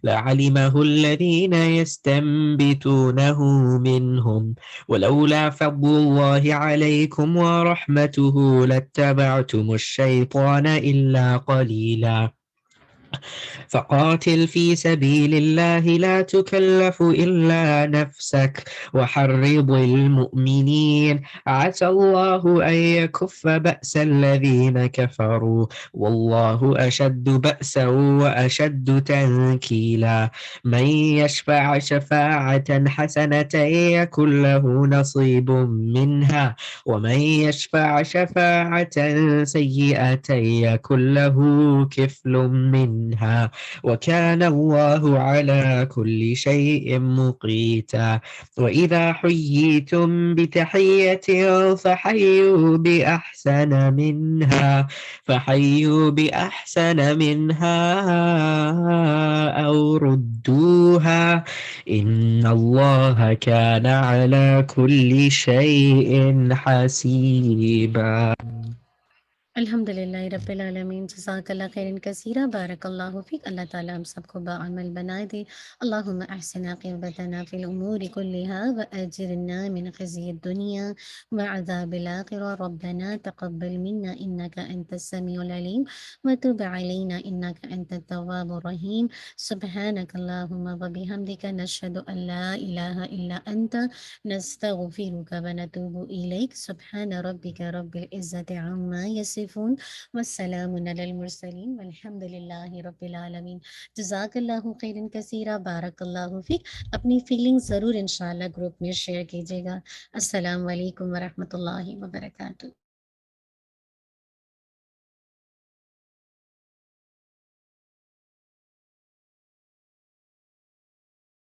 لعلمه الذين يستنبتونه منهم ولولا فضل الله عليكم ورحمته لاتبعتم الشيطان إلا قليلا فقاتل في سبيل الله لا تكلف إلا نفسك وحرض المؤمنين عسى الله أن يكف بأس الذين كفروا والله أشد بأسا وأشد تنكيلا من يشفع شفاعة حسنة يكن له نصيب منها ومن يشفع شفاعة سيئة يكن له كفل منها وكان الله على كل شيء مقيتا وإذا حييتم بتحية فحيوا بأحسن منها أو ردوها إن الله كان على كل شيء حسيبا. الحمد للہ رب العالمین، جزاک اللہ خیر کثیرہ، بارک اللہ فیک، اللہ تعالیٰ ہم سب کو باعمل بنائے دے. اللہم احسن عاقبتنا فی الامور کلها واجرنا من خزی الدنیا وعذاب الآخرہ. ربنا تقبل منا انک انت السمیع العلیم وتب علینا انک انت التواب الرحیم. سبحانک اللہم وبحمدک نشہد ان لا الہ الا انت نستغفرک ونتوب الیک. سبحان ربک رب العزت عما یصفون والسلام علی المرسلین والحمد للہ رب العالمین. جزاک اللہ خیرا کثیرا، بارک اللہ فیک. اپنی فیلنگ ضرور انشاءاللہ گروپ میں شیئر کیجیے گا. السلام علیکم ورحمۃ اللہ وبرکاتہ.